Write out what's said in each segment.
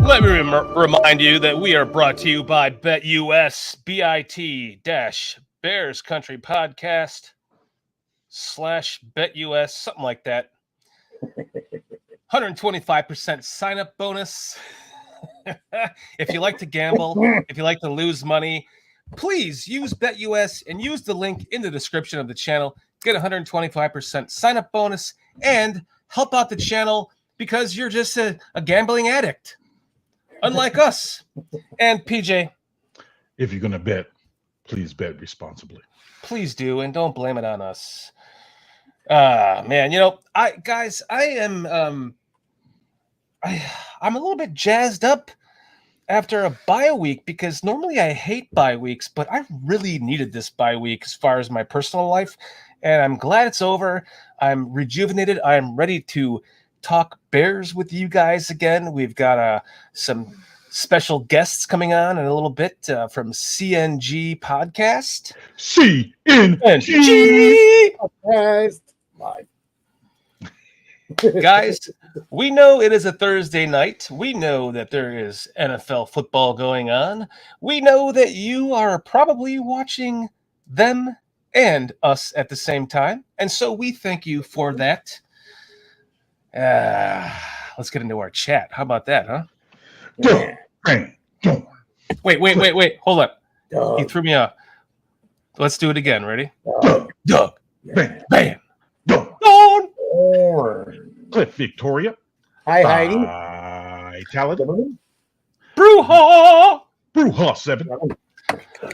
Let me remind you that we are brought to you by BetUS, BIT-Bears Country Podcast /BetUS, something like that. 125% sign-up bonus. If you like to gamble, if you like to lose money, please use BetUS and use the link in the description of the channel. Get 125% sign-up bonus and help out the channel because you're just a gambling addict. Unlike us. And PJ, if you're going to bet, please bet responsibly. Please do, and don't blame it on us. Man, I'm a little bit jazzed up after a bye week because normally I hate bye weeks, but I really needed this bye week as far as my personal life, and I'm glad it's over. I'm rejuvenated. I'm ready to talk Bears with you guys again. We've got some special guests coming on in a little bit from CNG Podcast. CNG Podcast. Guys, we know it is a Thursday night. We know that there is NFL football going on. We know that you are probably watching them and us at the same time. And so we thank you for that. Let's get into our chat. How about that, huh? Wait. Hold up. Doug. He threw me off. Let's do it again. Ready? Doug. Bam. Dawn. Cliff Victoria. Hi, Heidi. Vitality. Bruja 7.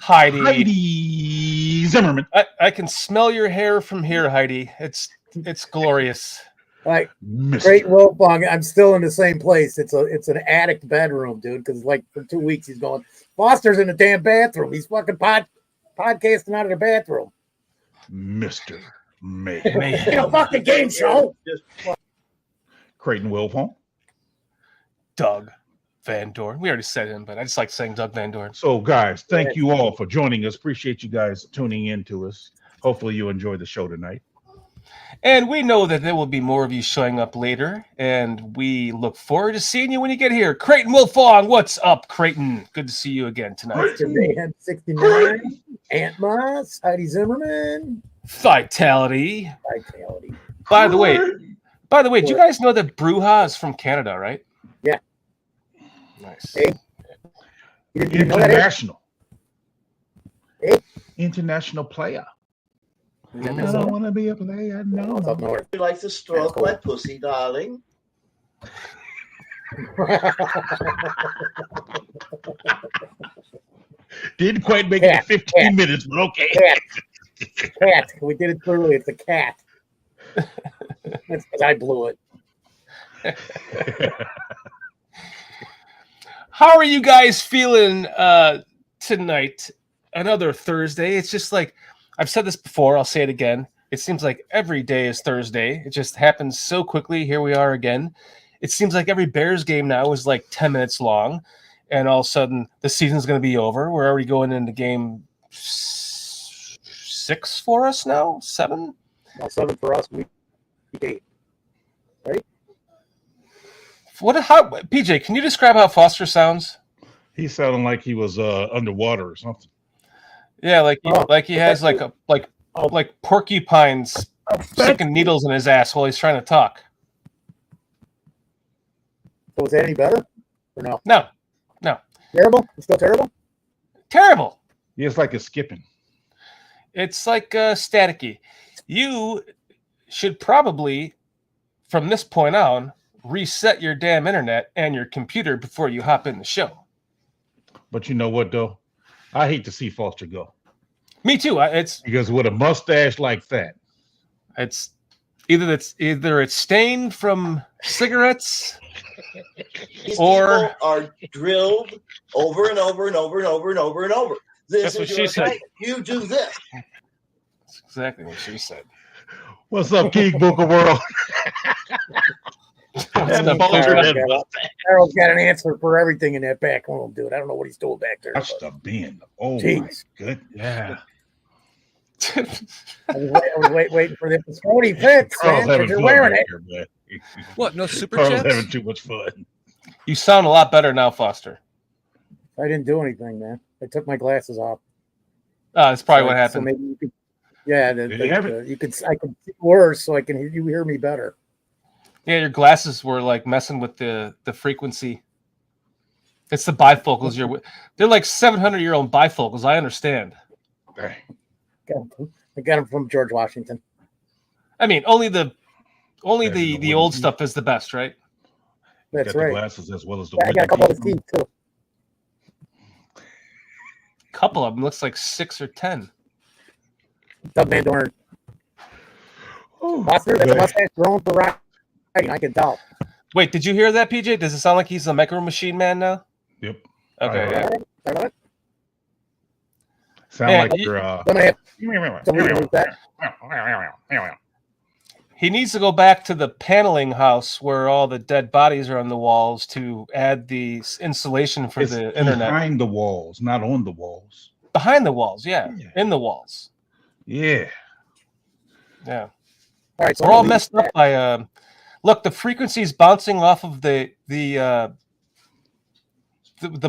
Heidi Zimmerman. I can smell your hair from here, Heidi. It's glorious. Like Mr. Great Wolfbong. I'm still in the same place. It's an addict bedroom, dude. Because like for 2 weeks he's going. Foster's in the damn bathroom. He's fucking podcasting out of the bathroom. Mr. May. It's a fucking game show. Creighton Wilfong. Doug Van Dorn. We already said him, but I just like saying Doug Van Dorn. So, guys, thank you all for joining us. Appreciate you guys tuning in to us. Hopefully you enjoy the show tonight. And we know that there will be more of you showing up later, and we look forward to seeing you when you get here. Creighton Wilfong, what's up, Creighton? Good to see you again tonight. Mr. Mayhem 69. Ant Moss. Heidi Zimmerman. Vitality. By By the way, do you guys know that Bruja is from Canada, right? Yeah. Nice. Hey. You didn't know that? International. Hey. International player. I Minnesota? don't want to be a player. No. It's up north. You like to stroke my pussy, darling? Didn't quite make it to 15 minutes, but okay. Cat. We did it clearly. It's a cat. That's because I blew it. How are you guys feeling tonight? Another Thursday. It's just like I've said this before. I'll say it again. It seems like every day is Thursday. It just happens so quickly. Here we are again. It seems like every Bears game now is like 10 minutes long, and all of a sudden the season's going to be over. We're already going into game 6 for us now. 7. Well, 7 for us. Week 8. Right? How PJ? Can you describe how Foster sounds? He sounded like he was underwater or something. Yeah, like he has like porcupines sticking needles in his ass while he's trying to talk. So is that any better? Or no? No. Terrible? It's still terrible? Terrible. He is like a skipping. It's like staticky. You should probably, from this point on, reset your damn internet and your computer before you hop in the show. But you know what, though? I hate to see Foster go. Me too. Because with a mustache like that, it's either it's stained from cigarettes These or people are drilled over and over and over and over and over and over. This That's what is she your said. type. You do this. That's exactly what she said. what's up, King Book of World? Harold's got an answer for everything in that back room, dude. I don't know what he's doing back there. That's the bin. Oh, Jeez. my good. Yeah. I was waiting for the Scotty fits, man, because you're wearing it. Here, man. What? No super Carl's chats? having too much fun. You sound a lot better now, Foster. I didn't do anything, man. I took my glasses off. That's probably what So happened. maybe you could, yeah, you have it. you could. I could see worse, so I can hear me better. Yeah, your glasses were like messing with the frequency. It's the bifocals. They're like 700-year-old bifocals. I understand. Dang. I got them from George Washington. I mean, only the Yeah, the old stuff is the best, right? You That's got right. the glasses as well as the Yeah, I got a couple of his teeth too. Couple of them looks like 6 or 10. Doug Van Dorn. Oh, Foster, that's a mustache grown for riding. I can tell. Wait, did you hear that, PJ? Does it sound like he's a micro machine man now? Yep. Okay. Yeah. Sound Yeah, like you're Gonna have to read that. He needs to go back to the paneling house where all the dead bodies are on the walls to add the insulation for It's the internet. behind the walls, not on the walls. Behind the walls, yeah. Yeah. In the walls. Yeah. Yeah. All right, so We're all messed up by look, the frequency's bouncing off of the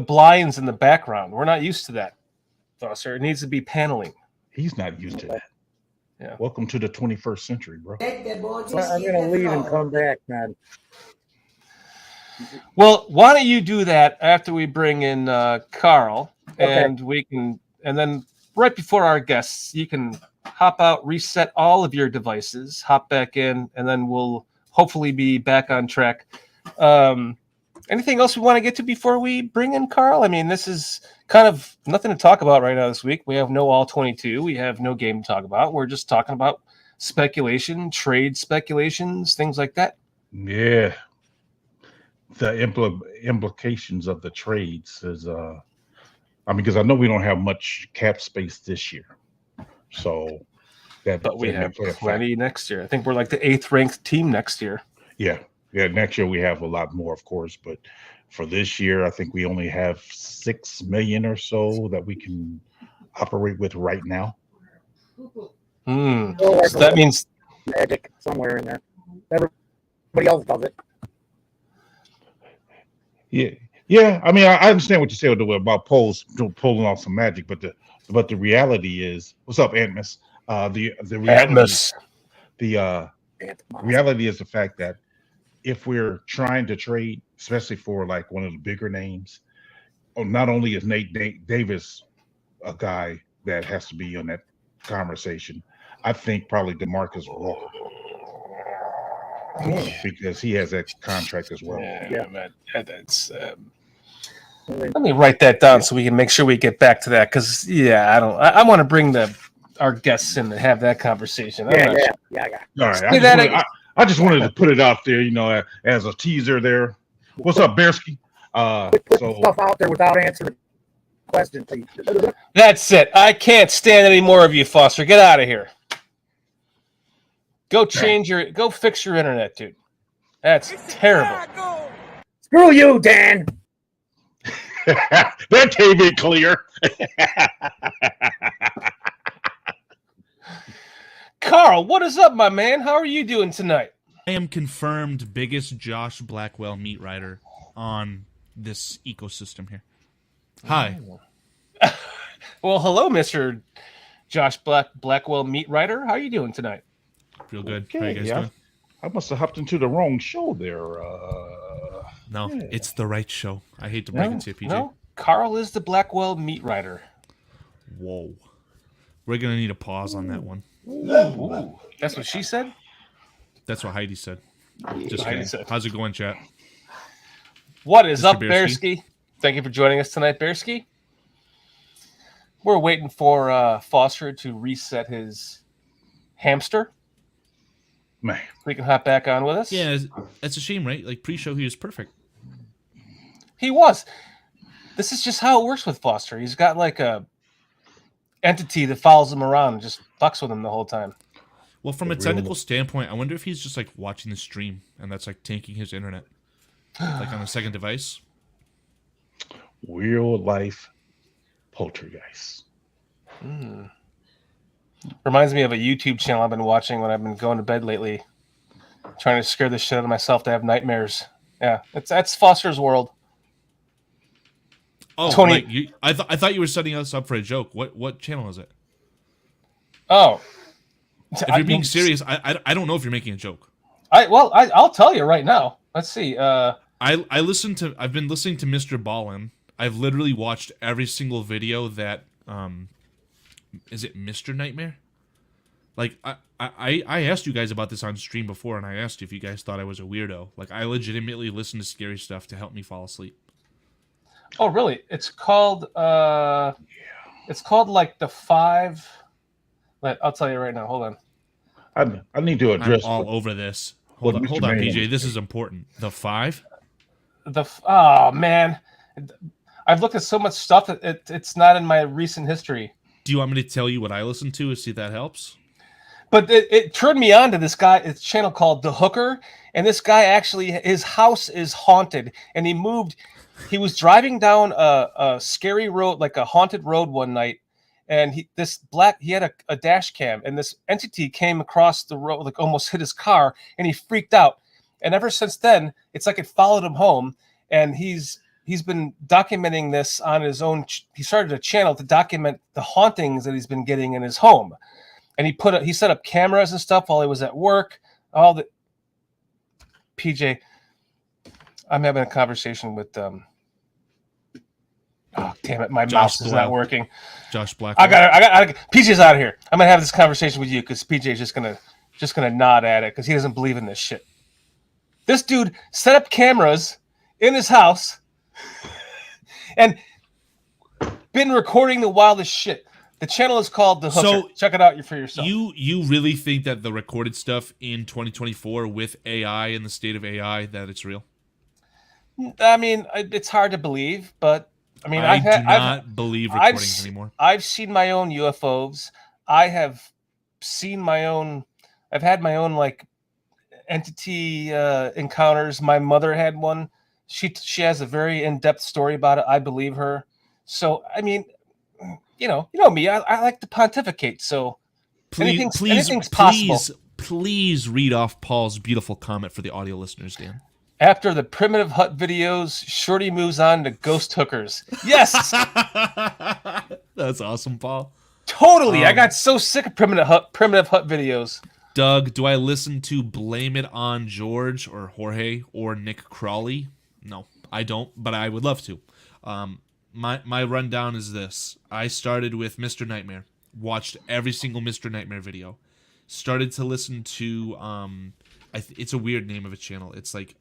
blinds in the background. We're not used to that, Foster. It needs to be paneling. He's not used to that. Yeah. Welcome to the 21st century, bro. I'm gonna leave and come back, man. Well, why don't you do that after we bring in Carl, Okay. and and then right before our guests, you can hop out, reset all of your devices, hop back in, and then we'll hopefully be back on track. Anything else we want to get to before we bring in Carl? I mean, this is kind of nothing to talk about right now this week. We have no all 22. We have no game to talk about. We're just talking about speculation, trade speculations, things like that. Yeah. The implications of the trades is because I know we don't have much cap space this year. So But we that have may play a plenty next year. I think we're like the 8th ranked team next year. Yeah. Yeah, next year we have a lot more, of course, but for this year, I think we only have 6 million or so that we can operate with right now. Oh, So that means magic somewhere in there. Everybody else does it. Yeah. I mean, I understand what you said about pulling off some magic, but the reality is, what's up, Antmus? The reality is the fact that if we're trying to trade, especially for like one of the bigger names, not only is Nate Davis a guy that has to be on that conversation, I think probably DeMarcus Walker, because he has that contract as well. Yeah. That's. Let me write that down so we can make sure we get back to that, because I want to bring our guests in to have that conversation. Yeah. All right. I just wanted to put it out there, as a teaser there. What's up, Bearsky? Put stuff out there without answering the question, please. That's it. I can't stand any more of you, Foster. Get out of here. Go fix your internet, dude. That's terrible. Screw you, Dan. That came in clear. Carl, what is up, my man? How are you doing tonight? I am confirmed biggest Josh Blackwell meat rider on this ecosystem here. Hi. Well, hello, Mr. Josh Blackwell meat rider. How are you doing tonight? Real good. Okay, How you guys yeah. doing? I must have hopped into the wrong show there. No, it's the right show. I hate to break it to you, PJ. No, Carl is the Blackwell meat rider. Whoa. We're going to need a pause on that one. Ooh, that's what she said? That's what Heidi said. Just Heidi kidding. said. How's it going, chat? What is Mr. up, Bearsky? Bearsky? Thank you for joining us tonight, Bearsky. We're waiting for Foster to reset his hamster. Man. We can hop back on with us. Yeah, it's a shame, right? Like, pre-show, he was perfect. He was. This is just how it works with Foster. He's got like a entity that follows him around and just fucks with him the whole time. Well, from a technical standpoint, I wonder if he's just, like, watching the stream, and that's, like, tanking his internet. Like, on a second device. Real life poltergeist. Reminds me of a YouTube channel I've been watching when I've been going to bed lately. Trying to scare the shit out of myself to have nightmares. Yeah, that's Foster's World. Oh, Tony- I thought you were setting us up for a joke. What channel is it? Oh, If you're being serious, I don't know if you're making a joke. I'll tell you right now. Let's see. I've been listening to Mr. Ballin. I've literally watched every single video that is it Mr. Nightmare? Like I asked you guys about this on stream before, and I asked if you guys thought I was a weirdo. Like I legitimately listen to scary stuff to help me fall asleep. Oh, really? It's called like the 5. I'll tell you right now. Hold on. I need to address I'm all over this. Hold on, PJ. This is important. The 5. Oh man, I've looked at so much stuff that it's not in my recent history. Do you want me to tell you what I listen to? See if that helps. But it turned me on to this guy. It's a channel called The Hooker, and this guy actually, his house is haunted, and he moved. He was driving down a scary road, like a haunted road one night, and he had a dash cam, and this entity came across the road, like almost hit his car, and he freaked out. And ever since then, it's like it followed him home, and he's been documenting this on his own. He started a channel to document the hauntings that he's been getting in his home, and he set up cameras and stuff while he was at work. All the PJ, I'm having a conversation with oh damn it, my mouse is not working. Josh Black. I got PJ's out of here. I'm gonna have this conversation with you because PJ's just gonna nod at it because he doesn't believe in this shit. This dude set up cameras in his house and been recording the wildest shit. The channel is called The Hooker. So check it out for yourself. You really think that the recorded stuff in 2024 with AI and the state of AI, that it's real? I mean, it's hard to believe, but I mean, I do not believe recordings anymore. I've seen my own UFOs. I've had my own like entity encounters. My mother had one. She has a very in-depth story about it. I believe her. So I mean, you know me. I like to pontificate. So anything's possible. Please read off Paul's beautiful comment for the audio listeners, Dan. After the primitive hut videos, Shorty moves on to ghost hookers. Yes, that's awesome, Paul. Totally. I got so sick of primitive hut videos. Doug, do I listen to Blame It on George or Jorge or Nick Crawley? No, I don't, but I would love to. My rundown is this. I started with Mr. Nightmare, watched every single Mr. Nightmare video, started to listen to it's a weird name of a channel. It's like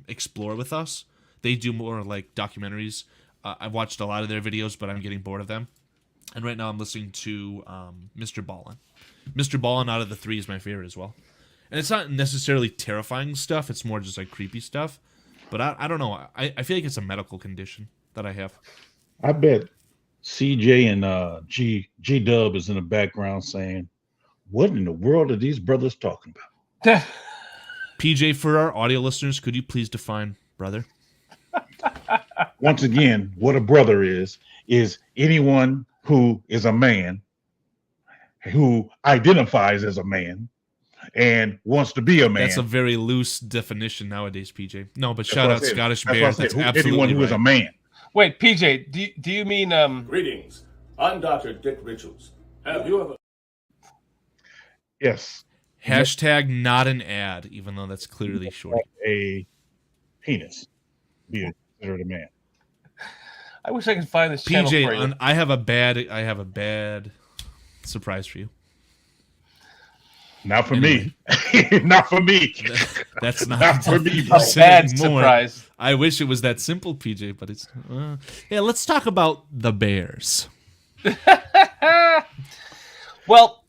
Explore With Us. They do more like documentaries. I've watched a lot of their videos, but I'm getting bored of them. And right now I'm listening to Mr. Ballin. Mr. Ballin out of the 3 is my favorite as well. And it's not necessarily terrifying stuff. It's more just like creepy stuff. But I don't know. I feel like it's a medical condition that I have. I bet CJ and G Dub is in the background saying, "What in the world are these brothers talking about?" PJ, for our audio listeners, could you please define brother? Once again, what a brother is anyone who is a man, who identifies as a man, and wants to be a man. That's a very loose definition nowadays, PJ. No, but shout out Scottish Bear. That's absolutely anyone who is a man. Wait, PJ, do you mean Greetings. I'm Dr. Dick Richards. Have you ever... Yes. Hashtag not an ad, even though that's clearly short. A penis. Be considered a man. I wish I could find this channel for you. PJ, I have a bad surprise for you. Not for me. Not for me. That's not for me. Bad surprise. I wish it was that simple, PJ, but it's... yeah, let's talk about the Bears. Well,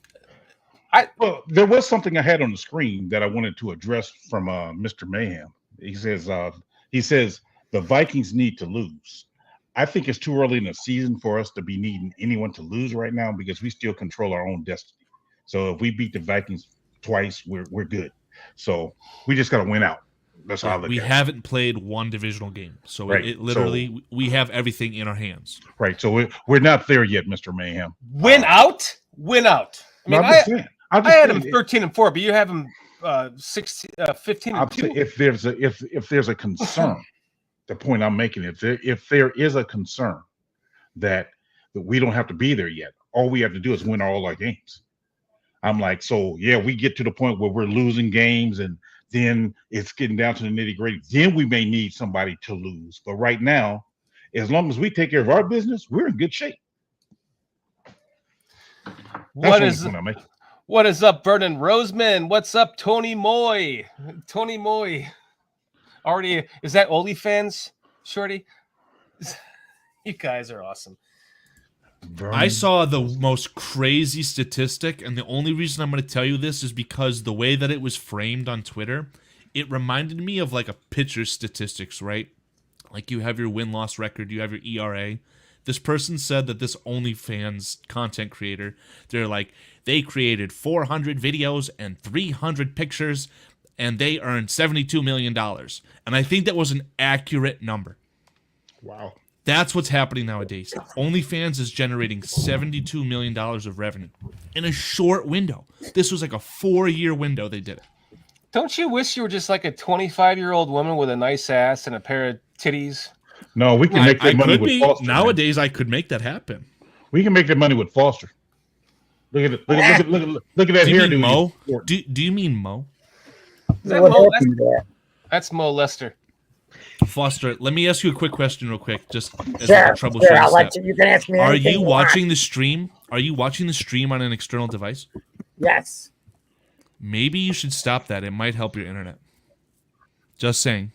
there was something I had on the screen that I wanted to address from Mr. Mayhem. He says the Vikings need to lose. I think it's too early in the season for us to be needing anyone to lose right now because we still control our own destiny. So if we beat the Vikings twice, we're good. So we just got to win out. That's how I look at it. We haven't played one divisional game. So right. It literally, we have everything in our hands. Right. So we're not there yet, Mr. Mayhem. Win out? Win out. I mean, I had him 13-4, but you have him 15 I'll and say 2. if there's a concern, the point I'm making is if there is a concern that we don't have to be there yet, all we have to do is win all our games. I'm like, so yeah, we get to the point where we're losing games and then it's getting down to the nitty gritty. Then we may need somebody to lose. But right now, as long as we take care of our business, we're in good shape. What is up, Vernon Roseman? What's up, Tony Moy? Tony Moy. Already, is that OnlyFans, Shorty? You guys are awesome. Vernon. I saw the most crazy statistic, and the only reason I'm going to tell you this is because the way that it was framed on Twitter, it reminded me of like a pitcher's statistics, right? Like you have your win-loss record, you have your ERA. This person said that this OnlyFans content creator, they created 400 videos and 300 pictures, and they earned $72 million. And I think that was an accurate number. Wow. That's what's happening nowadays. OnlyFans is generating $72 million of revenue in a short window. This was like a 4-year window they did it. Don't you wish you were just like a 25-year-old woman with a nice ass and a pair of titties? No, we can make that money with Foster. Nowadays, I could make that happen. We can make that money with Foster. Look at it. Look at that hair. Do you mean Mo? Do you mean Mo? Is that Mo? That's Mo Lester. Foster, let me ask you a quick question real quick, just as a troubleshooting I'll let you can ask me. Are you watching the stream? Are you watching the stream on an external device? Yes. Maybe you should stop that. It might help your internet. Just saying.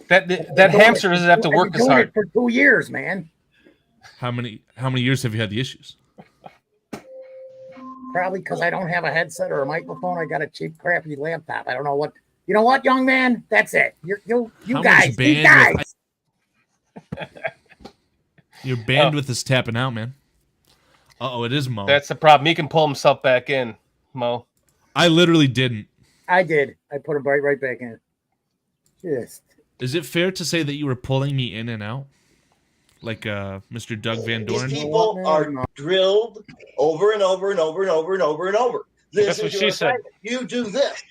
That hamster doesn't have to work as hard. For 2 years, man. How many years have you had the issues? Probably because I don't have a headset or a microphone. I got a cheap, crappy laptop. I don't know what. You know what, young man? That's it. You guys. Your bandwidth is tapping out, man. Uh-oh, it is Mo. That's the problem. He can pull himself back in, Mo. I literally didn't. I did. I put him right back in. Just. Is it fair to say that you were pulling me in and out? Like Mr. Doug Van Dorn? These people are drilled over and over and over and over and over and over. That's what she said. You do this.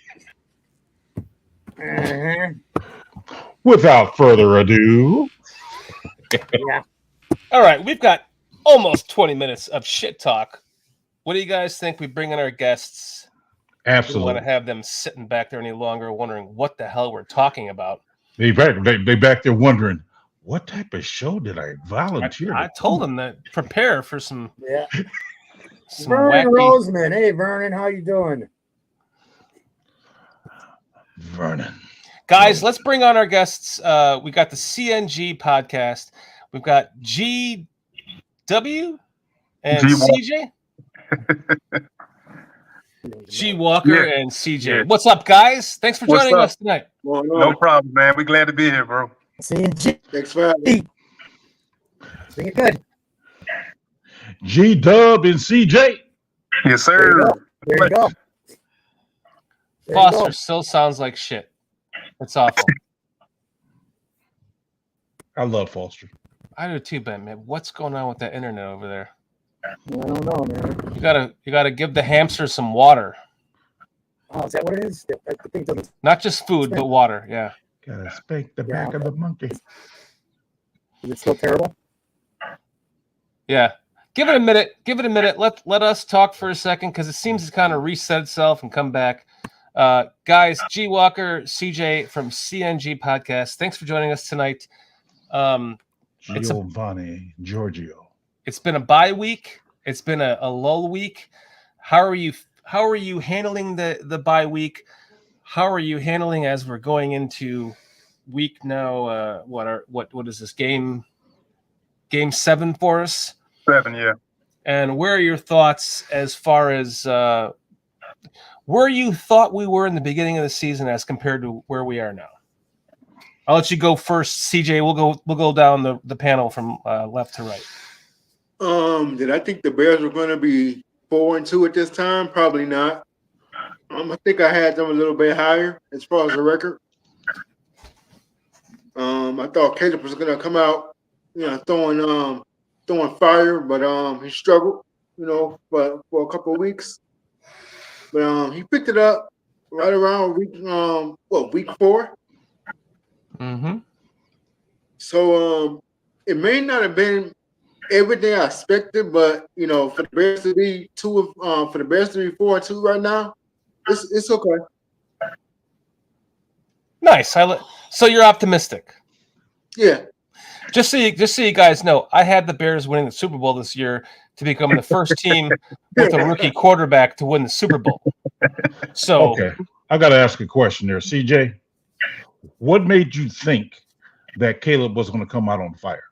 Without further ado. Yeah. All right, we've got almost 20 minutes of shit talk. What do you guys think? We bring in our guests. Absolutely. We don't want to have them sitting back there any longer wondering what the hell we're talking about. They back there wondering, what type of show did I volunteer? I told them that prepare for some. Yeah. Some Vernon wacky... Roseman. Hey, Vernon, how you doing? Vernon. Guys, let's bring on our guests. We got the CNG Podcast. We've got GW and CJ. G Walker and CJ. Yeah. What's up, guys? Thanks for joining us tonight. Well, no problem, man. We're glad to be here, bro. CNG. Thanks for having me. Sing it good. G-Dub and CJ. Yes, sir. There you go. Foster still sounds like shit. It's awful. I love Foster. I do too, Ben. Man, what's going on with that internet over there? I don't know, man. You gotta give the hamster some water. Oh, is that what it is? I think it's not just food, but water. Yeah. Gotta spank the back of the monkey. Is it still terrible? Yeah. Give it a minute. Let us talk for a second because it seems to kind of reset itself and come back. Guys, G Walker, CJ from CNG Podcast. Thanks for joining us tonight. Giovanni Giorgio. It's been a bye week. It's been a lull week. How are you handling the bye week? How are you handling as we're going into week now? What is this game 7 for us? 7, yeah. And where are your thoughts as far as where you thought we were in the beginning of the season as compared to where we are now? I'll let you go first, CJ. We'll go down the panel from left to right. Did I think the Bears were going to be 4-2 at this time? Probably not. I think I had them a little bit higher as far as the record. I thought Caleb was going to come out, throwing fire, but he struggled, for a couple of weeks. But he picked it up right around week 4. Mm-hmm. So it may not have been everything I expected, but for the Bears to be 4-2 right now, it's okay. Nice. So you're optimistic. Yeah. Just so you guys know, I had the Bears winning the Super Bowl this year to become the first team with a rookie quarterback to win the Super Bowl. So Okay, I got to ask a question there, CJ. What made you think that Caleb was going to come out on fire?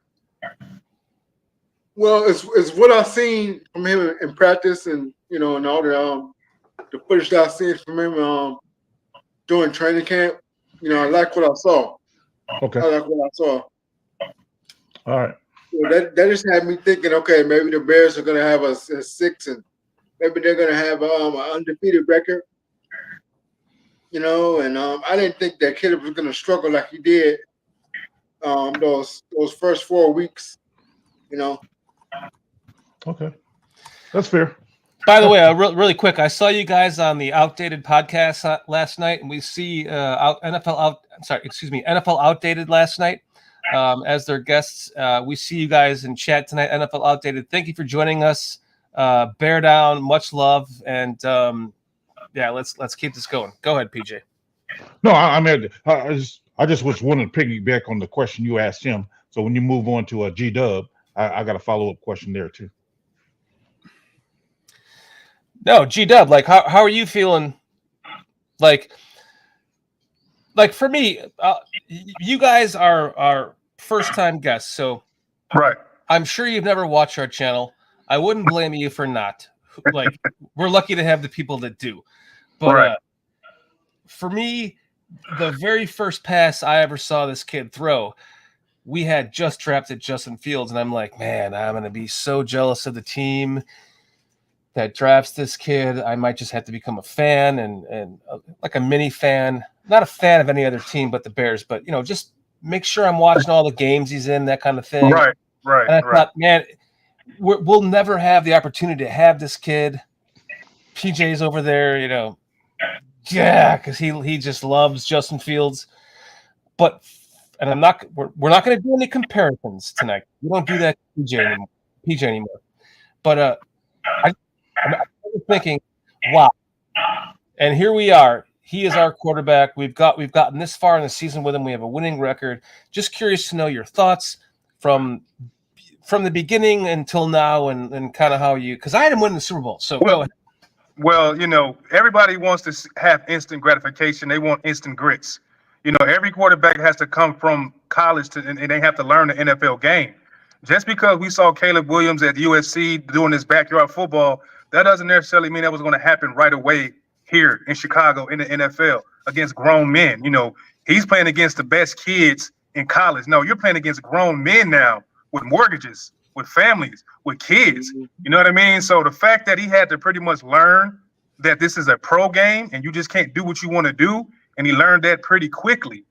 Well, it's what I've seen from him in practice, and and all the footage that I've seen from him during training camp. I like what I saw. Okay. I like what I saw. All right. So that just had me thinking, okay, maybe the Bears are going to have a 6, and maybe they're going to have an undefeated record. And I didn't think that Caleb was going to struggle like he did those first 4 weeks. Okay, that's fair. By the way, really quick, I saw you guys on the Outdated podcast last night, and we see NFL Outdated last night as their guests. We see you guys in chat tonight. NFL Outdated, thank you for joining us. Bear down, much love, and let's keep this going. Go ahead, PJ. No, I just was wanting to piggyback on the question you asked him. So when you move on to a G-Dub, I got a follow-up question there too. No, G-Dub, like how are you feeling? Like for me, you guys are first-time guests, so right. I'm sure you've never watched our channel. I wouldn't blame you for not. Like, we're lucky to have the people that do. But right. For me, the very first pass I ever saw this kid throw, we had just drafted Justin Fields, and I'm like, man, I'm going to be so jealous of the team that drafts this kid. I might just have to become a fan and like a mini fan. Not a fan of any other team but the Bears, but, just make sure I'm watching all the games he's in, that kind of thing. Right. And I thought, man, we'll never have the opportunity to have this kid. PJ's over there, because he just loves Justin Fields. But we're not going to do any comparisons tonight. We don't do that to PJ anymore. But I'm thinking, wow. And here we are. He is our quarterback. We've gotten this far in the season with him. We have a winning record. Just curious to know your thoughts from the beginning until now, and kind of how you, because I had him win the Super Bowl. So go ahead. Well, everybody wants to have instant gratification. They want instant grits. Every quarterback has to come from college and they have to learn the NFL game. Just because we saw Caleb Williams at USC doing his backyard football, that doesn't necessarily mean that was going to happen right away here in Chicago in the NFL against grown men. He's playing against the best kids in college. No, you're playing against grown men now with mortgages, with families, with kids. You know what I mean? So the fact that he had to pretty much learn that this is a pro game and you just can't do what you want to do, and he learned that pretty quickly.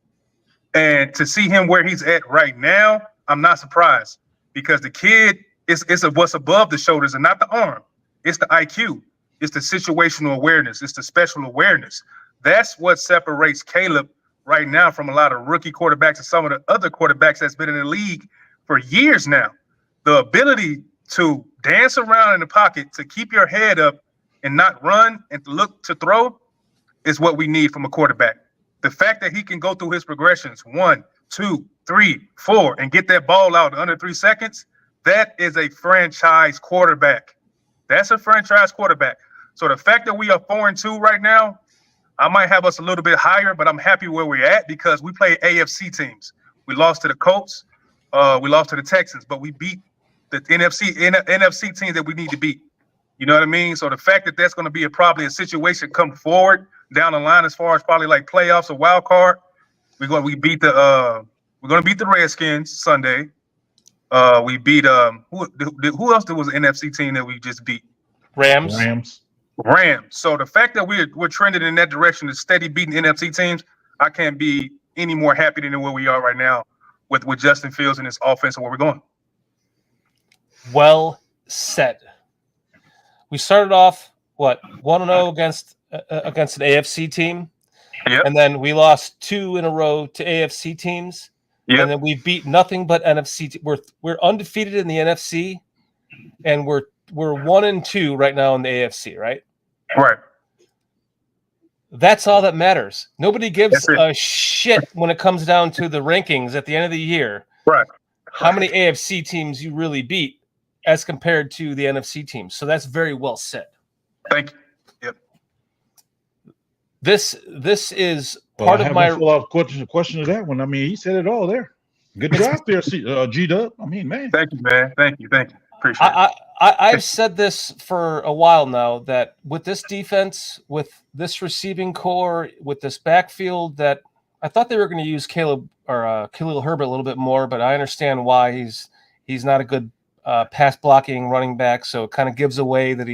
And to see him where he's at right now, I'm not surprised, because the kid it's what's above the shoulders and not the arm. It's the IQ. It's the situational awareness. It's the special awareness. That's what separates Caleb right now from a lot of rookie quarterbacks and some of the other quarterbacks that's been in the league for years now. The ability to dance around in the pocket, to keep your head up and not run and to look to throw is what we need from a quarterback. The fact that he can go through his progressions 1, 2, 3, 4 and get that ball out in under 3 seconds, that is a franchise quarterback. That's a franchise quarterback. So the fact that we are 4-2 right now, I might have us a little bit higher, but I'm happy where we're at because we play AFC teams. We lost to the Colts. We lost to the Texans, but we beat the NFC teams that we need to beat. You know what I mean? So the fact that that's going to be probably a situation come forward down the line as far as probably like playoffs or wild card, we're going to beat the Redskins Sunday. We beat who else? There was an NFC team that we just beat. Rams. So the fact that we're trending in that direction to steady beating NFC teams, I can't be any more happy than where we are right now with Justin Fields and his offense and where we're going. Well said. We started off 1-0 against against an AFC team, Yep. and then we lost 2 in a row to AFC teams, Yep. and then we've beat nothing but NFC. We're undefeated in the NFC, and we're 1-2 right now in the AFC. Right. Right. That's all that matters. Nobody gives That's it. a shit when it comes down to the rankings at the end of the year. Right. How many AFC teams you really beat as compared to the NFC teams. So that's very well said. Thank you. Yep. This is Well, part I of have my a follow-up question to that one. I mean, he said it all there. Good job there, G-Dub. I mean, man. Thank you, man. Thank you. Appreciate it. I've said this for a while now, that with this defense, with this receiving core, with this backfield, that I thought they were going to use Khalil Herbert a little bit more, but I understand why he's not a good pass blocking running back. So it kind of gives away that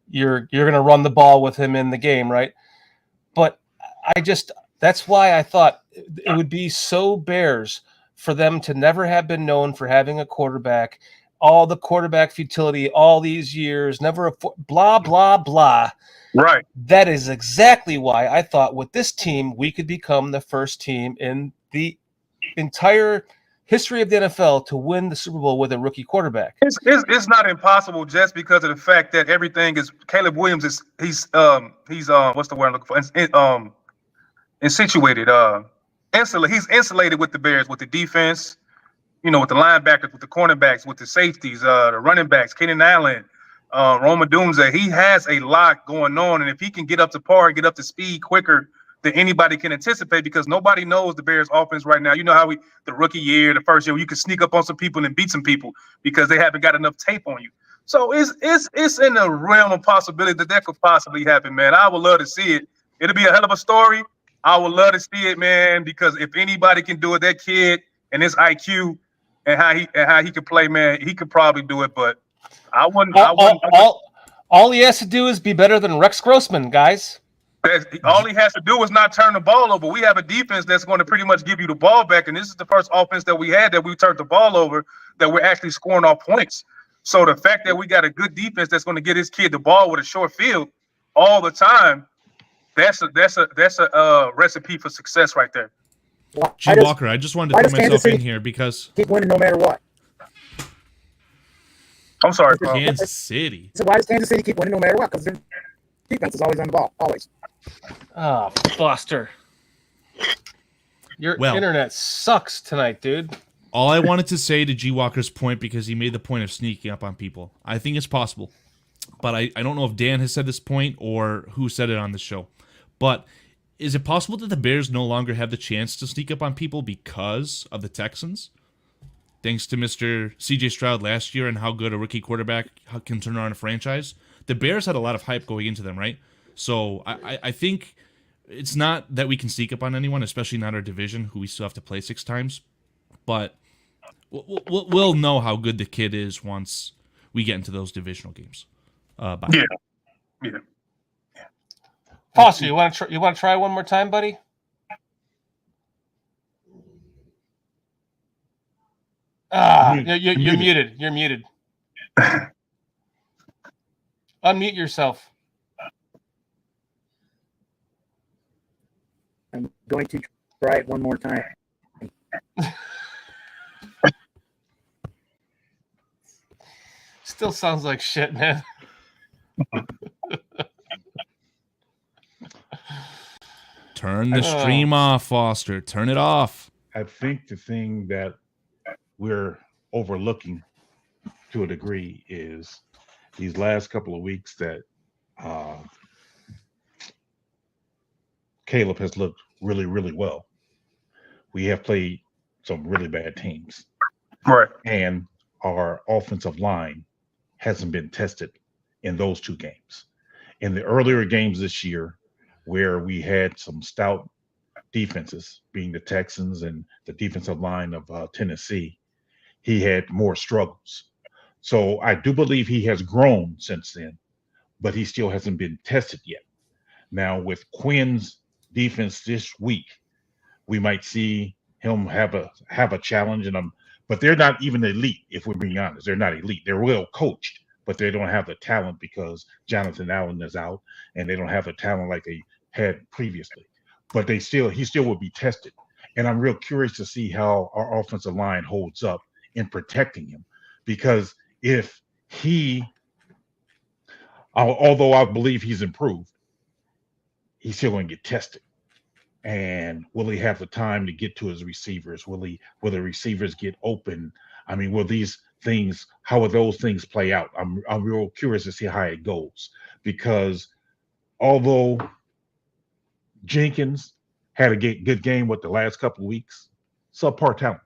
you're going to run the ball with him in the game, right? But that's why I thought it would be so Bears for them to never have been known for having a quarterback. All the quarterback futility, all these years, never blah, blah, blah. Right. That is exactly why I thought with this team, we could become the first team in the entire history of the NFL to win the Super Bowl with a rookie quarterback. It's not impossible just because of the fact that everything is Caleb Williams he's what's the word I'm looking for? Insulated. He's insulated with the Bears, with the defense, with the linebackers, with the cornerbacks, with the safeties, the running backs, Keenan Allen, Roma Dunze. He has a lot going on, and if he can get up to par, get up to speed quicker than anybody can anticipate, because nobody knows the Bears offense right now. You know how the rookie year, the first year, you can sneak up on some people and beat some people because they haven't got enough tape on you. So it's in the realm of possibility that could possibly happen, man. I would love to see it. It'll be a hell of a story. I would love to see it, man, because if anybody can do it, that kid and his IQ and how he could play, man, he could probably do it. But I wouldn't. All he has to do is be better than Rex Grossman, guys. All he has to do is not turn the ball over. We have a defense that's going to pretty much give you the ball back, and this is the first offense that we had that we turned the ball over, that we're actually scoring our points. So the fact that we got a good defense that's going to get his kid the ball with a short field all the time, that's a recipe for success right there. Walker, I just wanted to throw myself in here because keep winning no matter what. I'm sorry, bro. Kansas City. So why does Kansas City keep winning no matter what? Because their defense is always on the ball, always. Oh, Foster. Your internet sucks tonight, dude. All I wanted to say to G Walker's point, because he made the point of sneaking up on people, I think it's possible. But I don't know if Dan has said this point or who said it on the show. But is it possible that the Bears no longer have the chance to sneak up on people because of the Texans? Thanks to Mr. C.J. Stroud last year and how good a rookie quarterback can turn around a franchise. The Bears had a lot of hype going into them, right? So I think it's not that we can sneak up on anyone, especially not our division, who we still have to play 6 times. But we'll know how good the kid is once we get into those divisional games. Bye. Yeah. Foster, you want to try one more time, buddy? You're muted. You're muted. Unmute yourself. I'm going to try it one more time. Still sounds like shit, man. Turn the stream off, Foster. Turn it off. I think the thing that we're overlooking to a degree is these last couple of weeks that Caleb has looked really, really well. We have played some really bad teams. Right. And our offensive line hasn't been tested in those 2 games. In the earlier games this year, where we had some stout defenses, being the Texans and the defensive line of Tennessee, he had more struggles. So I do believe he has grown since then, but he still hasn't been tested yet. Now with Quinn's defense this week, we might see him have a challenge, but they're not even elite. If we're being honest, they're not elite. They're well coached, but they don't have the talent because Jonathan Allen is out, and they don't have the talent like they had previously. But he still will be tested, and I'm real curious to see how our offensive line holds up in protecting him, because if although I believe he's improved, he's still going to get tested. And will he have the time to get to his receivers? Will the receivers get open? I mean, how will those things play out? I'm real curious to see how it goes, because although Jenkins had a good game with the last couple of weeks, subpar talent.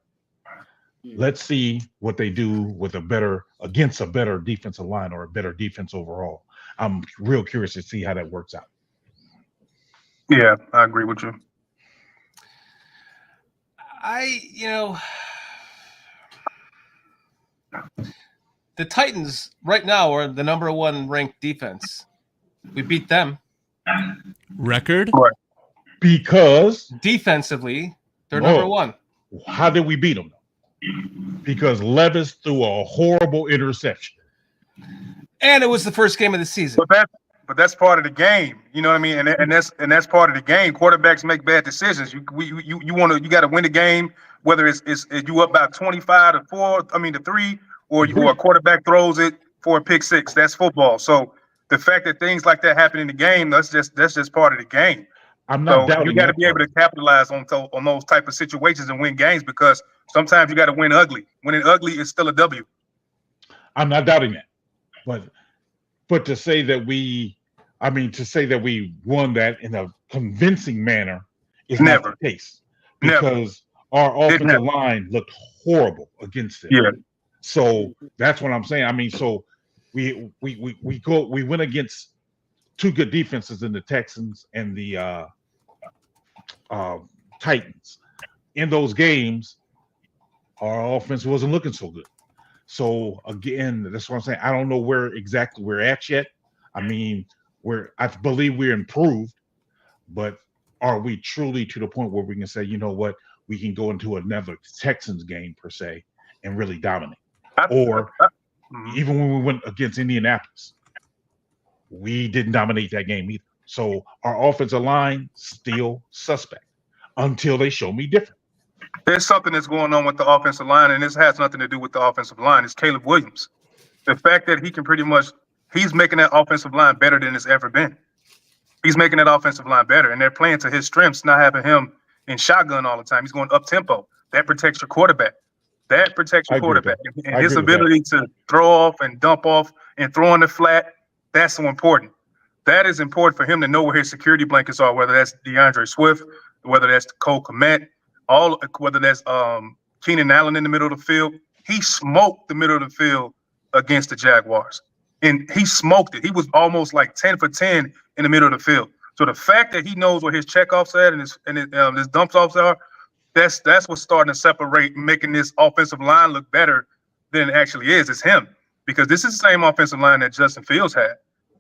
Let's see what they do against a better defensive line or a better defense overall. I'm real curious to see how that works out. Yeah, I agree with you. The Titans right now are the number 1 ranked defense. We beat them. Record? Right. Because defensively, they're number 1. How did we beat them? Because Levis threw a horrible interception. And it was the first game of the season. But that's part of the game. You know what I mean? And that's part of the game. Quarterbacks make bad decisions. You got to win the game, whether it's you up by 25 to 3, or a quarterback throws it for a pick six. That's football. So the fact that things like that happen in the game, that's just part of the game. I'm not doubting you got to be able to capitalize on those type of situations and win games, because sometimes you got to win ugly. Winning ugly is still a W. I'm not doubting that, but to say that we won that in a convincing manner is Never not the case, because our offensive line looked horrible against it. Yeah. So that's what I'm saying. I mean, so we went against 2 good defenses in the Texans and the Titans. In those games, our offense wasn't looking so good. So again, that's what I'm saying. I don't know where exactly we're at yet. I mean, I believe we're improved, but are we truly to the point where we can say, you know what, we can go into another Texans game per se and really dominate? Or even when we went against Indianapolis, we didn't dominate that game either. So our offensive line still suspect until they show me different. There's something that's going on with the offensive line, and this has nothing to do with the offensive line. It's Caleb Williams. The fact that he can he's making that offensive line better than it's ever been. He's making that offensive line better, and they're playing to his strengths, not having him in shotgun all the time. He's going up tempo. That protects your quarterback. And his ability to throw off and dump off and throw in the flat, that's so important. That is important for him to know where his security blankets are, whether that's DeAndre Swift, whether that's Cole Kmet, whether that's Keenan Allen in the middle of the field. He smoked the middle of the field against the Jaguars. And he smoked it. He was almost like 10 for 10 in the middle of the field. So the fact that he knows where his checkoffs at and his dump offs are, that's what's starting to separate, making this offensive line look better than it actually is. It's him, because this is the same offensive line that Justin Fields had,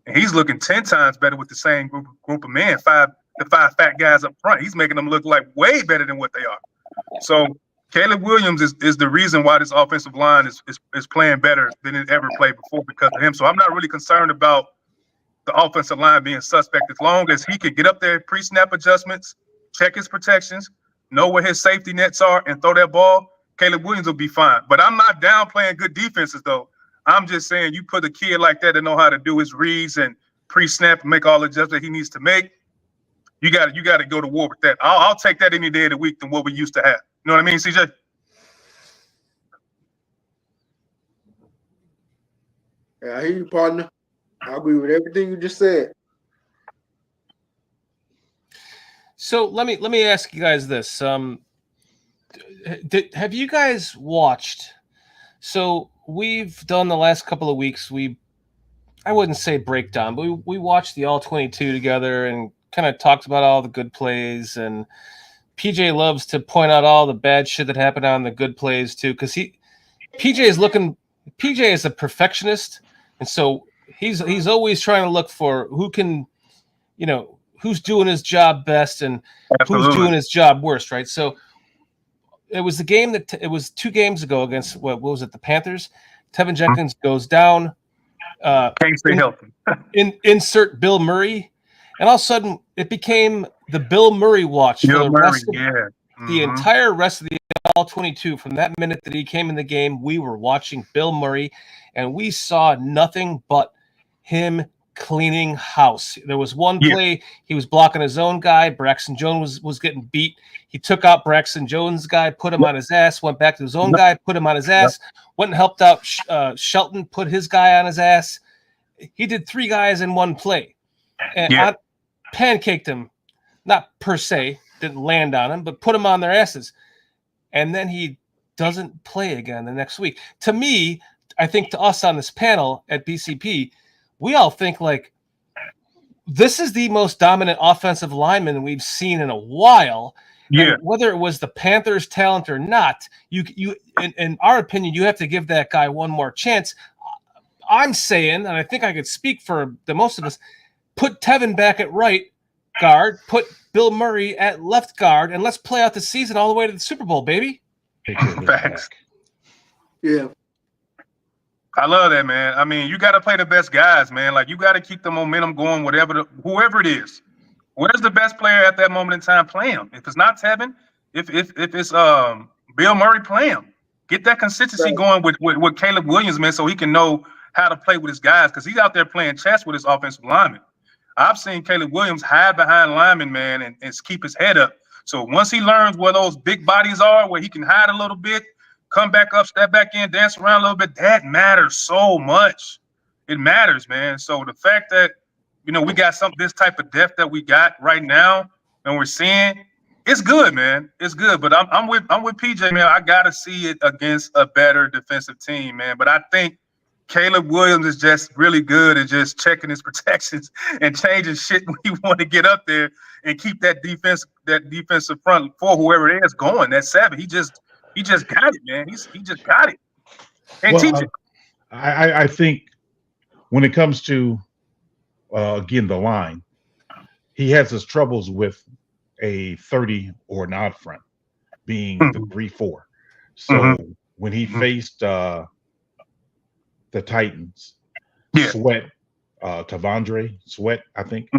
and he's looking 10 times better with the same group of men, the five fat guys up front. He's making them look like way better than what they are. So Caleb Williams is the reason why this offensive line is playing better than it ever played before, because of him. So I'm not really concerned about the offensive line being suspect, as long as he can get up there, pre-snap adjustments, check his protections, know where his safety nets are, and throw that ball. Caleb Williams will be fine. But I'm not downplaying good defenses, though. I'm just saying, you put a kid like that to know how to do his reads and pre-snap and make all the adjustments he needs to make. You got to go to war with that. I'll take that any day of the week than what we used to have. You know what I mean, CJ? Yeah, I hear you, partner. I agree with everything you just said. So let me ask you guys this: have you guys watched? So we've done the last couple of weeks. I wouldn't say breakdown, but we watched the All 22 together and kind of talked about all the good plays. And PJ loves to point out all the bad shit that happened on the good plays too, because PJ is a perfectionist, and so he's always trying to look for who can, who's doing his job best and who's doing his job worst, right? So it was it was 2 games ago against what was it, the Panthers. Tevin Jenkins goes down. Can't stay healthy. Insert Bill Murray, and all of a sudden it became the Bill Murray watch for Bill the Murray, rest of yeah. the entire rest of the all 22. From that minute that he came in the game, we were watching Bill Murray, and we saw nothing but him cleaning house. There was one play he was blocking his own guy. Braxton Jones was getting beat. He took out Braxton Jones' guy, put him on his ass, went back to his own guy, put him on his ass, went and helped out Shelton, put his guy on his ass. He did 3 guys in one play. And I pancaked him, not per se, didn't land on him, but put him on their asses. And then he doesn't play again the next week. To me, I think to us on this panel at BCP, we all think like this is the most dominant offensive lineman we've seen in a while. Yeah. And whether it was the Panthers' talent or not, you in our opinion, you have to give that guy one more chance. I'm saying, and I think I could speak for the most of us, put Tevin back at right guard, put Bill Murray at left guard, and let's play out the season all the way to the Super Bowl, baby. Facts. Yeah. I love that, man. I mean, you got to play the best guys, man. Like, you got to keep the momentum going, whoever it is. Where's the best player at that moment in time? Play him. If it's not Tevin, if it's Bill Murray, play him. Get that consistency going with Caleb Williams, man, so he can know how to play with his guys, because he's out there playing chess with his offensive linemen. I've seen Caleb Williams hide behind linemen, man, and keep his head up. So once he learns where those big bodies are, where he can hide a little bit, come back up, step back in, dance around a little bit, that matters so much. It matters, man. So the fact that, we got this type of depth that we got right now, and we're seeing, it's good, man. It's good. But I'm with PJ, man. I gotta see it against a better defensive team, man. But I think Caleb Williams is just really good at just checking his protections and changing shit when he want to get up there and keep that defensive front for whoever it is going. That 7, he just got it, man. He just got it. And teach it. I think when it comes to again the line, he has his troubles with a 30 or an odd front, being the 3-4. So when he faced the Titans, Sweat, Tavondre Sweat, I think,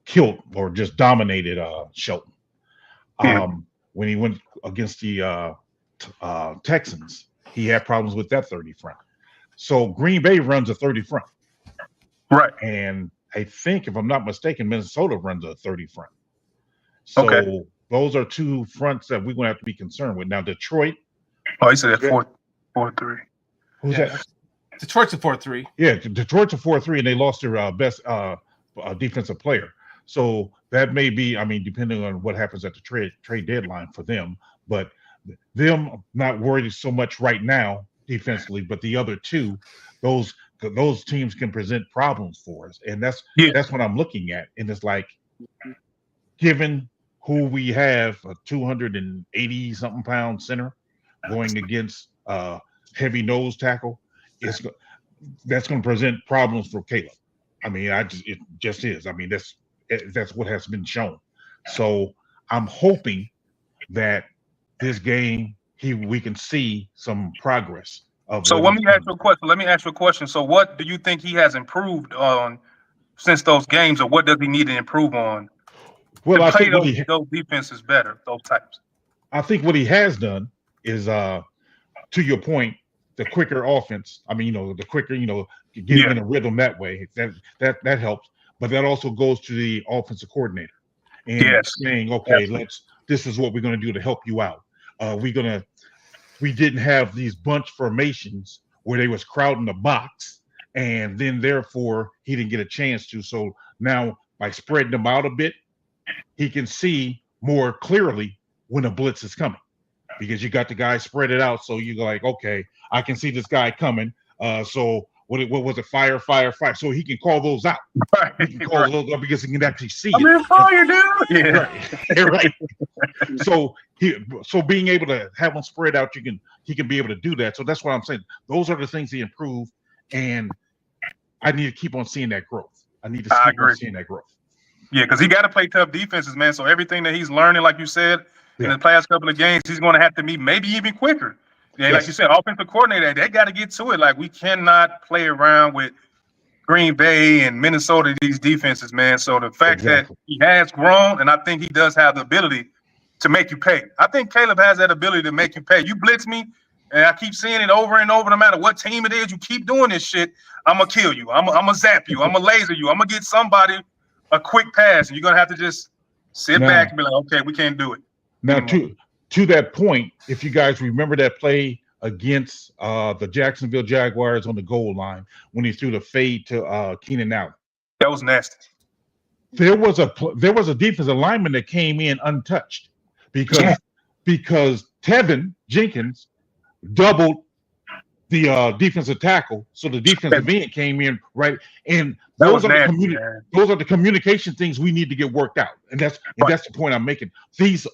killed or just dominated Shelton. When he went against the Texans, he had problems with that 30 front. So Green Bay runs a 30 front. Right. And I think, if I'm not mistaken, Minnesota runs a 30 front. So those are 2 fronts that we're going to have to be concerned with. Now, Detroit. Oh, he said that 4-3. Who's that? Detroit's a 4-3. Yeah, Detroit's a 4-3, and they lost their best defensive player. So that may be, depending on what happens at the trade deadline for them. But them not worried so much right now defensively, but the other 2, those teams can present problems for us, and that's what I'm looking at. And it's like, given who we have, a 280 something pound center going against heavy nose tackle, that's going to present problems for Caleb. It just is. That's what has been shown. So I'm hoping that this game we can see some progress. So let me ask you a question. So what do you think he has improved on since those games, or what does he need to improve on? Well, I think those defenses better, those types. I think what he has done is, to your point, the quicker offense. The quicker, getting in a rhythm that way. That helps. But that also goes to the offensive coordinator and saying, okay, this is what we're going to do to help you out. We didn't have these bunch formations where they was crowding the box, and then therefore he didn't get a chance to. So now by spreading them out a bit, he can see more clearly when a blitz is coming, because you got the guy spread it out. So you're like, okay, I can see this guy coming. So what was it? Fire. So he can call those out. Right. He can call those out because he can actually see I'm in fire, dude. Yeah. Right. So being able to have them spread out, he can be able to do that. So that's what I'm saying. Those are the things he improved, and I need to keep on seeing that growth. I need to keep on seeing that growth. Yeah, because he got to play tough defenses, man. So everything that he's learning, like you said, in the past couple of games, he's going to have to meet maybe even quicker. Yeah, like you said, offensive coordinator, they got to get to it. Like, we cannot play around with Green Bay and Minnesota, these defenses, man. So the fact that he has grown, and I think he does have the ability to make you pay. I think Caleb has that ability to make you pay. You blitz me, and I keep seeing it over and over, no matter what team it is, you keep doing this shit, I'm going to kill you. I'm going to zap you. I'm going to laser you. I'm going to get somebody a quick pass, and you're going to have to just sit back and be like, okay, we can't do it. Now, to that point, if you guys remember that play against the Jacksonville Jaguars on the goal line when he threw the fade to Keenan Allen. That was nasty. There was a defensive lineman that came in untouched because Tevin Jenkins doubled the defensive tackle, so the defensive end came in right, and those are the communication things we need to get worked out, and that's the point I'm making.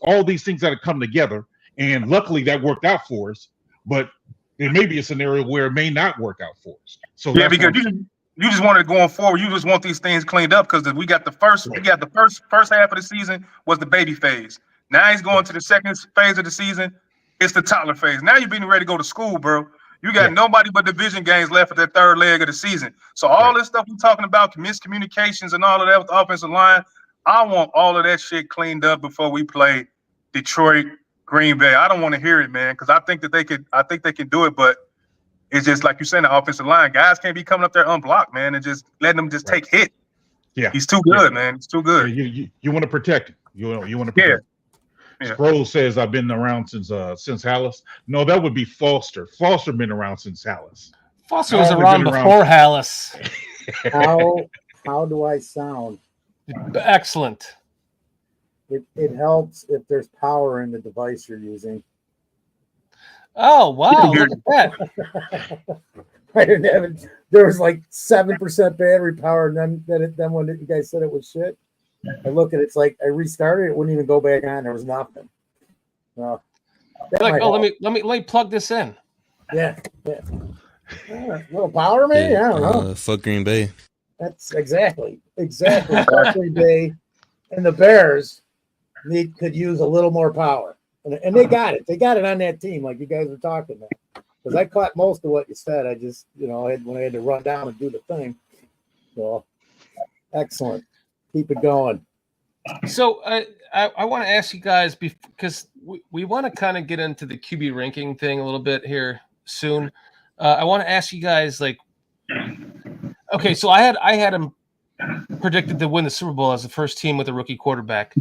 All these things that are coming together, and luckily that worked out for us. But there may be a scenario where it may not work out for us. So yeah, because you just wanted going forward. You just want these things cleaned up because we got the first half of the season was the baby phase. Now he's going to the second phase of the season. It's the toddler phase. Now you're being ready to go to school, bro. You got nobody but division games left for that third leg of the season. So all this stuff we're talking about, miscommunications and all of that with the offensive line, I want all of that shit cleaned up before we play Detroit, Green Bay. I don't want to hear it, man, because I think they can do it, but it's just like you said, the offensive line. Guys can't be coming up there unblocked, man, and just letting them just take hit. Yeah. He's too good, man. He's too good. You want to protect him. You want to protect him. Sproul says I've been around since Hallis. No, that would be Foster. Foster been around since Hallis. Foster was around before Hallis. How do I sound? Excellent. It helps if there's power in the device you're using. Oh wow! Look at that. I didn't have it. There was like 7% battery power, and then when you guys said it was shit, I look at it, it's like I restarted it, wouldn't even go back on. There was nothing. Like, let me plug this in. Yeah. Little power, man. Yeah, I don't know. Fuck Green Bay. That's exactly. Fuck Green Bay, and the Bears could use a little more power, and they got it. They got it on that team, like you guys were talking about. Because I caught most of what you said. I just, when I had to run down and do the thing. So, excellent. Keep it going. So I want to ask you guys, because we want to kind of get into the QB ranking thing a little bit here soon. I want to ask you guys, like, okay, so I had them predicted to win the Super Bowl as the first team with a rookie quarterback,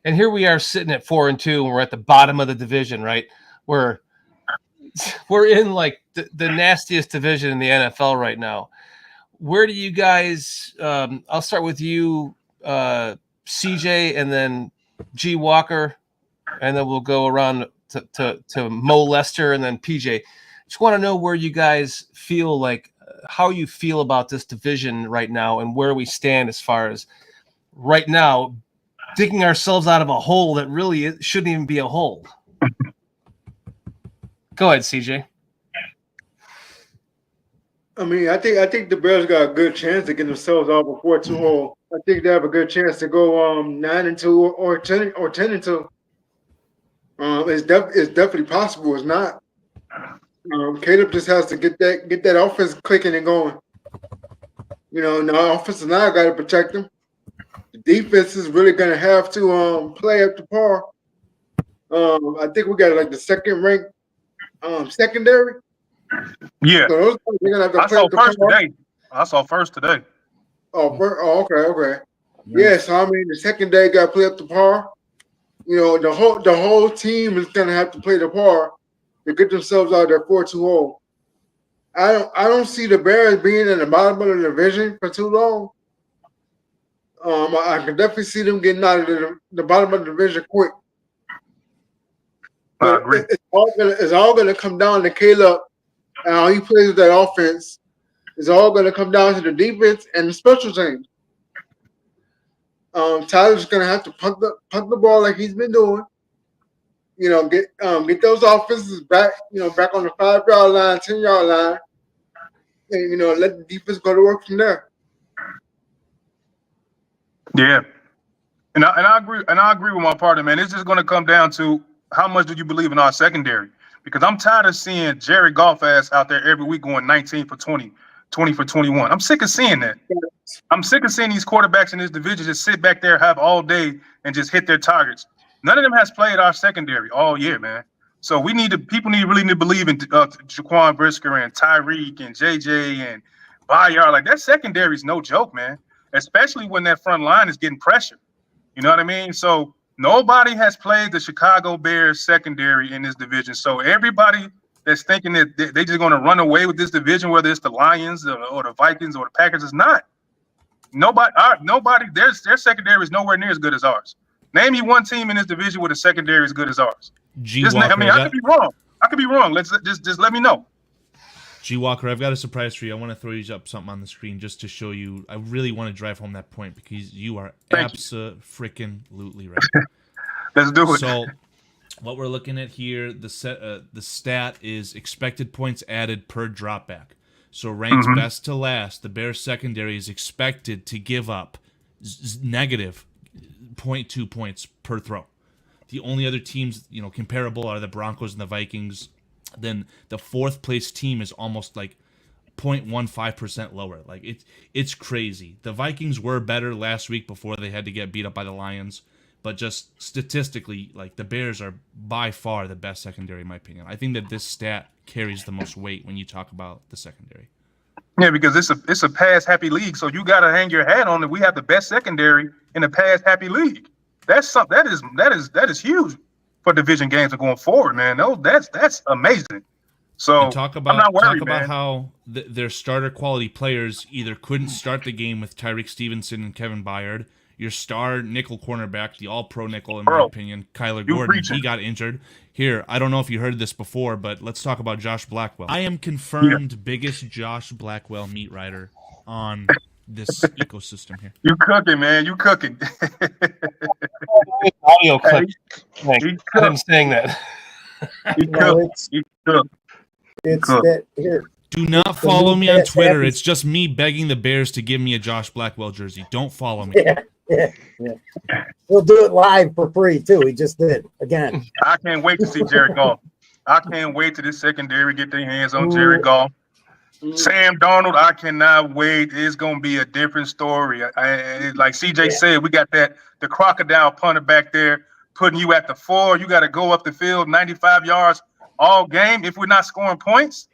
and here we are sitting at 4-2, and we're at the bottom of the division, right? We're in like the nastiest division in the NFL right now. Where do you guys? I'll start with you. CJ, and then G Walker, and then we'll go around to Mo Lester, and then PJ. Just want to know where you guys feel like, how you feel about this division right now, and where we stand as far as right now digging ourselves out of a hole that really shouldn't even be a hole. Go ahead, CJ. I mean, I think the Bears got a good chance to get themselves off a 4-2 hole. I think they have a good chance to go 9-2 or 10-2. It's definitely possible. It's not. Caleb just has to get that offense clicking and going. And the offensive line got to protect them. The defense is really going to have to play up to par. I think we got like the second ranked secondary. Yeah. So they're gonna have to I saw first today. I saw first today. Okay. Yeah, so I mean the second day got to play up to par. The whole team is gonna have to play the par to get themselves out of their 4-2 hole. I don't see the Bears being in the bottom of the division for too long. I can definitely see them getting out of the bottom of the division quick. I agree. It's all gonna come down to Caleb and how he plays with that offense. It's all gonna come down to the defense and the special teams. Tyler's gonna have to punt the ball like he's been doing. Get those offenses back, back on the 5-yard line, 10-yard line, and let the defense go to work from there. Yeah, and I agree with my partner, man. It's just gonna come down to how much do you believe in our secondary? because I'm tired of seeing Jerry Goff ass out there every week going 19 for 20, 20 for 21. I'm sick of seeing that. I'm sick of seeing these quarterbacks in this division just sit back there, have all day, and just hit their targets. None of them has played our secondary all year, man. So people really need to believe in Jaquan Brisker and Tyreek and JJ and Bayard. Like, that secondary is no joke, man, especially when that front line is getting pressure. You know what I mean? So nobody has played the Chicago Bears secondary in this division. So everybody that's thinking that they're just going to run away with this division, whether it's the Lions or the Vikings or the Packers, is not. Nobody. Their secondary is nowhere near as good as ours. Name me one team in this division with a secondary as good as ours. I could be wrong. I could be wrong. Let's just let me know. G Walker, I've got a surprise for you. I want to throw you up something on the screen just to show you. I really want to drive home that point because you are abso-freaking-lutely right. Let's do it. So, what we're looking at here, the stat is expected points added per dropback. So, ranked best to last, the Bears secondary is expected to give up negative 0.2 points per throw. The only other teams, comparable are the Broncos and the Vikings. Then the fourth place team is almost like 0.15% lower. Like, it's crazy. The Vikings were better last week before they had to get beat up by the Lions, but just statistically, like, the Bears are by far the best secondary in my opinion. I think that this stat carries the most weight when you talk about the secondary. Yeah, because it's a pass happy league, so you got to hang your hat on that. We have the best secondary in a pass happy league. That is huge for division games going forward, man. That's amazing. So talk about I'm not worried, man. How their starter quality players either couldn't start the game with Tyreek Stevenson and Kevin Byard. Your star nickel cornerback, the all-pro nickel, in my opinion, Kyler Gordon, he got injured. Here, I don't know if you heard this before, but let's talk about Josh Blackwell. I am confirmed biggest Josh Blackwell meat rider on this ecosystem here. You cooking, man. You cooking. Audio clip. I'm saying that. It's that here. Do not follow me on Twitter. It's just me begging the Bears to give me a Josh Blackwell jersey. Don't follow me. Yeah. We'll do it live for free too. He just did again. I can't wait to see Jared Goff. I can't wait to this secondary get their hands on Jared Goff. Sam Darnold, I cannot wait. It's gonna be a different story. Like CJ said, we got the crocodile punter back there putting you at the 4. You got to go up the field 95 yards all game if we're not scoring points.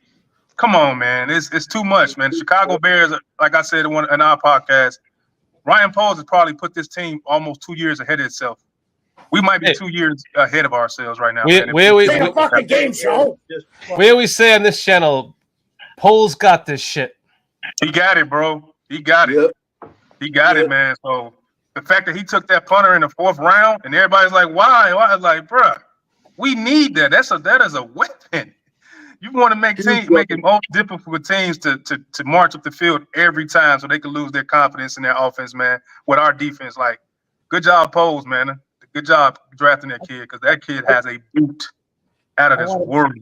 Come on, man. It's too much, man. The Chicago Bears, like I said in our podcast, Ryan Poles has probably put this team almost 2 years ahead of itself. We might be 2 years ahead of ourselves right now. We a fucking game show. We always say on this channel, Poles got this shit. He got it, bro. He got it. He got it, man. So the fact that he took that punter in the 4th round and everybody's like, why? I was like, bro, we need that. That is a weapon. You want to make it most difficult for teams to march up the field every time so they can lose their confidence in their offense, man. With our defense, like, good job, Poles, man. Good job drafting that kid because that kid has a boot out of this world.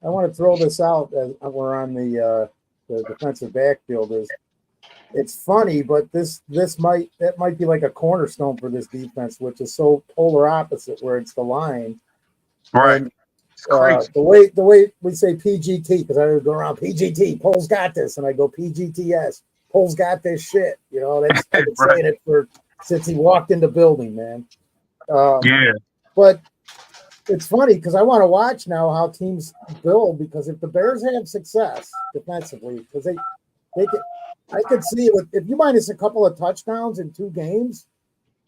I want to throw this out as we're on the defensive backfield. It's funny, but that might be like a cornerstone for this defense, which is so polar opposite, where it's the line, right? And, the way we say PGT, because I would go around PGT, Poles got this, and I go PGTS, Poles got this shit. That's I've been saying it since he walked in the building, man. But it's funny because I want to watch now how teams build, because if the Bears have success defensively, because they can, I could see if you minus a couple of touchdowns in 2 games,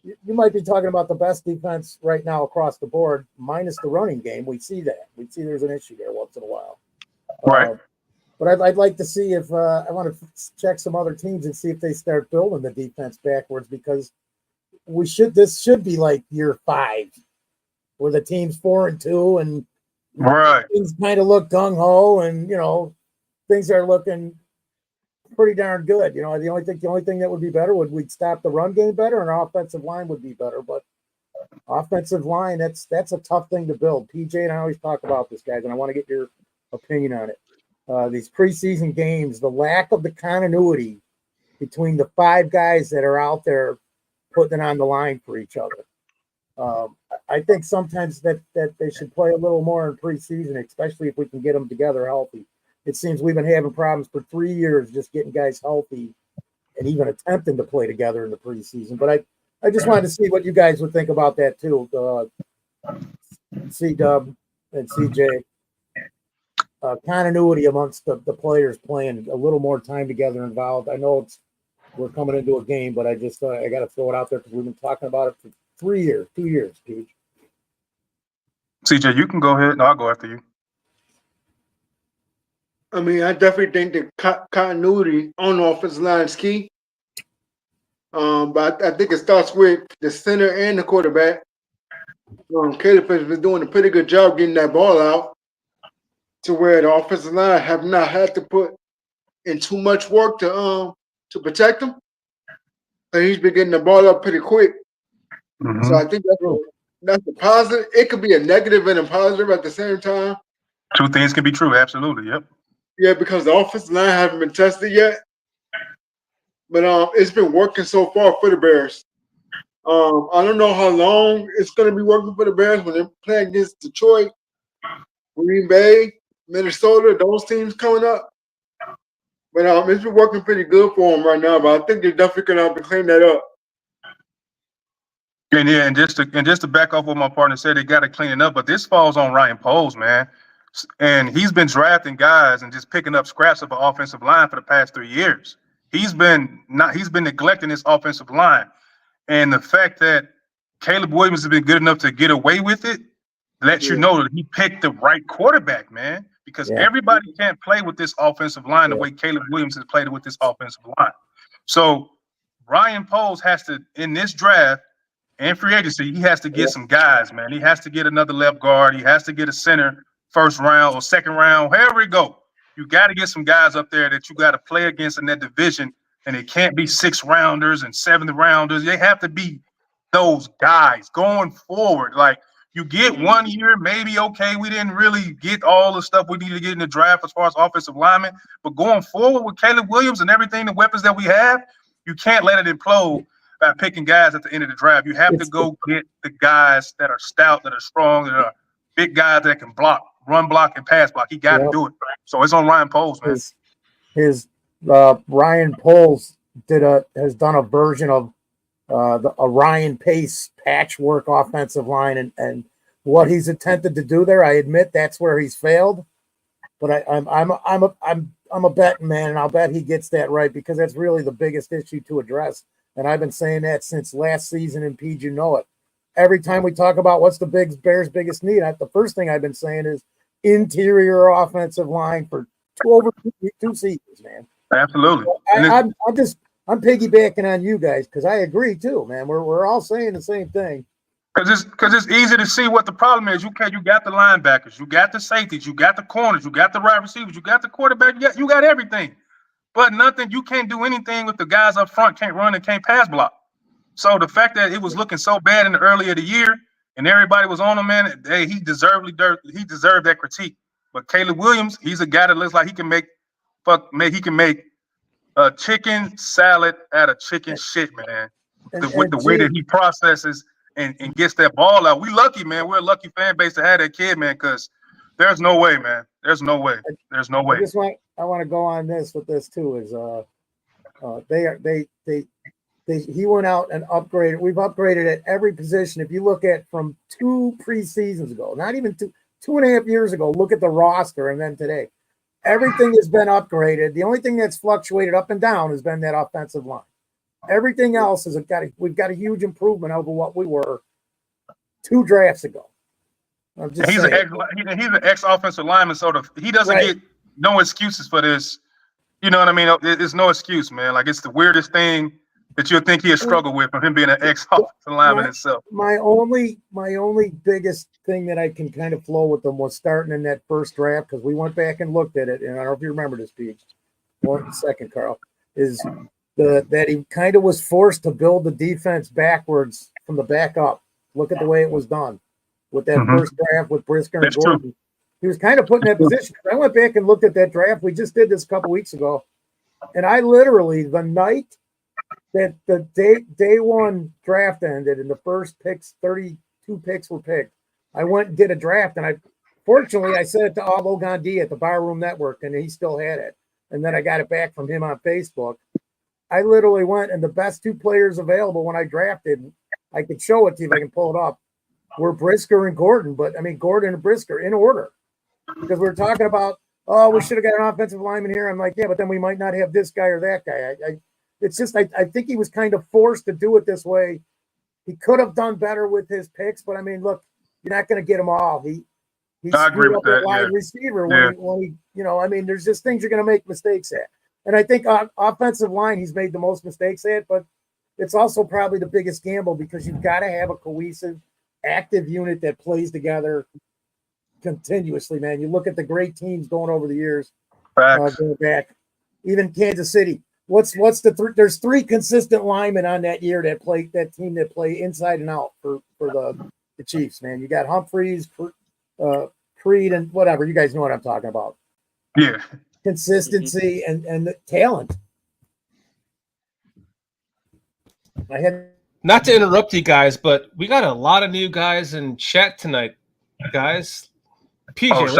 you might be talking about the best defense right now across the board, minus the running game. We see that. We see there's an issue there once in a while. Right. But I'd like to see if I want to check some other teams and see if they start building the defense backwards, because this should be like year 5, where the team's 4-2 and things kind of look gung ho, and things are looking pretty darn good. The only thing that would be better we'd stop the run game better, and our offensive line would be better. But offensive line, that's a tough thing to build. PJ and I always talk about this, guys, and I want to get your opinion on it. These preseason games, the lack of the continuity between the 5 guys that are out there putting it on the line for each other. I think sometimes that they should play a little more in preseason, especially if we can get them together healthy. It seems we've been having problems for 3 years just getting guys healthy and even attempting to play together in the preseason. But I just wanted to see what you guys would think about that too. C-Dub and CJ. Continuity amongst the players playing a little more time together involved. I know we're coming into a game, but I just I got to throw it out there because we've been talking about it for 3 years, 2 years, Peach. CJ, you can go ahead. No, I'll go after you. I mean, I definitely think that continuity on the offensive line is key. But I think it starts with the center and the quarterback. Caleb has been doing a pretty good job getting that ball out to where the offensive line have not had to put in too much work to protect him. And he's been getting the ball up pretty quick. Mm-hmm. So I think that's a positive. It could be a negative and a positive at the same time. Two things can be true. Absolutely. Yep. Yeah, because the offensive line haven't been tested yet. But it's been working so far for the Bears. I don't know how long it's going to be working for the Bears when they're playing against Detroit, Green Bay, Minnesota, those teams coming up. But it's been working pretty good for them right now. But I think they're definitely going to have to clean that up. And just to back off what my partner said, they got to clean it up. But this falls on Ryan Poles, man. And he's been drafting guys and just picking up scraps of an offensive line for the past 3 years. He's been neglecting his offensive line. And the fact that Caleb Williams has been good enough to get away with it lets you know that he picked the right quarterback, man. Because everybody can't play with this offensive line the way Caleb Williams has played it with this offensive line. So Ryan Poles has to, in this draft and free agency, he has to get some guys, man. He has to get another left guard. He has to get a center first round or second round, wherever it go. You got to get some guys up there that you got to play against in that division. And it can't be 6th rounders and 7th rounders. They have to be those guys going forward. Like, you get 1 year, maybe, okay, we didn't really get all the stuff we need to get in the draft as far as offensive linemen. But going forward with Caleb Williams and everything, the weapons that we have, you can't let it implode by picking guys at the end of the draft. You have to go get the guys that are stout, that are strong, that are big guys that can block, run block, and pass block. He got to do it. So it's on Ryan Poles, man. His Ryan Poles has done a version of a Ryan Pace patchwork offensive line, and what he's attempted to do there. I admit that's where he's failed, but I'm a betting man, and I'll bet he gets that right because that's really the biggest issue to address. And I've been saying that since last season, and Pete, you know it. Every time we talk about what's the Bears' biggest need, the first thing I've been saying is interior offensive line for over 2 seasons, man. Absolutely. So I'm piggybacking on you guys because I agree too, man. We're all saying the same thing. Because it's easy to see what the problem is. You got the linebackers, you got the safeties, you got the corners, you got the wide receivers, you got the quarterback, you got everything. But nothing, you can't do anything with the guys up front, can't run and can't pass block. So the fact that it was looking so bad in the early of the year and everybody was on him, man, hey, he deserved that critique. But Caleb Williams, he's a guy that looks like he can make a chicken salad out of chicken shit, man. With the way that he processes and gets that ball out. We lucky, man. We're a lucky fan base to have that kid, man, because there's no way, man. There's no way. There's no way. I want to go on this with this too, is he went out and upgraded. We've upgraded at every position. If you look at from 2 preseasons ago, not even 2.5 years ago, look at the roster and then today. Everything has been upgraded. The only thing that's fluctuated up and down has been that offensive line. Everything else we've got a huge improvement over what we were 2 drafts ago. He's an ex-offensive lineman, so he doesn't get no excuses for this. You know what I mean? It's no excuse, man. Like, it's the weirdest thing that you'll think he'll struggle with from him being an ex-offensive lineman himself. My only biggest thing that I can kind of flow with them was starting in that first draft, because we went back and looked at it, and I don't know if you remember this, Pete. 1 second, Carl. Is that he kind of was forced to build the defense backwards from the back up. Look at the way it was done with that first draft with Brisker and Gordon. True. He was kind of put in that position. I went back and looked at that draft. We just did this a couple weeks ago. And I literally, the night that the day 1 draft ended and the first picks 30 2 picks were picked, I went and did a draft, and fortunately I sent it to Avo Gandhi at the Barroom Network, and he still had it. And then I got it back from him on Facebook. I literally went, and the best 2 players available when I drafted, I could show it to you if I can pull it up, were Brisker and Gordon. But I mean, Gordon and Brisker in order, because we were talking about, oh, we should have got an offensive lineman here. I'm like, yeah, but then we might not have this guy or that guy. It's just, I think he was kind of forced to do it this way. He could have done better with his picks, but I mean, look, you're not going to get them all. He screwed up at wide receiver when he, you know, I mean, there's just things you're going to make mistakes at. And I think offensive line, he's made the most mistakes at, but it's also probably the biggest gamble, because you've got to have a cohesive, active unit that plays together continuously, man. You look at the great teams going over the years, going back, even Kansas City. What's there's 3 consistent linemen on that team that play inside and out for the Chiefs, man. You got Humphreys, Creed, and whatever. You guys know what I'm talking about. Yeah. Consistency and the talent. Not to interrupt you guys, but we got a lot of new guys in chat tonight, guys. PJ,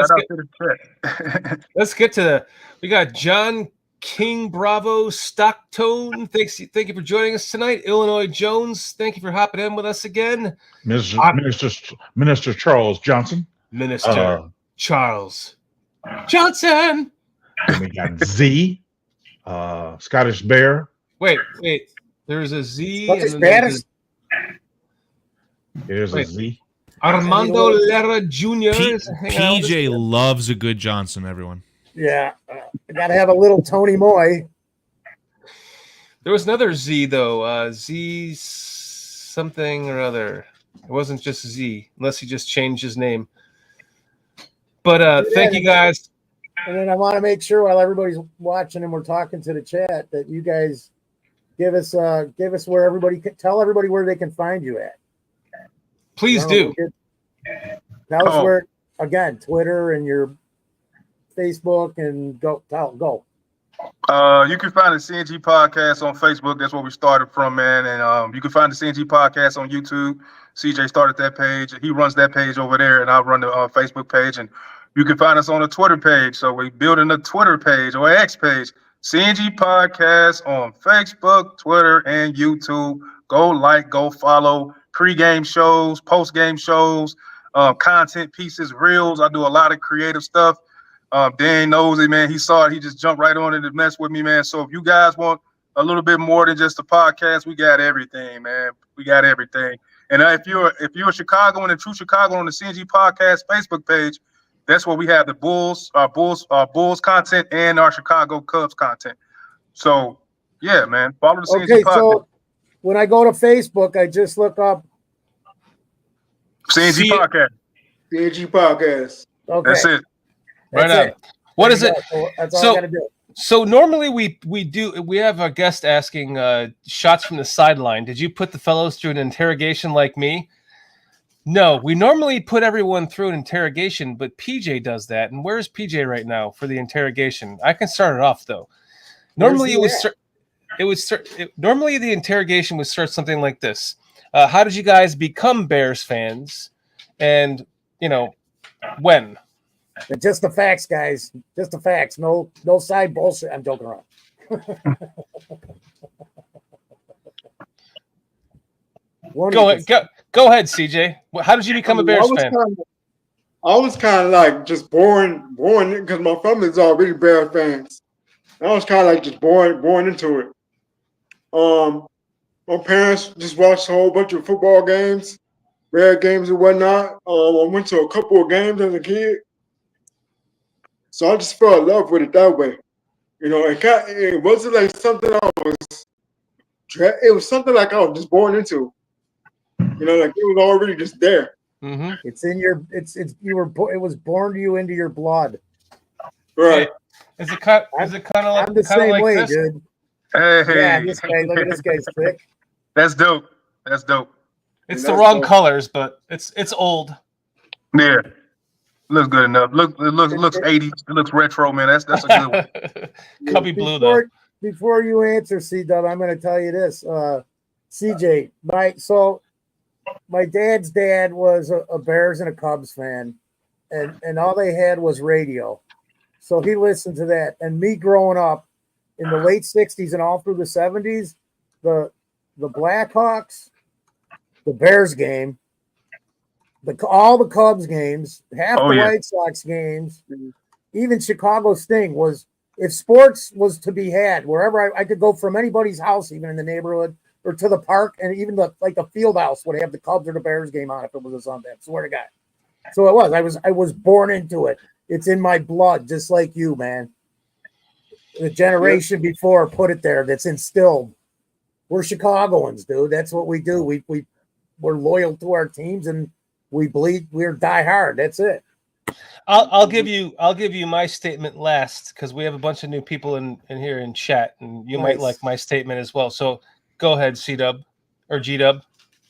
let's get to we got John King Bravo Stockton. Thank you for joining us tonight. Illinois Jones, thank you for hopping in with us again. Minister Charles Johnson. Minister Charles Johnson. And we got Z, Scottish Bear. Wait. There's a Z. There's a Z. Armando Lara Jr. PJ loves a good Johnson, everyone. Yeah. I got to have a little Tony Moy. There was another Z, though. Z something or other. It wasn't just Z, unless he just changed his name. But thank you, guys. And then I want to make sure, while everybody's watching and we're talking to the chat, that you guys give us where everybody can tell everybody where they can find you at. Please do. Tell us where, again, Twitter and your Facebook, and go. You can find the CNG Podcast on Facebook. That's where we started from, man. And you can find the CNG Podcast on YouTube. CJ started that page. He runs that page over there, and I run the Facebook page. And you can find us on the Twitter page. So we're building a Twitter page or X page. CNG Podcast on Facebook, Twitter, and YouTube. Go like, go follow. Pre-game shows, post-game shows, content pieces, reels. I do a lot of creative stuff. Dan knows it, man. He saw it. He just jumped right on it to mess with me, man. So if you guys want a little bit more than just a podcast, we got everything, man. We got everything. And if you're a Chicagoan and true Chicago on the CNG Podcast Facebook page, that's where we have the Bulls content and our Chicago Cubs content. So yeah, man. Follow the CNG Podcast. So when I go to Facebook, I just look up CNG Podcast. CNG Podcast. Okay. That's it. Right on. What is it? That's all I got to do. So normally we have our guest asking shots from the sideline. Did you put the fellows through an interrogation like me? No, we normally put everyone through an interrogation, but PJ does that. And where's PJ right now for the interrogation? I can start it off though. Normally normally the interrogation would start something like this. How did you guys become Bears fans? And when? Just the facts, guys. Just the facts. No side bullshit. I'm joking around. Go ahead, CJ. How did you become a Bears fan? I was kind of like just born because my family's already Bears fans. I was kind of like just born into it. My parents just watched a whole bunch of football games, Bear games and whatnot. I went to a couple of games as a kid. So I just fell in love with it that way. It wasn't like something it was something like I was just born into. Like it was already just there. Mm-hmm. It was born to you into your blood. Right. Is it kind of like I'm the same like way, this? dude. Hey. Yeah, this guy. Look at this guy's trick. That's dope. It's the wrong colors, but it's old. Yeah. Looks good enough. It looks 80s. It looks retro, man. That's a good one. Cubby blue though. Before you answer, C-Dub, I'm going to tell you this. CJ, so my dad's dad was a Bears and a Cubs fan, and all they had was radio. So he listened to that. And me growing up in the late 60s and all through the 70s, the Blackhawks, the Bears game, all the Cubs games, half the White Sox games, even Chicago Sting was, if sports was to be had, wherever I could go from anybody's house, even in the neighborhood, or to the park, and even the field house would have the Cubs or the Bears game on if it was a Sunday. I swear to God. So it was. I was born into it. It's in my blood, just like you, man. The generation before put it there. That's instilled. We're Chicagoans, dude. That's what we do. We're loyal to our teams and we bleed. We're die hard. That's it. I'll give you my statement last because we have a bunch of new people in here in chat, and you might like my statement as well. So go ahead, C-Dub or G-Dub.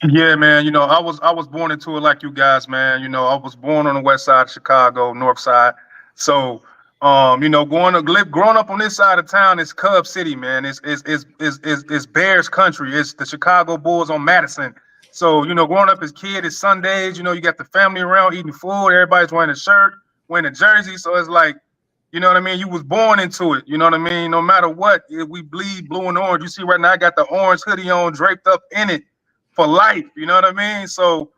Yeah, man. You know, I was born into it like you guys, man. You know, I was born on the west side of Chicago, north side. So, you know, growing up on this side of town is Cub City, man. It's Bears country. It's the Chicago Bulls on Madison. So, you know, growing up as a kid, it's Sundays. You know, you got the family around eating food. Everybody's wearing a shirt, wearing a jersey. So it's like, you know what I mean? You was born into it. You know what I mean? No matter what, we bleed blue and orange. You see right now, I got the orange hoodie on, draped up in it for life. You know what I mean? So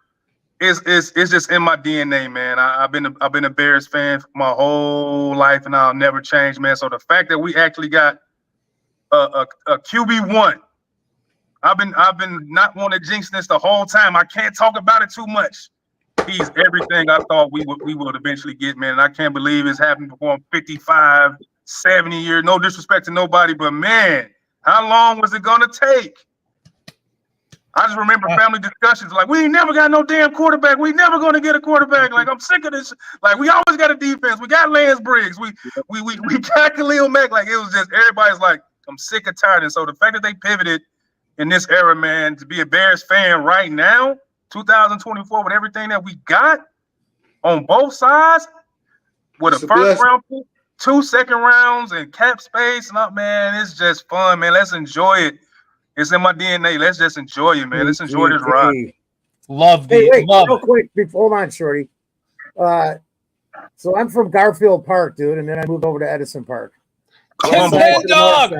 it's just in my DNA, man. I've been a Bears fan for my whole life, and I'll never change, man. So the fact that we actually got a QB1. I've been not wanting to jinx this the whole time. I can't talk about it too much. He's everything I thought we would eventually get, man. And I can't believe it's happened before I'm 55, 70 years. No disrespect to nobody, but man, how long was it gonna take? I just remember family discussions like, we ain't never got no damn quarterback. We never gonna get a quarterback. Like, I'm sick of this. Like, we always got a defense. We got Lance Briggs. We got Khalil Mack. Like, it was just everybody's like, I'm sick and tired. And so the fact that they pivoted in this era, man, to be a Bears fan right now, 2024, with everything that we got on both sides, with a first round pick, 2 second rounds, and cap space, and man, it's just fun, man. Let's enjoy it. It's in my DNA. Let's just enjoy it, man. Let's enjoy this ride. Love real quick, hold on, Shorty. So I'm from Garfield Park, dude, and then I moved over to Edison Park. Dog.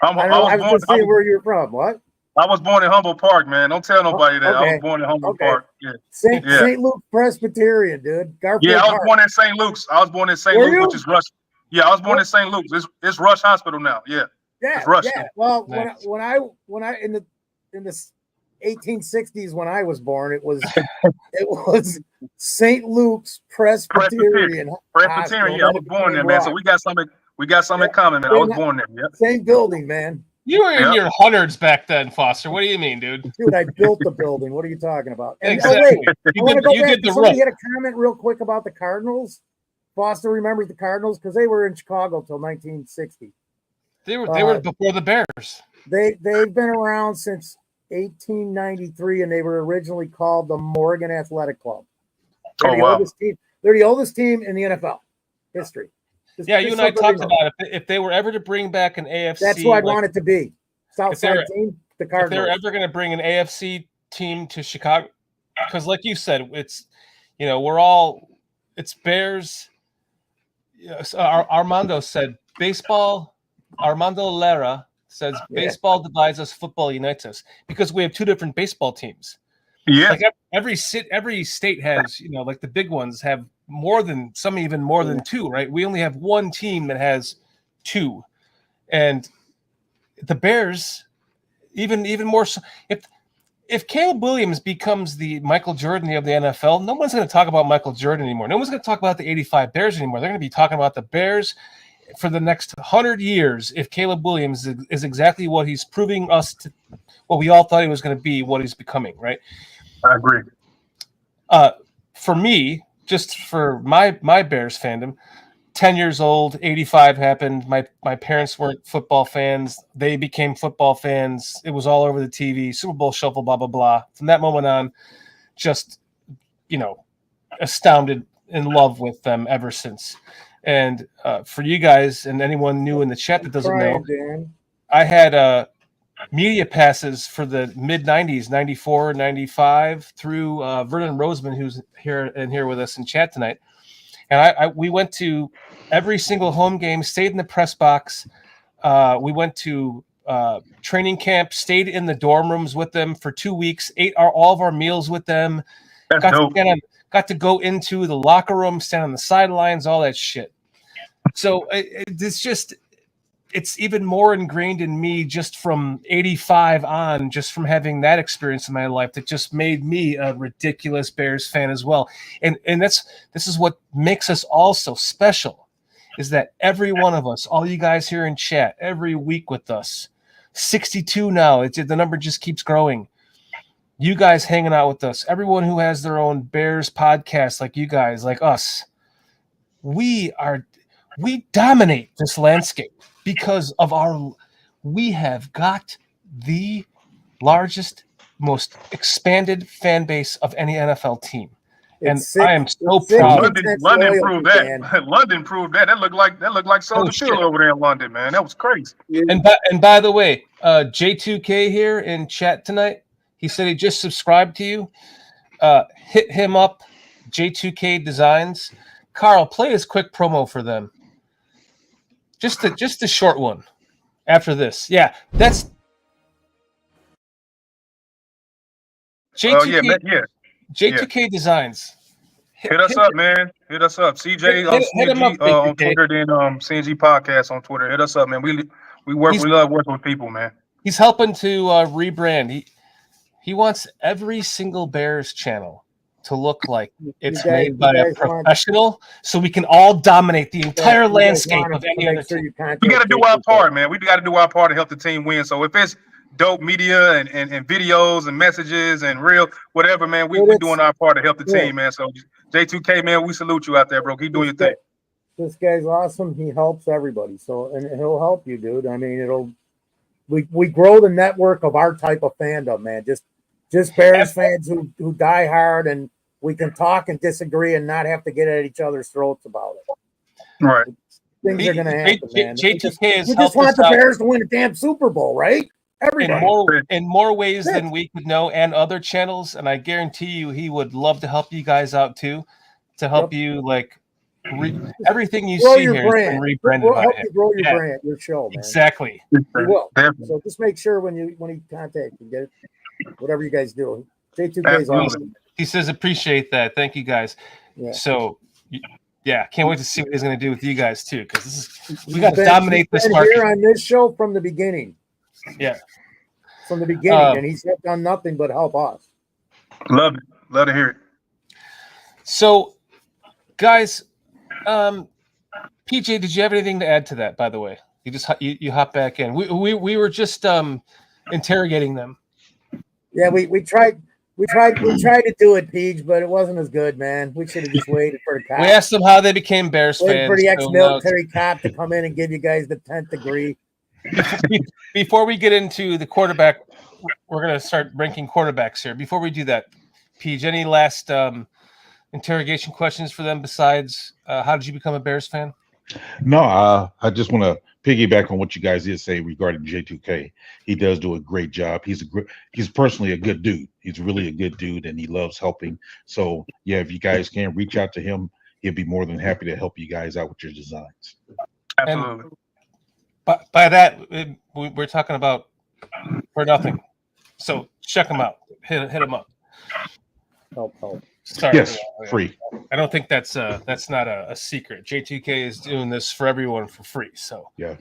I was just seeing where you're from. What? I was born in Humboldt Park, man. Don't tell nobody that. Okay. I was born in Humboldt Park. Yeah. St. Luke Presbyterian, dude. Garfield I was born in St. Luke's. I was born in St. Luke, which is Rush. Yeah, I was born in St. Luke's. It's Rush Hospital now. Yeah. Yeah. Yeah. Well, nice. when I in the 1860s when I was born, it was St. Luke's Presbyterian. Presbyterian. Yeah, I was born there, man. So we got something in common, man. I was born there. Yeah. Same building, man. You were in your hundreds back then, Foster. What do you mean, dude? Dude, I built the building. What are you talking about? And, exactly. Somebody had a comment real quick about the Cardinals. Foster remembers the Cardinals because they were in Chicago till 1960. They were before the Bears. They've been around since 1893, and they were originally called the Morgan Athletic Club. They're the oldest team in the NFL history. You and I talked about if they were ever to bring back an AFC. That's what I'd want it to be. Southside team, the Cardinals. If they're ever going to bring an AFC team to Chicago, because like you said, it's it's Bears. Armando said baseball. Armando Lara says baseball divides us, football unites us, because we have two different baseball teams. Yeah, like every state has, like the big ones have more than some, even more than two, right? We only have one team that has two, and the Bears, even more so. If Caleb Williams becomes the Michael Jordan of the NFL, no one's going to talk about Michael Jordan anymore. No one's going to talk about the '85 Bears anymore. They're going to be talking about the Bears for the next 100 years. If Caleb Williams is exactly what he's proving us to, what we all thought he was going to be, what he's becoming, right? I agree. For me, just for my Bears fandom, 10 years old, 85 happened. My parents weren't football fans. They became football fans. It was all over the TV, Super Bowl shuffle, blah, blah, blah. From that moment on, just, astounded, in love with them ever since. And for you guys and anyone new in the chat that doesn't know, Dan. I had media passes for the mid 90s, 94, 95 through Vernon Roseman, who's here with us in chat tonight. And we went to every single home game, stayed in the press box. We went to training camp, stayed in the dorm rooms with them for 2 weeks, ate all of our meals with them. That's dope. Got to go into the locker room, stand on the sidelines, all that shit. So it's even more ingrained in me just from 85 on, just from having that experience in my life that just made me a ridiculous Bears fan as well. And this is what makes us all so special, is that every one of us, all you guys here in chat, every week with us, 62 now, the number just keeps growing. You guys hanging out with us, everyone who has their own Bears podcast, like you guys, like us, we dominate this landscape because of we have got the largest, most expanded fan base of any NFL team. And I am so proud. London proved that. London proved that. That looked like Soldier Field over there in London, man. That was crazy. And by the way, J2K here in chat tonight, he said he just subscribed to you. Hit him up, J2K Designs. Carl, play his quick promo for them. Just a short one after this. Yeah, that's J2K. J2K Designs. Hit us up, man. Hit us up. CJ on Twitter, then CNG Podcast on Twitter. Hit us up, man. We love working with people, man. He's helping to rebrand. He wants every single Bears channel to look like it's made by a professional, so we can all dominate the entire landscape of any other team. We got to do our part, man. We got to do our part to help the team win. So if it's dope media and videos and messages and real whatever, man, we're doing our part to help the team, man. So J2K, man, we salute you out there, bro. Keep doing your thing. This guy's awesome. He helps everybody. So, and he'll help you, dude. I mean, we grow the network of our type of fandom, man. Just Bears fans who die hard, and we can talk and disagree and not have to get at each other's throats about it. Right. Things are going to happen, man. J2K you just want the Bears to win a damn Super Bowl, right? Everybody. In more ways than we could know, and other channels, and I guarantee you he would love to help you guys out too, to help you everything you see here has been rebranded. We'll help you grow your brand, your show, man. Exactly. We will. So just make sure when he contacts you, get it, whatever you guys do. J2K is awesome. He says appreciate that. Thank you guys. Yeah. So can't wait to see what he's going to do with you guys too, because we got to dominate this market here on this show from the beginning. Yeah. From the beginning, and he's done nothing but help us. Love it. Love to hear it. So, guys, PJ, did you have anything to add to that? By the way, you hop back in. We were just interrogating them. Yeah, we tried to do it, Peach, but it wasn't as good, man. We should have just waited for the cop. We asked them how they became Bears fans. For the ex-military cop to come in and give you guys the 10th degree. Before we get into the quarterback, we're going to start ranking quarterbacks here. Before we do that, Peach, any last interrogation questions for them besides how did you become a Bears fan? No, I just want to piggyback on what you guys did say regarding J2K. He does do a great job. He's personally a good dude. He's really a good dude, and he loves helping. So, yeah, if you guys can reach out to him, he'll be more than happy to help you guys out with your designs. Absolutely. And by that, we're talking about for nothing. So check him out. Hit him up. Help. Sorry. Yes, free. I don't think that's not a secret. J2K is doing this for everyone for free. So yeah,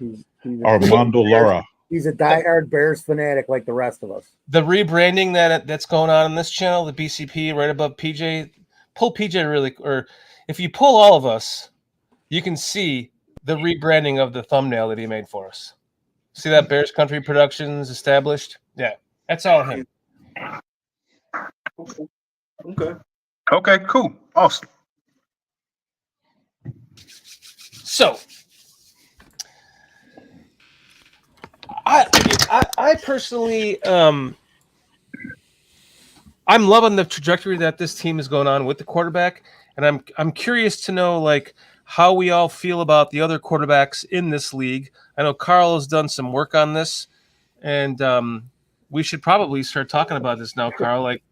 Armando Lara. He's a diehard Bears fanatic like the rest of us. The rebranding that's going on this channel, the BCP right above PJ. Pull PJ really, or if you pull all of us, you can see the rebranding of the thumbnail that he made for us. See that Bears Country Productions established? Yeah, that's all him. Okay, cool. Awesome. So, I personally, I'm loving the trajectory that this team is going on with the quarterback, and I'm curious to know how we all feel about the other quarterbacks in this league. I know Carl has done some work on this, and we should probably start talking about this now, Carl. Like,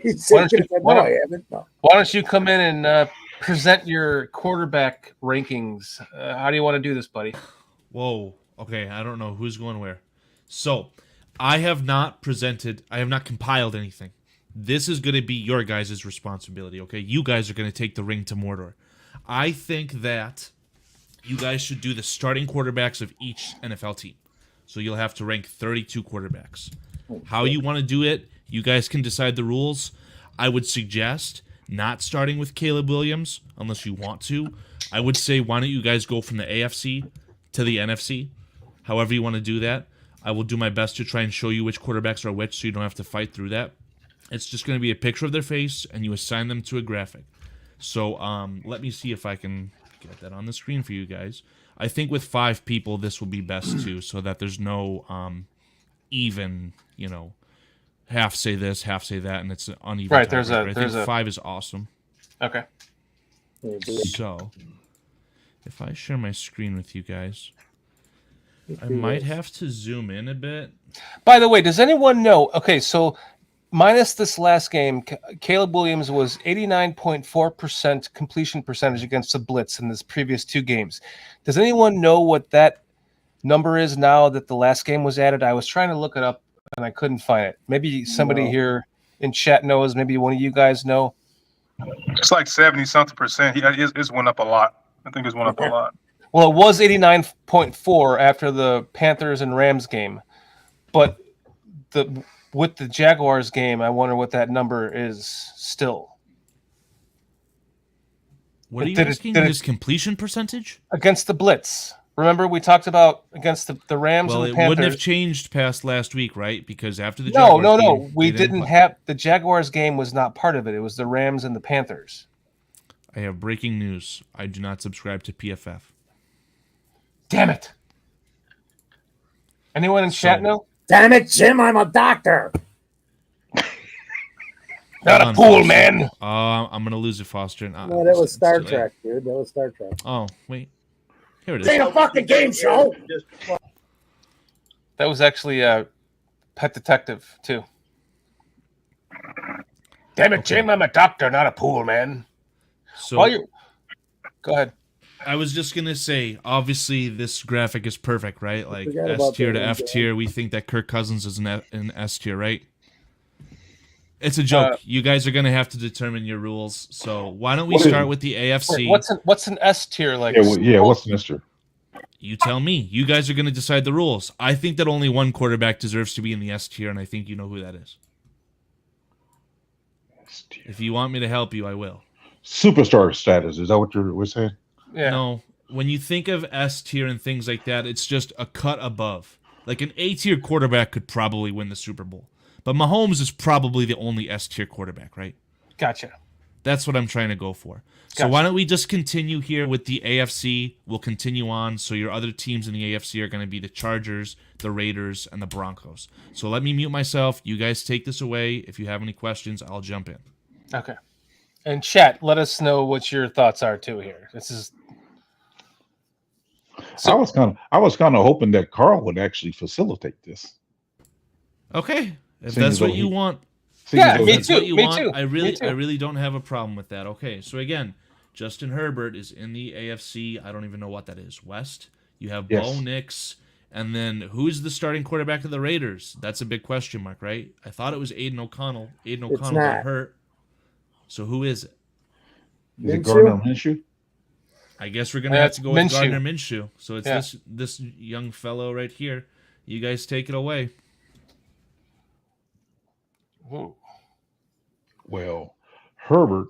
He's Why don't shaking you- his head. why No, don't- I haven't. No. why don't you come in and present your quarterback rankings? How do you want to do this, buddy? Whoa. Okay, I don't know who's going where. So, I have not compiled anything. This is going to be your guys' responsibility, okay? You guys are going to take the ring to Mordor. I think that you guys should do the starting quarterbacks of each NFL team. So you'll have to rank 32 quarterbacks. How you want to do it, you guys can decide the rules. I would suggest not starting with Caleb Williams unless you want to. I would say, why don't you guys go from the AFC to the NFC? However you want to do that. I will do my best to try and show you which quarterbacks are which so you don't have to fight through that. It's just going to be a picture of their face, and you assign them to a graphic. So let me see if I can get that on the screen for you guys. I think with 5 people, this will be best too, so that there's no even, half say this, half say that, and it's an uneven. Right, tiebreaker. I there's think a 5 is awesome. Okay. So if I share my screen with you guys, I might have to zoom in a bit. By the way, does anyone know? Okay, so minus this last game, Caleb Williams was 89.4% completion percentage against the blitz in this previous 2 games. Does anyone know what that number is now that the last game was added? I was trying to look it up and I couldn't find it. Maybe somebody here in chat knows. Maybe one of you guys know. It's like 70-something%. It's went up a lot. I think it's went up a lot. Well, it was 89.4 after the Panthers and Rams game, but with the Jaguars game, I wonder what that number is still. What are you Did it- asking? did it- His completion percentage? Against the blitz. Remember we talked about against the Rams Well, and it the Panthers. wouldn't have changed past last week, right? Because after the No. Jaguars game, We they didn't play. have the Jaguars game was not part of it. It was the Rams and the Panthers. I have breaking news. I do not subscribe to PFF. Damn it. Anyone in chat So- know? Damn it, Jim! I'm a doctor. Not Hold a on, pool, Foster. man. I'm gonna lose it, Foster. No, that was It's Star too late. Trek, dude. That was Star Trek. Oh, wait. Here it This ain't is. a fucking game show. That was actually Pet Detective too. Damn it, Okay. Jim! I'm a doctor, not a pool, man. So While you go ahead. I was just gonna say, obviously, this graphic is perfect, right? Like forgot S about tier that to one, F Dan. tier. We think that Kirk Cousins is an S tier, right? It's a joke. You guys are gonna have to determine your rules. So why don't we What is start it? with the Wait, AFC? what's an S tier like? What's the Mister? You tell me. You guys are gonna decide the rules. I think that only one quarterback deserves to be in the S tier, and I think you know who that is. If you want me to help you, I will. Superstar status. Is that what we're saying? Yeah. No, when you think of S tier and things like that, it's just a cut above. Like an A tier quarterback could probably win the Super Bowl, but Mahomes is probably the only S tier quarterback, right? Gotcha. That's what I'm trying to go for. So Gotcha. why don't we just continue here with the AFC? We'll continue on. So your other teams in the AFC are going to be the Chargers, the Raiders, and the Broncos. So let me mute myself. You guys take this away. If you have any questions, I'll jump in. Okay. And chat, let us know what your thoughts are too here. This is I was kind of hoping that Carl would actually facilitate this. Okay, if Seems that's as though what you he- want. Yeah, Seems as me though That's too. what you me want. too. I Me too. really don't have a problem with that. Okay, so again, Justin Herbert is in the AFC. I don't even know what that is. West. You have Yes. Bo Nix, and then who's the starting quarterback of the Raiders? That's a big question mark, right? I thought it was Aiden O'Connell. Aiden It's O'Connell got not. hurt. So who is it? Is it Minshew? Gardner Minshew? I guess we're gonna have to go with Minshew. Gardner Minshew. So it's Yeah. this young fellow right here. You guys take it away. Ooh. Well, Herbert.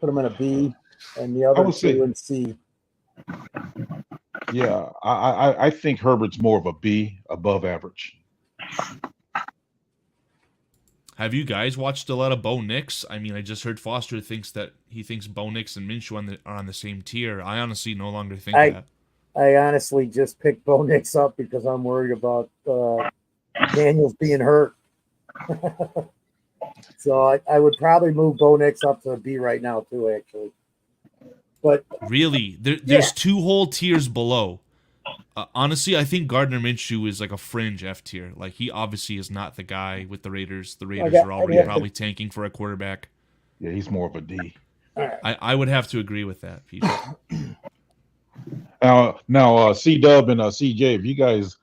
Put him in a B, and the I other would say- two in C. Yeah, I think Herbert's more of a B, above average. Have you guys watched a lot of Bo Nix? I mean, I just heard Foster thinks Bo Nix and Minshew are on the same tier. I honestly no longer think that. I honestly just picked Bo Nix up because I'm worried about Daniels being hurt. So I would probably move Bo Nix up to a B right now too, actually. But Really, there's two whole tiers below. Honestly, I think Gardner Minshew is like a fringe F tier. Like he obviously is not the guy with the Raiders. The Raiders are already probably tanking for a quarterback. Yeah, he's more of a D. I would have to agree with that, PJ. Now, C Dub and CJ, if you guys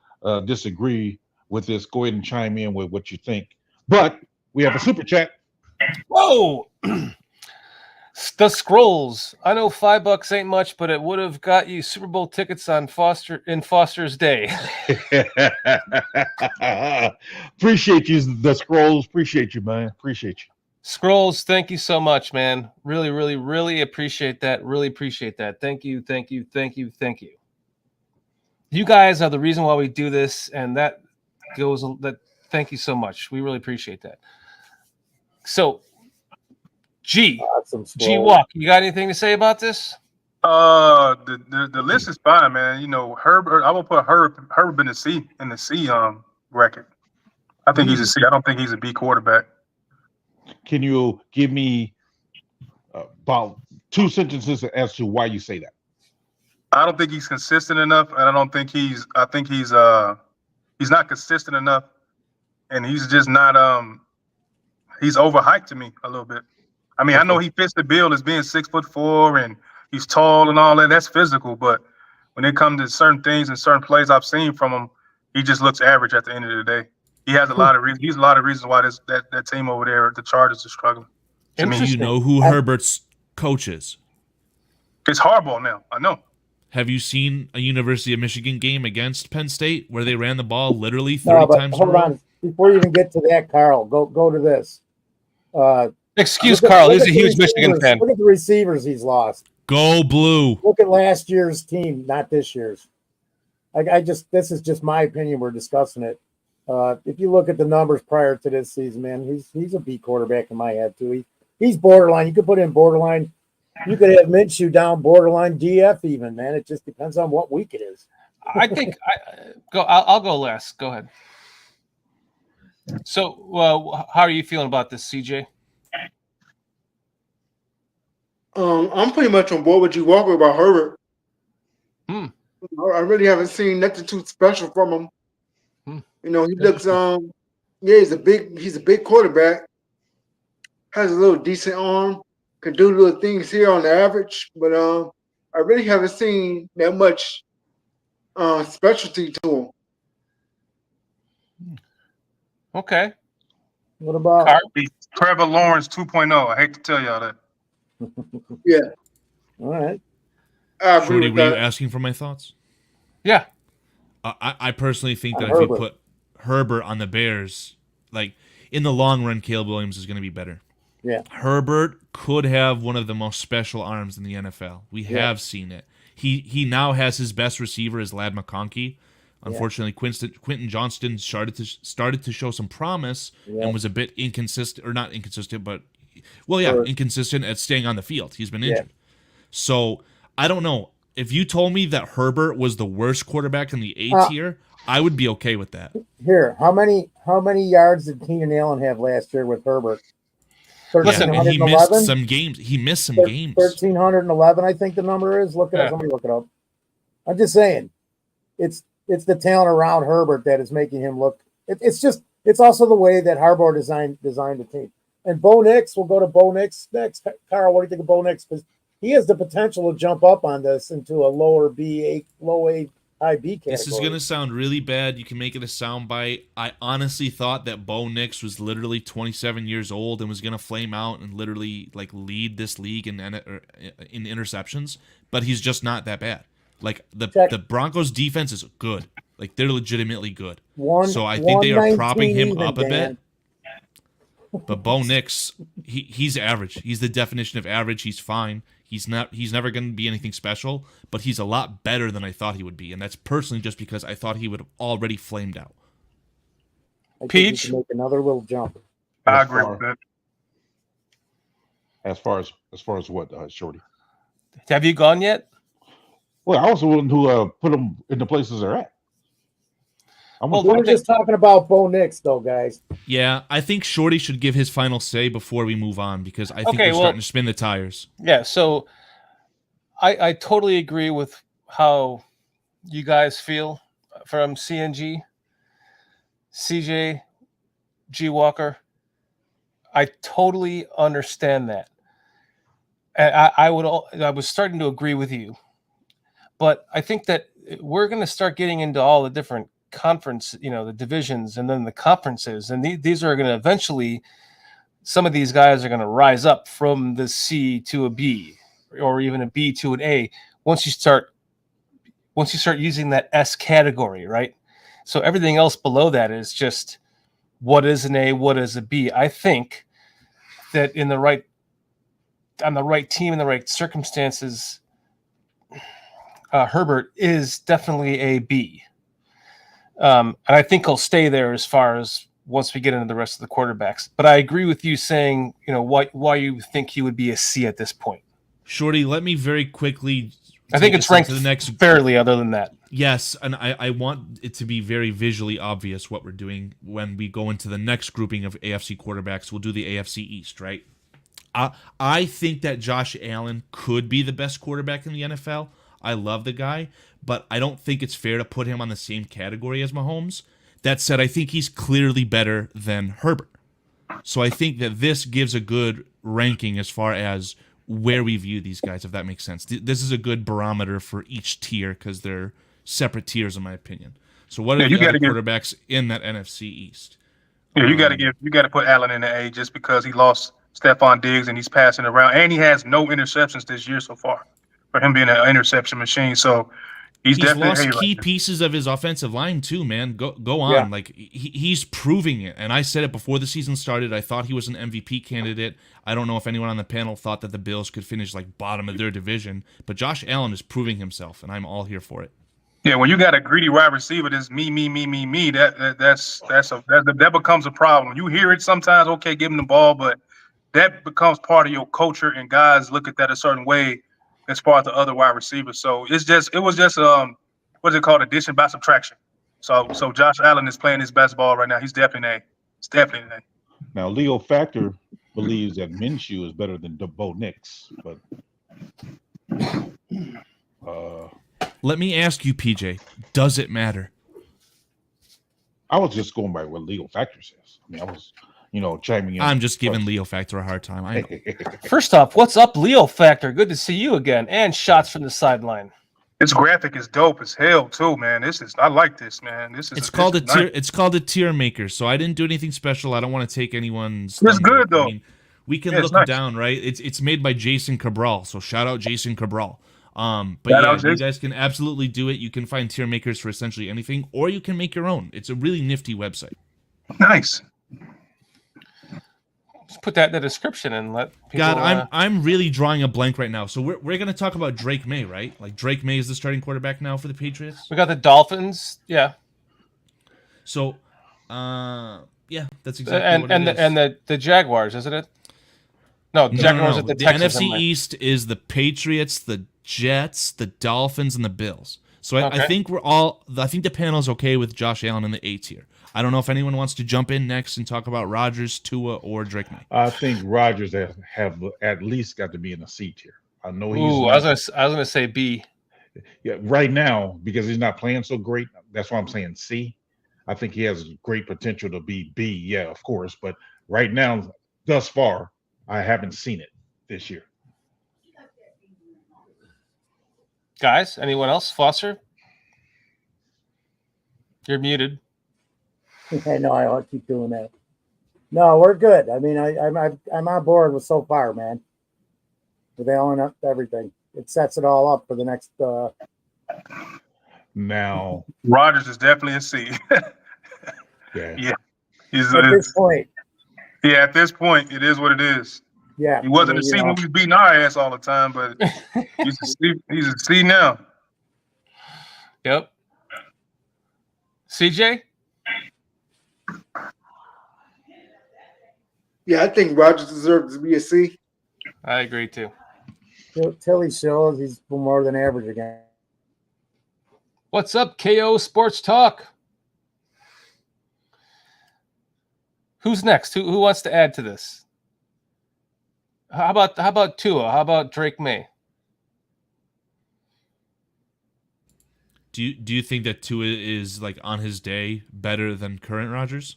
disagree with this, go ahead and chime in with what you think. But we have a super chat. Whoa! The Scrolls. I know $5 ain't much, but it would have got you Super Bowl tickets on Foster's Day. Appreciate you, the Scrolls. Appreciate you, man. Appreciate you. Scrolls, thank you so much, man. Really, really, really appreciate that. Really appreciate that. Thank you, thank you, thank you, thank you. You guys are the reason why we do this, and that goes that. Thank you so much. We really appreciate that. So, G Walk, you got anything to say about this? The list is fine, man. You know, Herbert. I will put Herbert in the C bracket. I think he's a C. I don't think he's a B quarterback. Can you give me about 2 sentences as to why you say that? I don't think he's consistent enough, and I don't think he's. I think he's not consistent enough, and he's just not. He's overhyped to me a little bit. I mean, I know he fits the bill as being 6'4" and he's tall and all that. That's physical, but when it comes to certain things and certain plays I've seen from him, he just looks average at the end of the day. He has a lot of reasons. He's a lot of reasons why that team over there, the Chargers, are struggling. Do you know who Herbert's coach is? It's Harbaugh now. I know. Have you seen a University of Michigan game against Penn State where they ran the ball literally 30 times? Hold on. Before you even get to that, Carl, go to this. Excuse Carl. He's a huge Michigan fan. Look at the receivers he's lost. Go Blue. Look at last year's team, not this year's. This is just my opinion. We're discussing it. If you look at the numbers prior to this season, man, he's a B quarterback in my head too. He's borderline. You could put in borderline. You could have Minshew down borderline DF even, man. It just depends on what week it is. I think I'll go last. Go ahead. So, how are you feeling about this, CJ? I'm pretty much on board with you, Walker, about Herbert. I really haven't seen nothing too special from him. You know, he looks he's a big quarterback, has a little decent arm, can do little things here on the average, but I really haven't seen that much specialty to him. Okay. What about Trevor Lawrence 2.0? I hate to tell y'all that. Yeah. All right. I agree Shorty, with were that. you asking for my thoughts? Yeah. I personally think that Herbert. if you put Herbert on the Bears, like in the long run, Caleb Williams is going to be better. Yeah. Herbert could have one of the most special arms in the NFL. We have seen it. He now has his best receiver as Lad McConkey. Unfortunately, Quentin Johnston started to show some promise and was a bit inconsistent, or not inconsistent, but inconsistent at staying on the field. He's been injured. So I don't know. If you told me that Herbert was the worst quarterback in the A tier, I would be okay with that. Here, how many yards did Keenan Allen have last year with Herbert? Listen, he missed some games. 1,311, I think the number is. Look it up. Somebody look it up. I'm just saying, it's the talent around Herbert that is making him look. It's also the way that Harbaugh designed the team. And Bo Nix, we'll go to Bo Nix next. Carl, what do you think of Bo Nix? Because he has the potential to jump up on this into a lower B, low A, high B category. This is going to sound really bad. You can make it a soundbite. I honestly thought that Bo Nix was literally 27 years old and was going to flame out and literally like lead this league in interceptions, but he's just not that bad. Like the Broncos defense is good. Like they're legitimately good. So I think they are propping him up a bit. But Bo Nix, he's average. He's the definition of average. He's fine. He's never going to be anything special, but he's a lot better than I thought he would be, and that's personally just because I thought he would have already flamed out. Peach, make another little jump. I agree with that. As far as what, Shorty? Have you gone yet? Well, I was the one who put them in the places they're at. We're just talking about Bo Nix, though, guys. Yeah, I think Shorty should give his final say before we move on because I think we're starting to spin the tires. Yeah, so I totally agree with how you guys feel from CNG, CJ, G Walker. I totally understand that. And I was starting to agree with you, but I think that we're going to start getting into all the different conference, the divisions and then the conferences, and these are going to eventually. Some of these guys are going to rise up from the C to a B, or even a B to an A. Once you start using that S category, right? So everything else below that is just what is an A, what is a B. I think that on the right team, in the right circumstances, Herbert is definitely a B. And I think he'll stay there as far as once we get into the rest of the quarterbacks. But I agree with you saying, why you think he would be a C at this point. Shorty, let me very quickly. I think it's ranked fairly other than that. Yes, and I want it to be very visually obvious what we're doing when we go into the next grouping of AFC quarterbacks. We'll do the AFC East, right? I think that Josh Allen could be the best quarterback in the NFL. I love the guy, but I don't think it's fair to put him on the same category as Mahomes. That said, I think he's clearly better than Herbert. So I think that this gives a good ranking as far as where we view these guys, if that makes sense. This is a good barometer for each tier because they're separate tiers, in my opinion. So what are the other quarterbacks in that NFC East? Yeah, you got to put Allen in the A just because he lost Stephon Diggs and he's passing around, and he has no interceptions this year so far for him being an interception machine. So he's definitely lost key pieces of his offensive line too, man. Go on. Yeah. Like he's proving it. And I said it before the season started. I thought he was an MVP candidate. I don't know if anyone on the panel thought that the Bills could finish like bottom of their division, but Josh Allen is proving himself, and I'm all here for it. Yeah, when you got a greedy wide receiver that's me, that becomes a problem. You hear it sometimes, okay, give him the ball, but that becomes part of your culture, and guys look at that a certain way as far as the other wide receivers. So it was just what's it called, addition by subtraction. So Josh Allen is playing his best ball right now. He's definitely an A. It's definitely an A. Now Leo Factor believes that Minshew is better than Bo Nix, but let me ask you, PJ, does it matter? I was just going by what Leo Factor says. I mean, I was, chiming in. I'm just giving Leo Factor a hard time. I know. First off, what's up, Leo Factor? Good to see you again. And shots from the sideline. This graphic is dope as hell too, man. I like this, man. It's called a tier. It's called a tier maker. So I didn't do anything special. I don't want to take anyone's. It's good though. I mean, we can look down, right? It's made by Jason Cabral. So shout out Jason Cabral. You guys can absolutely do it. You can find tier makers for essentially anything, or you can make your own. It's a really nifty website. Nice. Just put that in the description and let people. God, I'm really drawing a blank right now. So we're gonna talk about Drake May, right? Like Drake May is the starting quarterback now for the Patriots. We got the Dolphins, yeah. So, yeah, that's exactly what it is. And the Jaguars, isn't it? No, the Jaguars at the Texans. The NFC East is the Patriots, the Jets, the Dolphins, and the Bills. So I think the panel's okay with Josh Allen in the A tier. I don't know if anyone wants to jump in next and talk about Rodgers, Tua, or Drake May. I think Rodgers have at least got to be in the C tier. I know he's. I was gonna say B. Yeah, right now because he's not playing so great. That's why I'm saying C. I think he has great potential to be B. Yeah, of course, but right now, thus far, I haven't seen it this year. Guys, anyone else? Foster? You're muted. No, I'll keep doing that. No, we're good. I mean, I'm on board with so far, man. With Allen up everything. It sets it all up for the next Now Rodgers is definitely a C. Yeah. At this point. Yeah, at this point, it is what it is. Yeah. He wasn't a C when we was beating our ass all the time, but he's a C now. Yep. CJ? Yeah, I think Rodgers deserves to be a C. I agree too. Till he shows he's more than average again. What's up, KO Sports Talk? Who's next? Who wants to add to this? How about Tua? How about Drake May? Do you think that Tua is like on his day better than current Rodgers?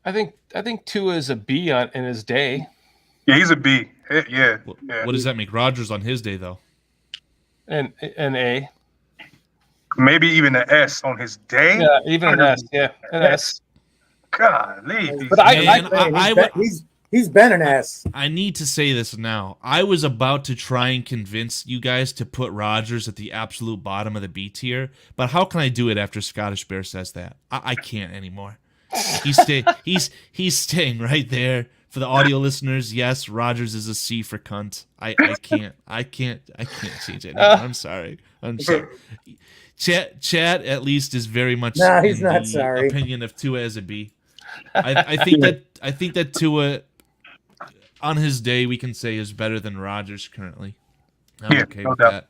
I think Tua is a B in his day. Yeah, he's a B. Yeah. What does that make Rodgers on his day though? And an A. Maybe even an S on his day. Yeah, even an S. Yeah, an S. Golly. But he's been an S. I need to say this now. I was about to try and convince you guys to put Rodgers at the absolute bottom of the B tier, but how can I do it after Scottish Bear says that? I can't anymore. He's staying right there. For the audio listeners, yes, Rodgers is a C for cunt. I can't change it. I'm sorry. Chad at least is very much he's not sorry. Opinion of Tua as a B. I think that Tua on his day we can say is better than Rodgers currently. I'm okay with that.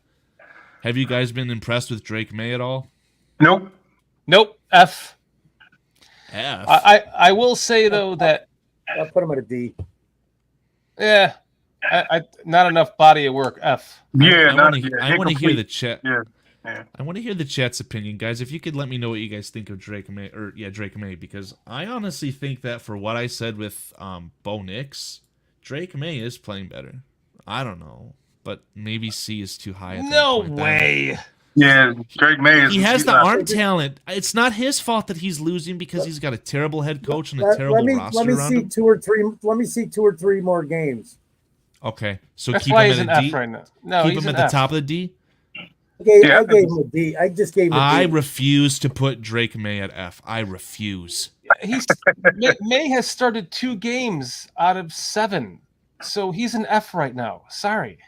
Have you guys been impressed with Drake May at all? Nope. F. F. I will say though that I'll put him at a D. Yeah, I not enough body of work. F. Yeah, I want to hear the chat. Yeah. I want to hear the chat's opinion, guys. If you could let me know what you guys think of Drake May, because I honestly think that for what I said with Bo Nix, Drake May is playing better. I don't know, but maybe C is too high. No way. Yeah, Drake May is. He has the arm talent. It's not his fault that he's losing because he's got a terrible head coach and a terrible roster around him. Let me see 2 or 3 more games. Okay, so That's keep why him he's at an a D. F right now. No, keep he's him an at the F. top of the D. I gave him a D. I just gave him a D. I refuse to put Drake May at F. I refuse. May has started 2 games out of 7, so he's an F right now. Sorry.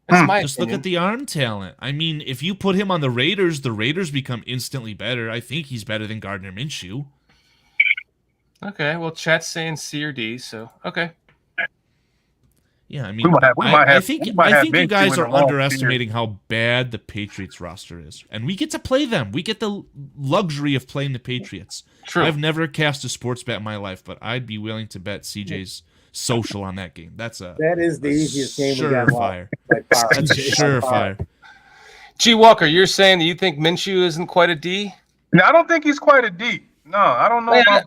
That's my Just opinion. look at the arm talent. I mean, if you put him on the Raiders become instantly better. I think he's better than Gardner Minshew. Okay, well, chat's saying C or D, so okay. Yeah, I mean, I think you guys are underestimating how bad the Patriots roster is, and we get to play them. We get the luxury of playing the Patriots. True. I've never cast a sports bet in my life, but I'd be willing to bet CJ's social on that game. That is the easiest game we got. Surefire. That's a surefire. G. Walker, you're saying that you think Minshew isn't quite a D? No, I don't think he's quite a D. No, I don't know. I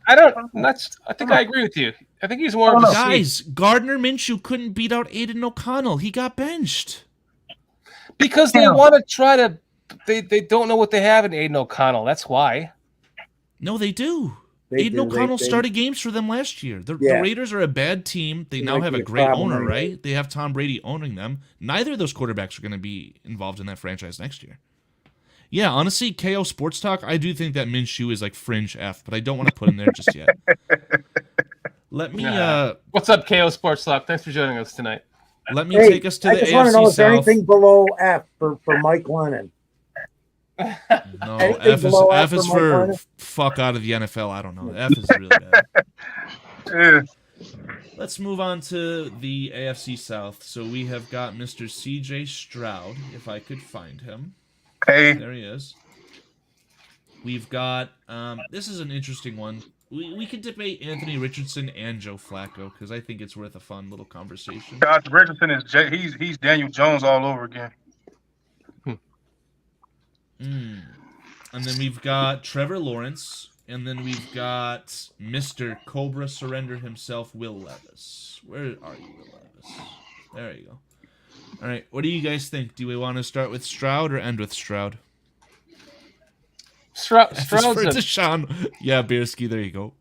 think I agree with you. I think he's more of a C. Guys, Gardner Minshew couldn't beat out Aiden O'Connell. He got benched. Because they want to try to they don't know what they have in Aiden O'Connell. That's why. No, they do. Aiden O'Connell started games for them last year. The Raiders are a bad team. They now have a great owner, right? They have Tom Brady owning them. Neither of those quarterbacks are going to be involved in that franchise next year. Yeah, honestly, KO Sports Talk, I do think that Minshew is like fringe F, but I don't want to put him there just yet. Let me. What's up, KO Sports Talk? Thanks for joining us tonight. Let me take us to the AFC South. I just want to know, is there anything below F for Mike Lennon? No, F is for fuck out of the NFL. I don't know. F is really bad. Let's move on to the AFC South. So we have got Mr. CJ Stroud, if I could find him. Hey. There he is. We've got, this is an interesting one. We could debate Anthony Richardson and Joe Flacco because I think it's worth a fun little conversation. Josh Richardson is he's Daniel Jones all over again. And then we've got Trevor Lawrence, and then we've got Mr. Cobra Surrender himself, Will Levis. Where are you, Will Levis? There you go. All right, what do you guys think? Do we want to start with Stroud or end with Stroud? Stroud's a Sean. Yeah, Bierski, there you go.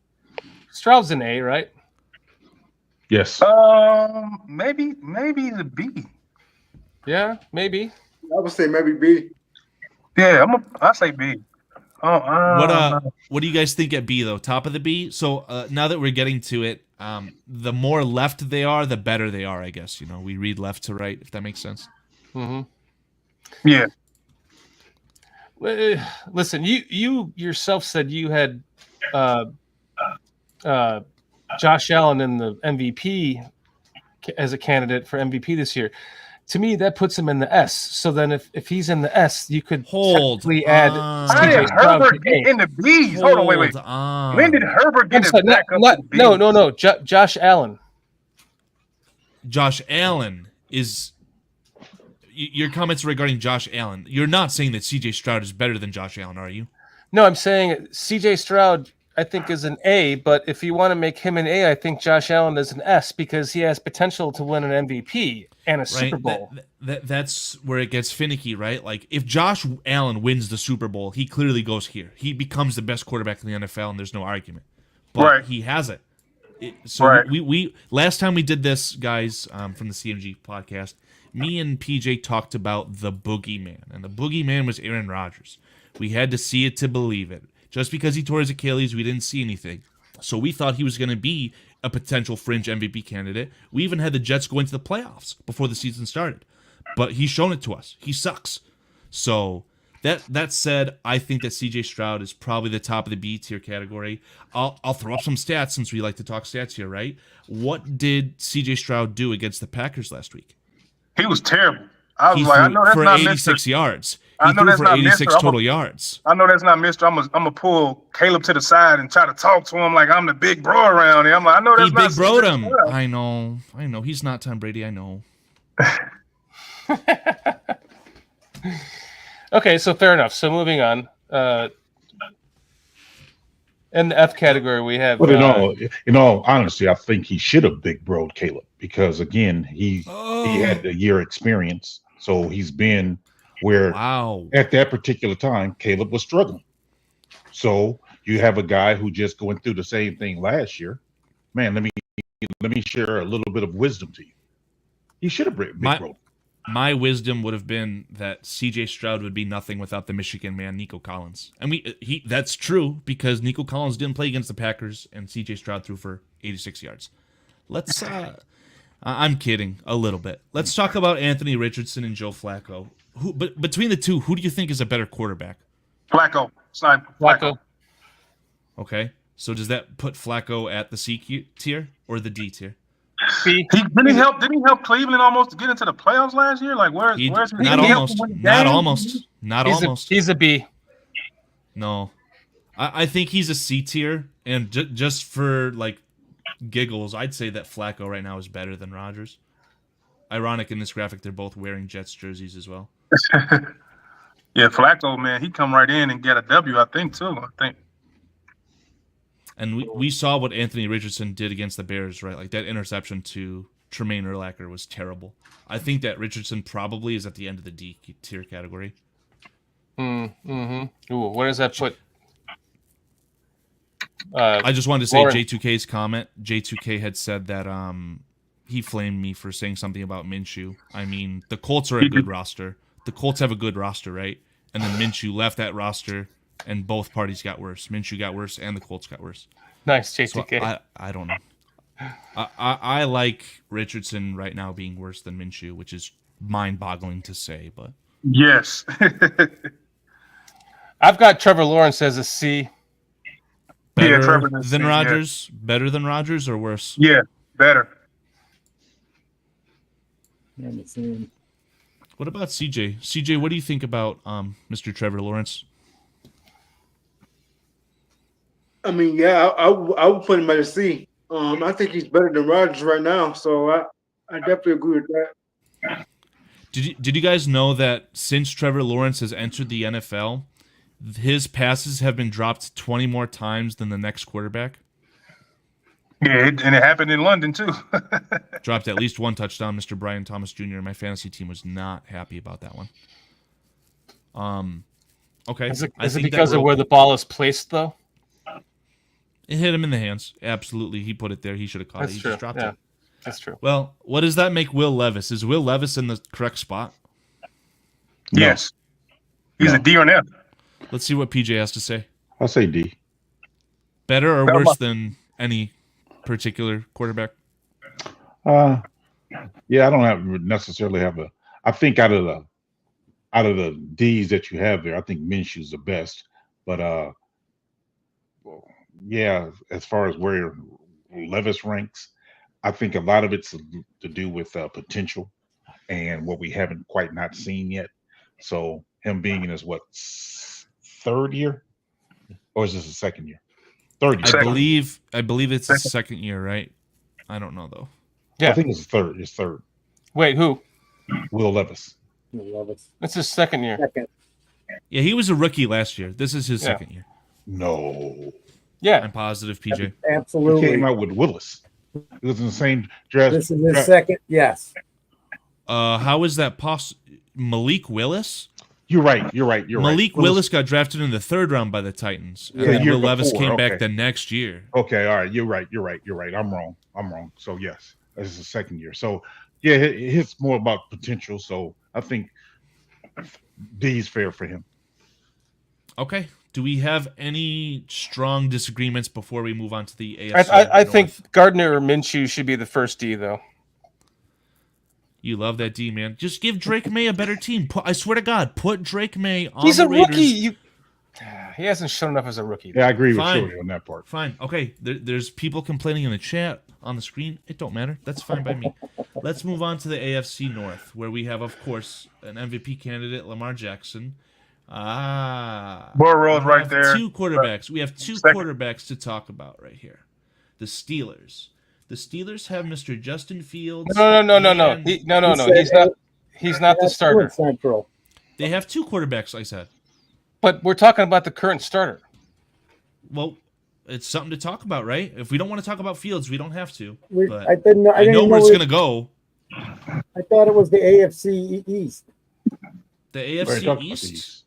Stroud's an A, right? Yes. Maybe the B. Yeah, maybe. I would say maybe B. Yeah, I say B. What do you guys think at B though? Top of the B. So now that we're getting to it, the more left they are, the better they are. I guess we read left to right, if that makes sense. Mm-hmm. Yeah. Listen, you yourself said you had Josh Allen in the MVP as a candidate for MVP this year. To me, that puts him in the S. So then if he's in the S, you could technically add How did Herbert get in the B's? Hold on, wait. When did Herbert get it back up to B's? No. Josh Allen. Josh Allen is... your comments regarding Josh Allen. You're not saying that C.J. Stroud is better than Josh Allen, are you? No, I'm saying C.J. Stroud, I think, is an A, but if you want to make him an A, I think Josh Allen is an S because he has potential to win an MVP and a Super Bowl. That's where it gets finicky, right? Like, if Josh Allen wins the Super Bowl, he clearly goes here. He becomes the best quarterback in the NFL, and there's no argument. But he hasn't. We last time we did this, guys, from the CNG podcast, me and PJ talked about the boogeyman, and the boogeyman was Aaron Rodgers. We had to see it to believe it. Just because he tore his Achilles, we didn't see anything. So we thought he was going to be a potential fringe MVP candidate. We even had the Jets go into the playoffs before the season started. But he's shown it to us. He sucks. So that said, I think that C.J. Stroud is probably the top of the B tier category. I'll throw up some stats since we like to talk stats here, right? What did C.J. Stroud do against the Packers last week? He was terrible. I was I know that's for not 86 yards. I know that's for not 86 Mr. total yards. I know that's not Mr. I'm gonna pull Caleb to the side and try to talk to him like I'm the big bro around here. I'm like, I know that's he not big bro'd him. I know. He's not Tom Brady. I know. Okay, so fair enough. So moving on. In the F category, we have. But in all honesty, I think he should have big bro'd Caleb because again, he had the year experience, so he's been where at that particular time Caleb was struggling. So you have a guy who just going through the same thing last year. Man, let me share a little bit of wisdom to you. He should have big bro'd. My wisdom would have been that C.J. Stroud would be nothing without the Michigan man, Nico Collins. And that's true because Nico Collins didn't play against the Packers and C.J. Stroud threw for 86 yards. Let's I'm kidding a little bit. Let's talk about Anthony Richardson and Joe Flacco. But between the two, who do you think is a better quarterback? Flacco. Flacco. Okay. So does that put Flacco at the C tier or the D tier? Didn't he help Cleveland almost to get into the playoffs last year? Like where's he? Not almost. He's a B. No, I think he's a C tier, and just for like giggles, I'd say that Flacco right now is better than Rodgers. Ironic in this graphic, they're both wearing Jets jerseys as well. Yeah, Flacco, man, he come right in and get a W, I think too. And we saw what Anthony Richardson did against the Bears, right? Like that interception to Tremaine Urlacher was terrible. I think that Richardson probably is at the end of the D tier category. Mm-hmm. Ooh, where does that put? I just wanted to say J2K's comment. J2K had said that he flamed me for saying something about Minshew. I mean, the Colts are a good roster. The Colts have a good roster, right? And then Minshew left that roster. And both parties got worse. Minshew got worse, and the Colts got worse. Nice, J2K. So I don't know. I like Richardson right now being worse than Minshew, which is mind-boggling to say, but yes. I've got Trevor Lawrence as a C. Better than Rodgers? Yeah. Better than Rodgers or worse? Yeah, better. What about CJ? CJ, what do you think about Mr. Trevor Lawrence? I mean, yeah, I would put him at a C. I think he's better than Rodgers right now, so I definitely agree with that. Did you guys know that since Trevor Lawrence has entered the NFL, his passes have been dropped 20 more times than the next quarterback? Yeah, and it happened in London too. Dropped at least one touchdown. Mr. Brian Thomas Jr. My fantasy team was not happy about that one. Okay. Is it because of where the ball is placed, though? It hit him in the hands. Absolutely. He put it there. He should have caught it. He just dropped it. That's true. Well, what does that make Will Levis? Is Will Levis in the correct spot? Yes. He's a D or an F. Let's see what PJ has to say. I'll say D. Better or worse than any particular quarterback? Yeah, I don't necessarily have a. I think out of the D's that you have there, I think Minshew's the best. But yeah, as far as where Levis ranks, I think a lot of it's to do with potential and what we haven't quite not seen yet. So him being in his third year, or is this his second year? Third year. I believe it's his second year, right? I don't know though. Yeah, I think it's third. It's third. Wait, who? Will Levis. I love it. It's his second year. Second. Yeah, he was a rookie last year. This is his Yeah. second year. No. Yeah. I'm positive, PJ. He Absolutely. came out with Willis. It was in the same dress. This is his second. Yes. How is that possible? Malik Willis? You're right. Malik Willis got drafted in the 3rd round by the Titans. And Yeah, then year Will Levis before, came back okay. the next year. Okay, all right. You're right. I'm wrong. So yes, this is the second year. So yeah, it's more about potential. So I think D is fair for him. Okay. Do we have any strong disagreements before we move on to the AFC? I North? think Gardner or Minshew should be the first D, though. You love that D, man. Just give Drake May a better team. I swear to God, put Drake May on He's the a Raiders. rookie. He hasn't shown enough as a rookie. Yeah, I agree with Fine. Shorty on that part. Fine. Okay. There's people complaining in the chat on the screen. It don't matter. That's fine by me. Let's move on to the AFC North, where we have, of course, an MVP candidate, Lamar Jackson. Burrow's We right have there. Two quarterbacks. We have two Second. quarterbacks to talk about right here. The Steelers. The Steelers have Mr. Justin Fields. No. and- He's not the starter. Central. They have two quarterbacks, I said. But we're talking about the current starter. Well, it's something to talk about, right? If we don't want to talk about Fields, we don't have to. But I didn't know. I know where it's going to go. I thought it was the AFC East. The We're AFC talking about East. these.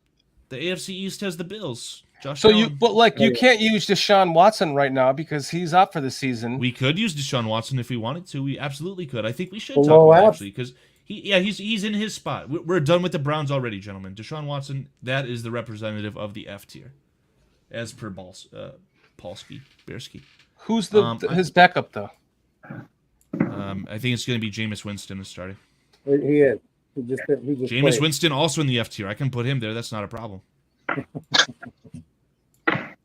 The AFC East has the Bills. Josh So Allen. you can't use Deshaun Watson right now because he's out for the season. We could use Deshaun Watson if we wanted to. We absolutely could. I think we should Below talk about it, F? actually, because he's in his spot. We're done with the Browns already, gentlemen. Deshaun Watson, that is the representative of the F tier, as per Paulski, Bearski. Who's his backup though? I think it's going to be Jameis Winston is starting. He is. He just Jameis played. Winston also in the F tier. I can put him there. That's not a problem.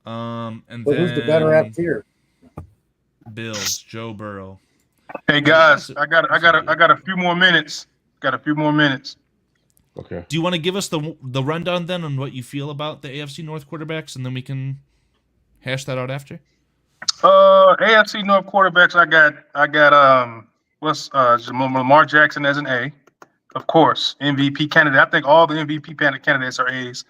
And But who's the better F tier? Bills, Joe Burrow. Hey guys, I got a few more minutes. Got a few more minutes. Okay. Do you want to give us the rundown then on what you feel about the AFC North quarterbacks, and then we can hash that out after? AFC North quarterbacks. I got Lamar Jackson as an A, of course, MVP candidate. I think all the MVP candidates are A's.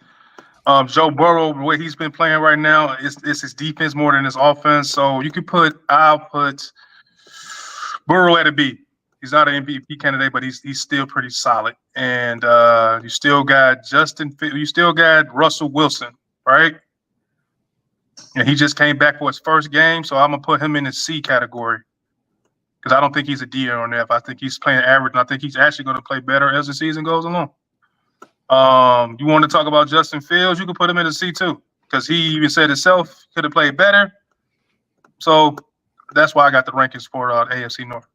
Joe Burrow, the way he's been playing right now, it's his defense more than his offense. So I'll put Burrow at a B. He's not an MVP candidate, but he's still pretty solid. And you still got you still got Russell Wilson, right? And he just came back for his first game, so I'm gonna put him in the C category because I don't think he's a D or an F. I think he's playing average, and I think he's actually going to play better as the season goes along. You want to talk about Justin Fields? You can put him in the C too because he even said himself could have played better. So that's why I got the rankings for AFC North.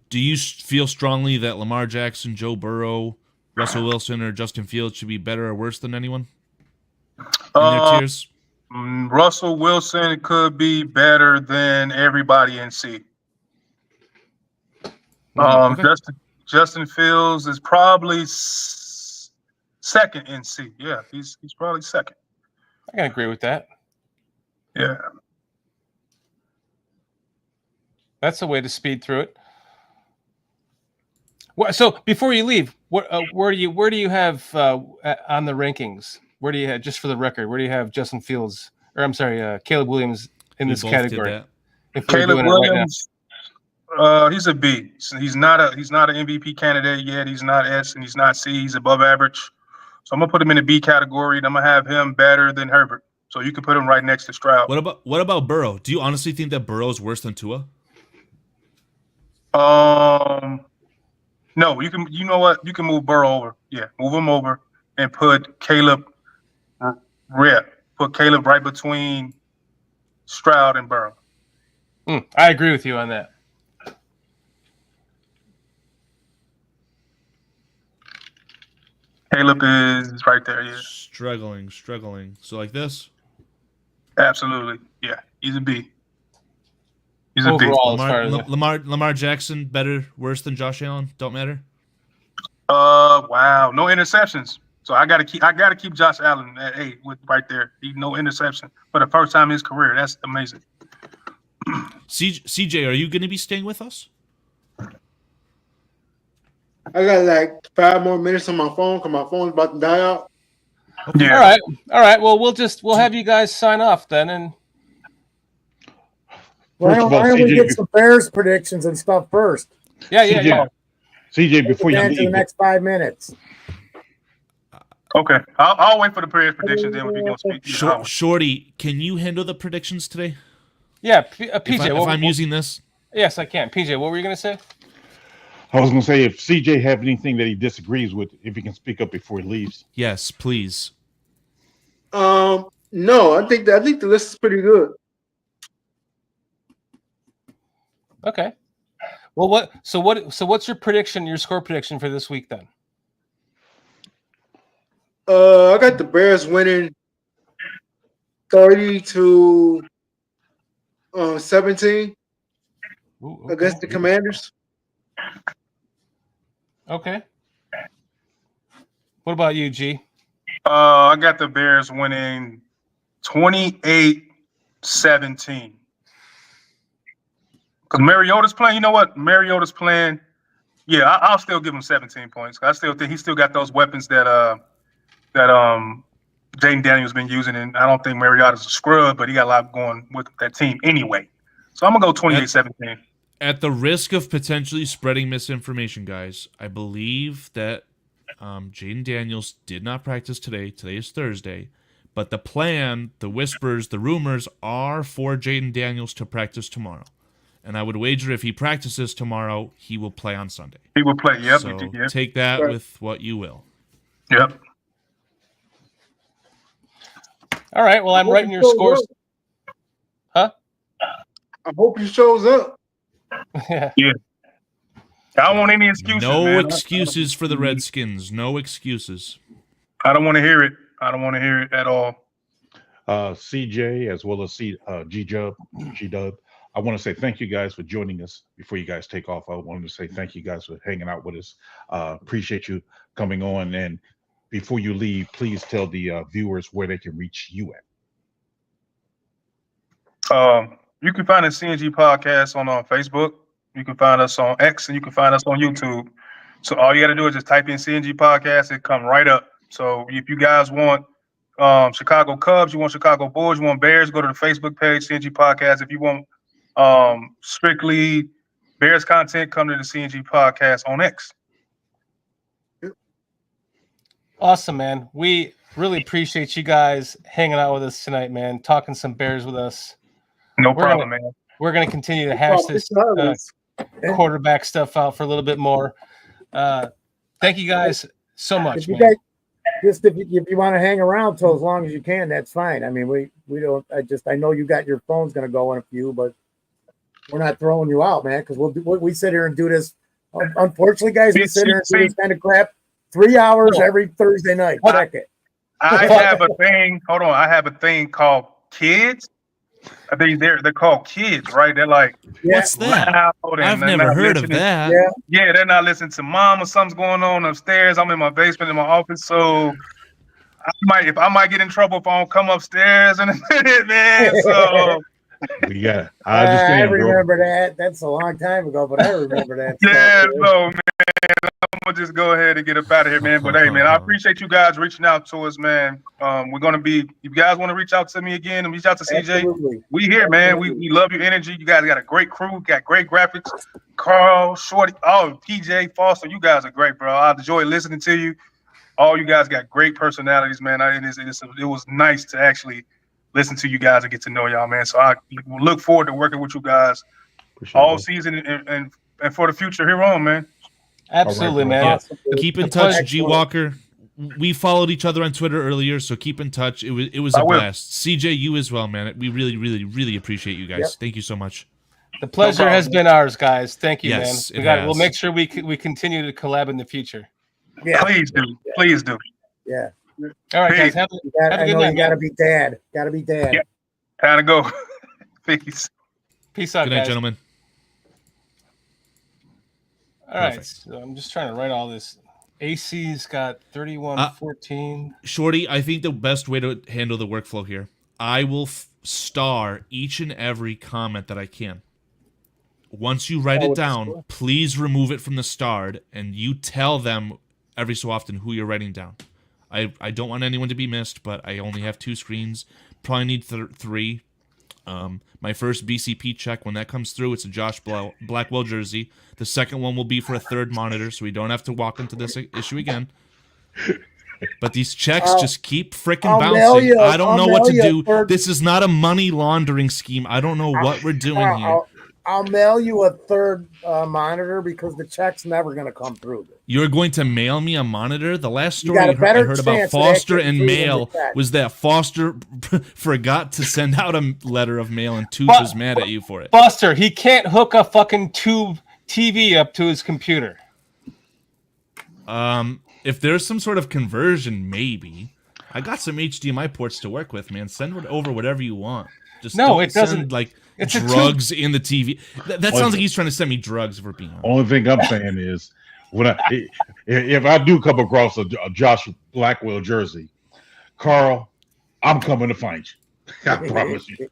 Do you feel strongly that Lamar Jackson, Joe Burrow, Russell Wilson, or Justin Fields should be better or worse than anyone in their tiers? Russell Wilson could be better than everybody in C. Okay. Justin Fields is probably second in C. Yeah, he's probably second. I can agree with that. Yeah. That's a way to speed through it. So before you leave, where do you have on the rankings? Where do you have, just for the record, where do you have Justin Fields, or I'm sorry, Caleb Williams in We this both did category? that. If we're Caleb doing it right now. Williams, he's a B. He's not an MVP candidate yet. He's not S and he's not C. He's above average. So I'm gonna put him in the B category, and I'm gonna have him better than Herbert. So you can put him right next to Stroud. What about Burrow? Do you honestly think that Burrow is worse than Tua? No, you can. You know what? You can move Burrow over. Yeah, move him over and put Caleb. Put Caleb right between Stroud and Burrow. I agree with you on that. Caleb is right there. Yeah, Struggling. So like this? absolutely. Yeah, he's a B. He's a B. Overall, as far as Lamar Jackson better, worse than Josh Allen? Don't matter. Wow, no interceptions. So I gotta keep Josh Allen at A with right there. He no interception for the first time in his career. That's amazing. CJ, are you going to be staying with us? I got like 5 more minutes on my phone because my phone's about to die out. Okay. Yeah. All right. Well, we'll have you guys sign off then, and Why First of don't, all, why don't we CJ, get some Bears predictions and stuff first? CJ, CJ, before you Advance in the leave, next 5 minutes. Okay. I'll wait for the Bears predictions. Then we can speak. Shorty, can you handle the predictions today? yeah, PJ. If I'm using this, yes, I can. PJ, what were you gonna say? I was going to say if CJ have anything that he disagrees with, if he can speak up before he leaves. yes, please. No, I think the list is pretty good. Okay. Well, what's your prediction? Your score prediction for this week then? I got the Bears winning 30-17 against the Commanders. Okay. What about you, G? I got the Bears winning 28-17. Because Mariota's playing. You know what? Mariota's playing. Yeah, I'll still give him 17 points. I still think he's still got those weapons that Jayden Daniels been using, and I don't think Mariota's a scrub, but he got a lot going with that team anyway. So I'm gonna go 28-17. At the risk of potentially spreading misinformation, guys, I believe that Jayden Daniels did not practice today. Today is Thursday. But the plan, the whispers, the rumors are for Jayden Daniels to practice tomorrow. And I would wager if he practices tomorrow, he will play on Sunday. He will play. Yep. So Yep. take that with what you will. Yep. All right. Well, I'm writing your scores. Huh? I hope he shows up. Yeah. I don't want any excuses. No man. excuses for the Redskins. No excuses. I don't want to hear it. I don't want to hear it at all. CJ as well as G-Dub, I want to say thank you guys for joining us. Before you guys take off, I wanted to say thank you guys for hanging out with us. Appreciate you coming on. And before you leave, please tell the viewers where they can reach you at. You can find the CNG Podcast on Facebook. You can find us on X, and you can find us on YouTube. So all you got to do is just type in CNG Podcast. It come right up. So if you guys want Chicago Cubs, you want Chicago Bulls, you want Bears, go to the Facebook page, CNG Podcast. If you want strictly Bears content, come to the CNG Podcast on X. Awesome, man. We really appreciate you guys hanging out with us tonight, man. Talking some Bears with us. No problem, man. We're going to continue to hash this quarterback stuff out for a little bit more. Thank you guys so much, man. Just if you want to hang around till as long as you can, that's fine. I mean, we don't. I know you got your phone's going to go in a few, but we're not throwing you out, man. Because we sit here and do this. Unfortunately, guys, we sit here and do this kind of crap 3 hours every Thursday night. Check it. I have a thing. Hold on. I have a thing called kids. I think they're called kids, right? They're like, what's that? I've never heard of that. Yeah, they're not listening to mom or something's going on upstairs. I'm in my basement in my office, so I might get in trouble if I don't come upstairs in a minute, man. So yeah, I understand. I remember that. That's a long time ago, but I remember that. Yeah, so man, I'm gonna just go ahead and get up out of here, man. But hey, man, I appreciate you guys reaching out to us, man. We're gonna be. If you guys want to reach out to me again and reach out to CJ, Absolutely. we here, man. We love your energy. You guys got a great crew, got great graphics. Carl, Shorty, PJ, Foster, you guys are great, bro. I enjoy listening to you. All you guys got great personalities, man. It was nice to actually listen to you guys and get to know y'all, man. So I look forward to working with you guys all season and for the future here on, man. Absolutely, man. Yeah. Keep in touch, G Walker. We followed each other on Twitter earlier, so keep in touch. It was a blast. CJ, you as well, man. We really, really, really appreciate you guys. Yep. Thank you so much. The pleasure has been ours, guys. Thank you, yes, man. We'll make sure we continue to collab in the future. Yeah, please do. Please do. Yeah. All right, guys. Have a good night. You gotta be dad. Gotta be dad. Yeah. Time to go. Peace. Peace out, good night, guys. gentlemen. All right. So I'm just trying to write all this. AC's got 31-14. Shorty, I think the best way to handle the workflow here, I will star each and every comment that I can. once you write it with the down, score? please remove it from the start, and you tell them every so often who you're writing down. I don't want anyone to be missed, but I only have 2 screens. Probably need 3. My first BCP check, when that comes through, it's a Josh Blackwell jersey. The second one will be for a 3rd monitor, so we don't have to walk into this issue again. But these checks just keep freaking bouncing. I don't know what to do. This is not a money laundering scheme. I don't know what we're doing here. I'll mail you a 3rd monitor because the check's never going to come through. You're going to mail me a monitor? The last story got a I better heard about chance of Foster actually and doing the mail check. was that Foster forgot to send out a letter of mail and Toots was mad at you for it. Buster, he can't hook a fucking tube TV up to his computer. If there's some sort of conversion, maybe. I got some HDMI ports to work with, man. Send over whatever you want. Just No, don't it doesn't. Send, like It's a drugs in the TV. That sounds like he's trying to send me drugs. If we're being honest. Only thing I'm saying is, if I do come across a Josh Blackwell jersey, Carl, I'm coming to find you. I promise you.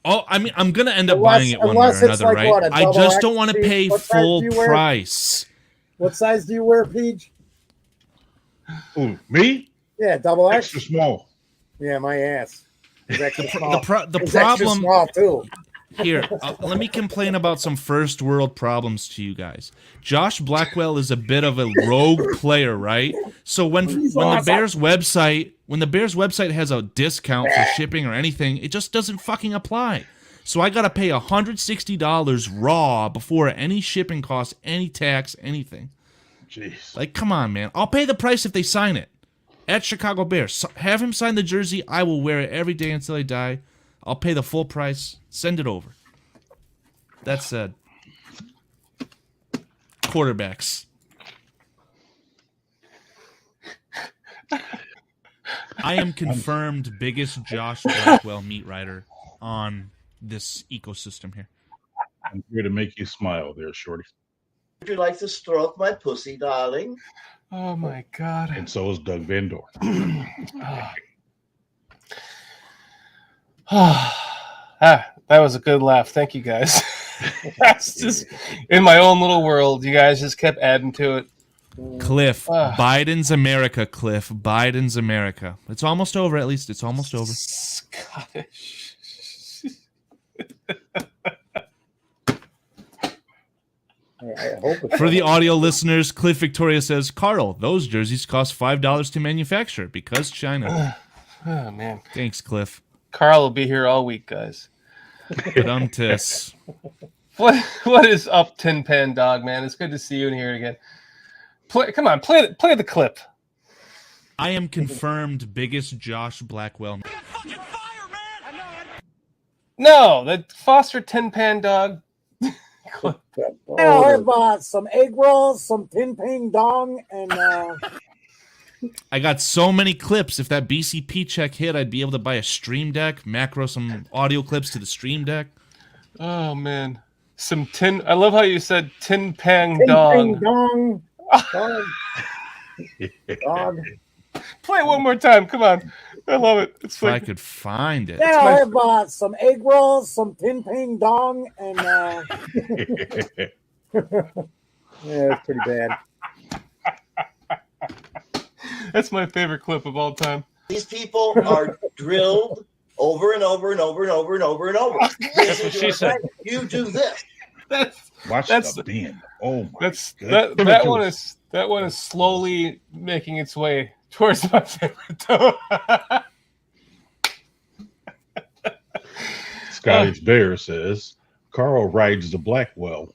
Oh, I mean, I'm gonna end up Unless- buying it one way unless or it's another, like right? what, a I double just X, don't want to Pete? pay What size full do you wear? price. What size do you wear, Peach? Ooh, me? Yeah, double X. Extra small. Yeah, my ass. It's extra small. The It's extra problem small too. here, let me complain about some first world problems to you guys. Josh Blackwell is a bit of a rogue player, right? So when the Bears website has a discount for shipping or anything, it just doesn't fucking apply. So I gotta pay $160 raw before any shipping costs, any tax, anything. Jeez. Like, come on, man. I'll pay the price if they sign it. At Chicago Bears. Have him sign the jersey. I will wear it every day until I die. I'll pay the full price. Send it over. That said, quarterbacks. I am confirmed biggest Josh Blackwell meat writer on this ecosystem here. I'm here to make you smile there, Shorty. Would you like to stroke my pussy, darling? Oh my god. And so is Doug Van Dorn. That was a good laugh. Thank you guys. That's just in my own little world. You guys just kept adding to it. Cliff, Biden's America, Cliff. Biden's America. It's almost over, at least. It's almost over. Scottish. I hope it's For the audio listeners, Cliff Victoria says, Carl, those jerseys cost $5 to manufacture because China. Oh man. Thanks, Cliff. Carl will be here all week, guys. But tis. What is up, Tin Pan Dog, man? It's good to see you in here again. Play the clip. I am confirmed biggest Josh Blackwell. No, the Foster Tin Pan Dog clip. I have some egg rolls, some tin ping dong, and I got so many clips. If that BCP check hit, I'd be able to buy a Stream Deck, macro some audio clips to the Stream Deck. Oh man, some tin. I love how you said Tin Pan tin Dog. ping dong. Dog. Play it one more time. Come on. I love it. It's If I like could find it. Yeah, I have some egg rolls, some tin ping dong, and yeah, it's pretty bad. that's my favorite clip of all time. These people are drilled over and over and over and over and over and over. That's what she said. You do this. Watch That's the bend. Oh my That's God. that one is slowly making its way towards my favorite though. Scottish Bear says Carl rides the Blackwell.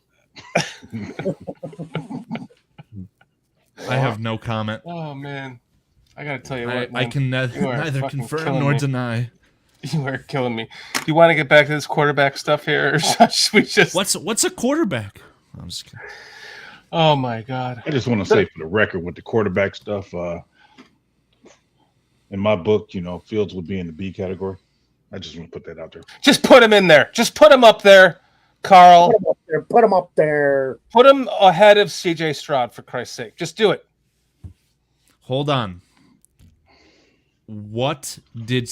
I have no comment. Oh man, I gotta tell you what, I man. can You are neither fucking confirm killing nor me. deny. You are killing me. Do you want to get back to this quarterback stuff here, or should we just? What's a quarterback? I'm just kidding. Oh my god. I just want to say for the record with the quarterback stuff, in my book, Fields would be in the B category. I just want to put that out there. Just put him in there. Just put him up there, Carl. Put them up there. Put him ahead of CJ Stroud, for Christ's sake. Just do it. Hold on. What did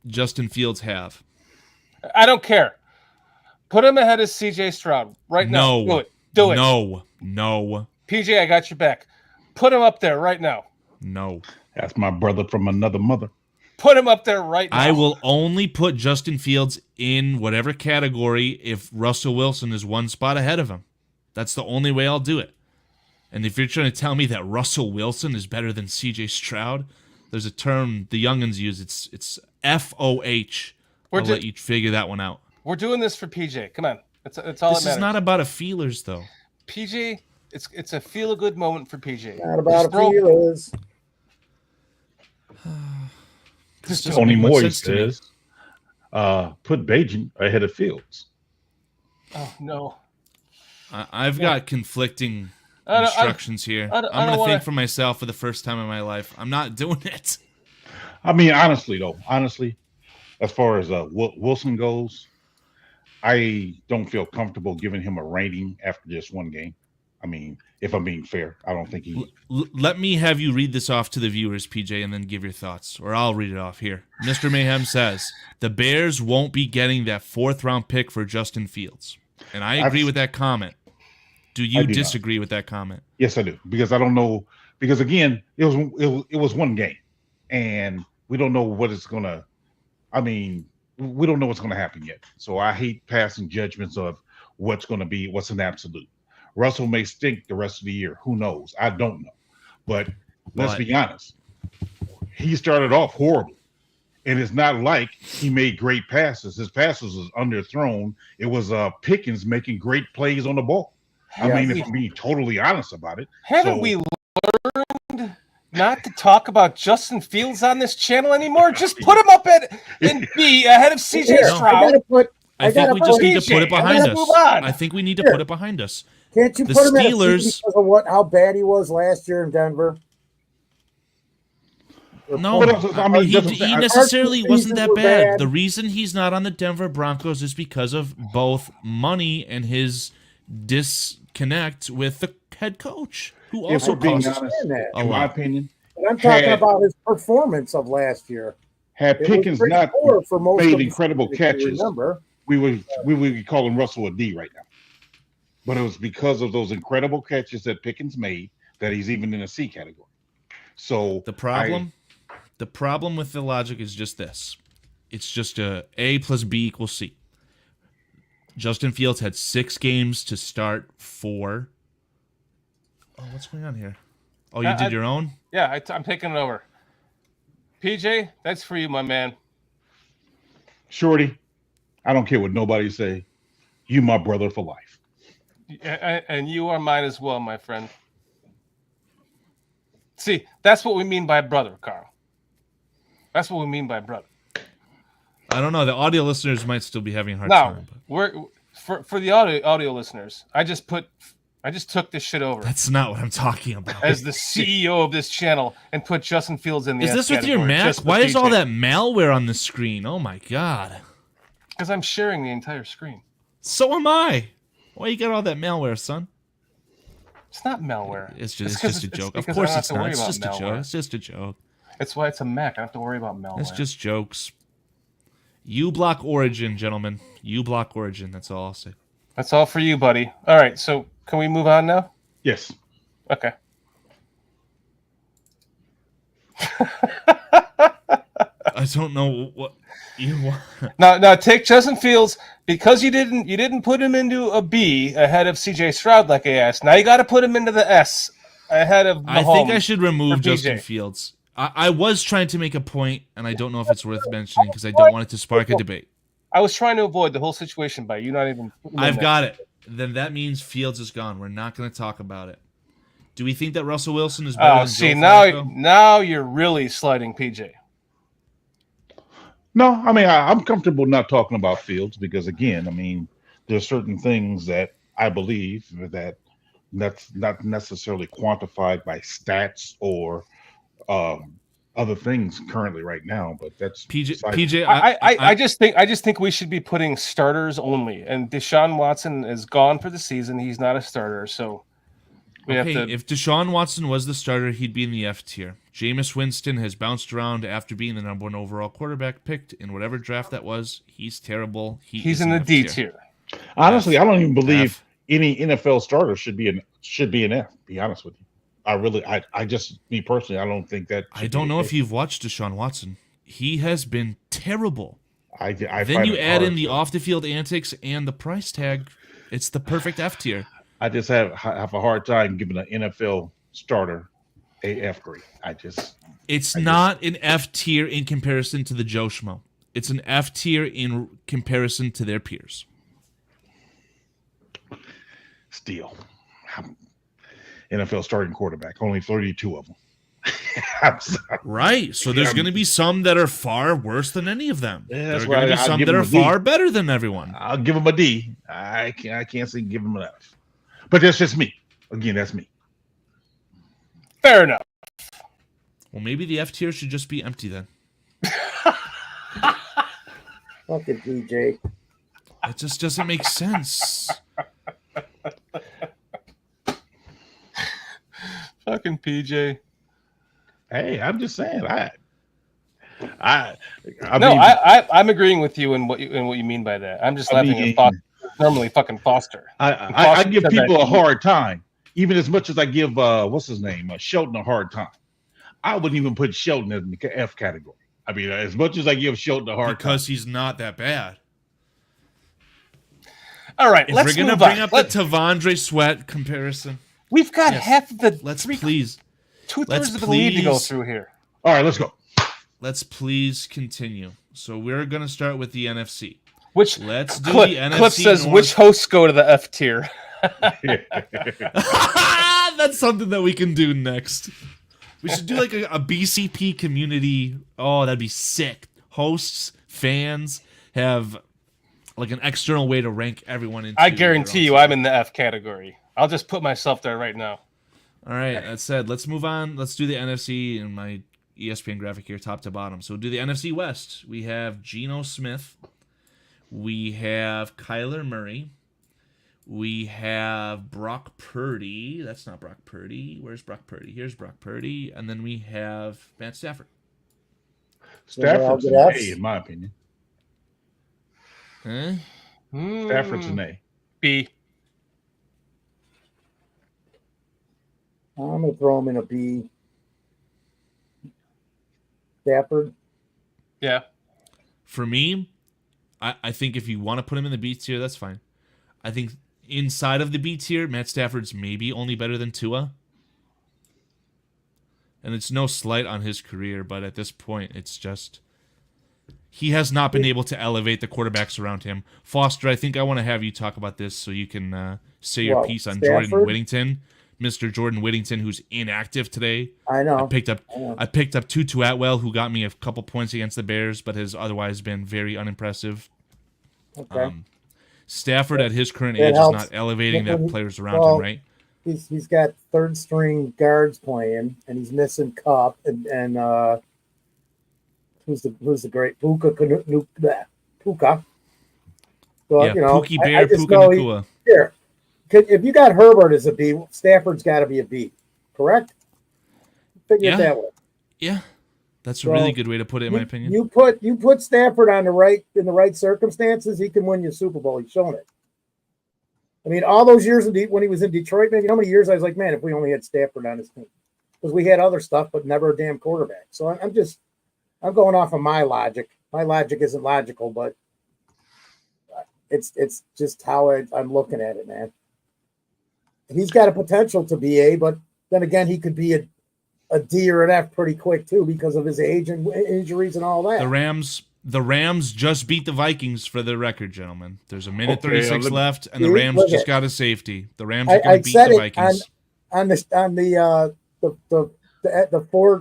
Justin Fields have? I don't care. Put him ahead of CJ Stroud right now. No. Do it. Do it. No. PJ, I got your back. Put him up there right now. No. That's my brother from another mother. Put him up there right now. I will only put Justin Fields in whatever category if Russell Wilson is one spot ahead of him. That's the only way I'll do it. And if you're trying to tell me that Russell Wilson is better than CJ Stroud, there's a term the youngins use. It's FOH. I'll let you figure that one out. We're doing this for PJ. Come on. It's all This that matters. is not about a feelers, though. PJ, it's a feel-good moment for PJ. Not about a feelers. Tony Moy says, put Bajan ahead of Fields. Oh, no. I've got conflicting instructions here. I'm going to think for myself for the first time in my life. I'm not doing it. I mean, honestly, as far as Wilson goes, I don't feel comfortable giving him a rating after just one game. I mean, if I'm being fair, I don't think he... Let me have you read this off to the viewers, PJ, and then give your thoughts. Or I'll read it off here. Mr. Mayhem says, the Bears won't be getting that 4th-round pick for Justin Fields. And I agree with that comment. Do you disagree with that comment? Yes, I do. Because I don't know... Because, again, it was one game. And we don't know what it's going to... I mean, we don't know what's going to happen yet. So I hate passing judgments of what's going to be, what's an absolute. Russell may stink the rest of the year. Who knows? I don't know. But let's be honest. He started off horrible. And it's not like he made great passes. His passes was underthrown. It was Pickens making great plays on the ball. I mean, if I'm being totally honest about it. Haven't we learned not to talk about Justin Fields on this channel anymore? Just put him up in B ahead of CJ Stroud. I think we just need to put it behind us. I think we need to put it behind us. Can't you the put him Steelers because of how bad he was last year in Denver? No, I mean, he necessarily wasn't that bad. The reason he's not on the Denver Broncos is because of both money and his disconnect with the head coach, who also cost a lot. In my opinion. And I'm talking about his performance of last year. Had Pickens not made incredible catches, we would be calling Russell a D right now. But it was because of those incredible catches that Pickens made that he's even in a C category. So the problem with the logic is just this. It's just A plus B equals C. Justin Fields had 6 games to start 4. Oh, what's going on here? Oh, you did your own? Yeah, I'm taking it over. PJ, that's for you, my man. Shorty, I don't care what nobody say. You my brother for life. And you are mine as well, my friend. See, that's what we mean by brother, Carl. That's what we mean by brother. I don't know. The audio listeners might still be having a hard time. We're for the audio listeners. I just took this shit over. That's not what I'm talking about. As the CEO of this channel and put Justin Fields in the Is this with your Mac? Why is all that malware on the screen? Oh my god. Because I'm sharing the entire screen. So am I. Why you got all that malware, son? It's not malware. It's just a joke. Of course it's not. It's just a joke. It's just a joke. That's why it's a Mac. I don't have to worry about malware. It's just jokes. You block Origin, gentlemen. You block Origin. That's all I'll say. That's all for you, buddy. All right, so can we move on now? Yes. Okay. I don't know what you want. Now take Justin Fields because you didn't put him into a B ahead of CJ Stroud like I asked. Now you got to put him into the S ahead of Mahomes. I think I should remove Justin Fields. I was trying to make a point, and I don't know if it's worth mentioning because I don't want it to spark a debate. I was trying to avoid the whole situation by you not even. I've got it. Then that means Fields is gone. We're not going to talk about it. Do we think that Russell Wilson is better than Joe Flacco? Now you're really sliding PJ. No, I mean, I'm comfortable not talking about Fields because, again, I mean, there's certain things that I believe that's not necessarily quantified by stats or other things currently right now. But that's PJ. I just think we should be putting starters only. And Deshaun Watson is gone for the season. He's not a starter, so we have to. If Deshaun Watson was the starter, he'd be in the F tier. Jameis Winston has bounced around after being the #1 overall quarterback picked in whatever draft that was. He's terrible. He's in the D tier. Honestly, I don't even believe F. any NFL starter should be an F. Be honest with you. I just, me personally, I don't think that. I don't know if you've watched Deshaun Watson. He has been terrible. I Then find you it add hard in the to- off the field antics and the price tag. It's the perfect F tier. I just have a hard time giving an NFL starter a F grade. It's not an F tier in comparison to the Joe Schmo. It's an F tier in comparison to their peers. Still, NFL starting quarterback, only 32 of them. I'm sorry. Right. So there's going to be some that are far worse than any of them. Yeah, There that's are going to why be I'll some give that him are a D. far better than everyone. I'll give him a D. I can't say give him an F. But that's just me. Again, that's me. Fair enough. Well, maybe the F tier should just be empty then. Fucking PJ. It just doesn't make sense. Fucking PJ. Hey, I'm just saying. I'm agreeing with you in what you mean by that. I'm just laughing at Foster. Normally fucking Foster. I give people a hard time, even as much as I give what's his name, Shelton, a hard time. I wouldn't even put Shelton in the F category. I mean, as much as I give Shelton a hard Because time, he's not that bad. All right, If let's we're gonna move bring on. up the Tavondre Sweat comparison, We've got Yes. half of the let's please two-thirds of the lead to go please- through here. all right, let's go. let's please continue. So we're gonna start with the NFC. Which Let's do Clip, the NFC Clip says North. which hosts go to the F tier. That's something that we can do next. We should do like a BCP community. Oh, that'd be sick. Hosts, fans have like an external way to rank everyone into. I guarantee you I'm in the F category. I'll just put myself there right now. All right, that said, let's move on. Let's do the NFC in my ESPN graphic here, top to bottom. So we'll do the NFC West. We have Geno Smith. We have Kyler Murray. We have Brock Purdy. That's not Brock Purdy. Where's Brock Purdy? Here's Brock Purdy. And then we have Matt Stafford. Stafford's an A, in my opinion. Huh? Stafford's an A. B. I'm gonna throw him in a B. Stafford. Yeah. For me, I think if you want to put him in the B tier, that's fine. I think inside of the B tier, Matt Stafford's maybe only better than Tua. And it's no slight on his career, but at this point, it's just he has not been able to elevate the quarterbacks around him. Foster, I think I want to have you talk about this so you can say your piece on Stafford? Jordan Whittington, Mr. Jordan Whittington, who's inactive today. I know. I picked up Tutu Atwell, who got me a couple points against the Bears, but has otherwise been very unimpressive. Okay. Stafford at his current That age helps. is not elevating the players around Well, him, right? He's got third string guards playing, and he's missing Cup and who's the great Puka. So Yeah, you know, Pookie Bear, I just Puka know Nakua. here. If you got Herbert as a B, Stafford's got to be a B, correct? Figure Yeah. it that way. Yeah, that's a So, really good way to put it, in my opinion. You put Stafford in the right circumstances, he can win you a Super Bowl. He's shown it. I mean, all those years when he was in Detroit, man, you know how many years I was like, man, if we only had Stafford on his team, because we had other stuff, but never a damn quarterback. So I'm going off of my logic. My logic isn't logical, but it's just how I'm looking at it, man. He's got a potential to be A, but then again, he could be a D or an F pretty quick too because of his age and injuries and all that. The Rams just beat the Vikings for the record, gentlemen. There's a minute Okay, 36 left, and the Rams look just at- got a safety. The Rams are I going to beat said the it Vikings. on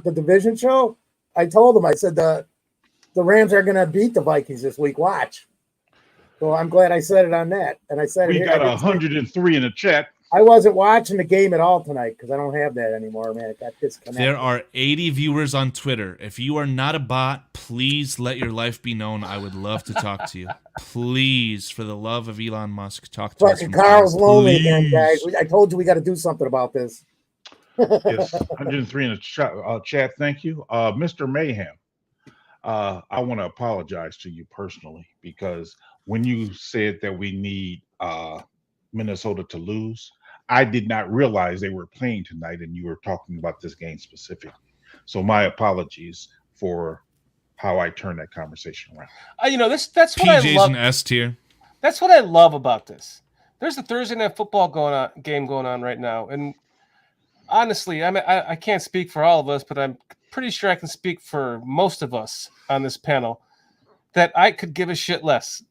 the division show. I told them, I said the Rams are going to beat the Vikings this week. Watch. So I'm glad I said it on that, and I said We it here. got 103 in the chat. I wasn't watching the game at all tonight because I don't have that anymore, man. It got disconnected. There are 80 viewers on Twitter. If you are not a bot, please let your life be known. I would love to talk to you. Please, for the love of Elon Musk, talk to us. Fucking from Carl's Twitter. lonely again, Please. guys. I told you we got to do something about this. Yes, 103 in the chat. Thank you. Mr. Mayhem, I want to apologize to you personally because when you said that we need Minnesota to lose. I did not realize they were playing tonight, and you were talking about this game specifically. So my apologies for how I turned that conversation around. That's what I PJ's love. an S tier. That's what I love about this. There's a Thursday night football game going on right now, and honestly, I can't speak for all of us, but I'm pretty sure I can speak for most of us on this panel that I could give a shit less.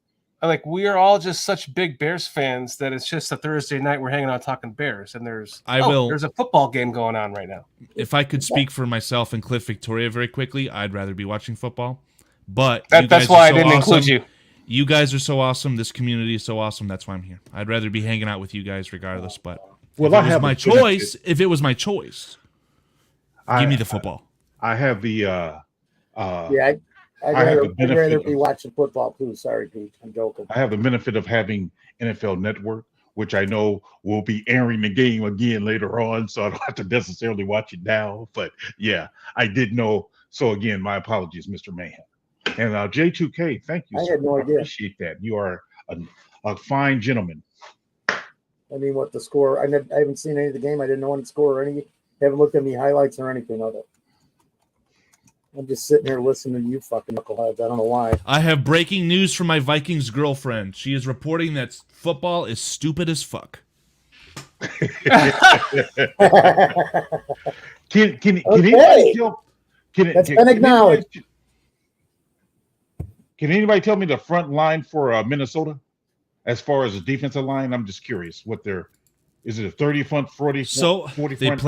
Like, we are all just such big Bears fans that it's just a Thursday night we're hanging out talking Bears, and there's a football game going on right now. If I could speak for myself and Cliff Victoria very quickly, I'd rather be watching football. But that's why I didn't include you. You guys are so awesome. This community is so awesome. That's why I'm here. I'd rather be hanging out with you guys regardless. But if it was my choice, give me the football. I have the I'd rather be watching football too. Sorry, Pete. I'm joking. I have the benefit of having NFL Network, which I know will be airing the game again later on, so I don't have to necessarily watch it now. But yeah, I did know. So again, my apologies, Mr. Mayhem. And J2K, thank you. I had no idea. Appreciate that. You are a fine gentleman. I mean, what the score? I haven't seen any of the game. I didn't know any score or any. Haven't looked at any highlights or anything of it. I'm just sitting here listening to you fucking knuckleheads. I don't know why. I have breaking news from my Vikings girlfriend. She is reporting that football is stupid as fuck. Can anybody tell? That's been acknowledged. Can anybody tell me the front line for Minnesota as far as the defensive line? I'm just curious what their is it a 30 front, 40 so 40 they front?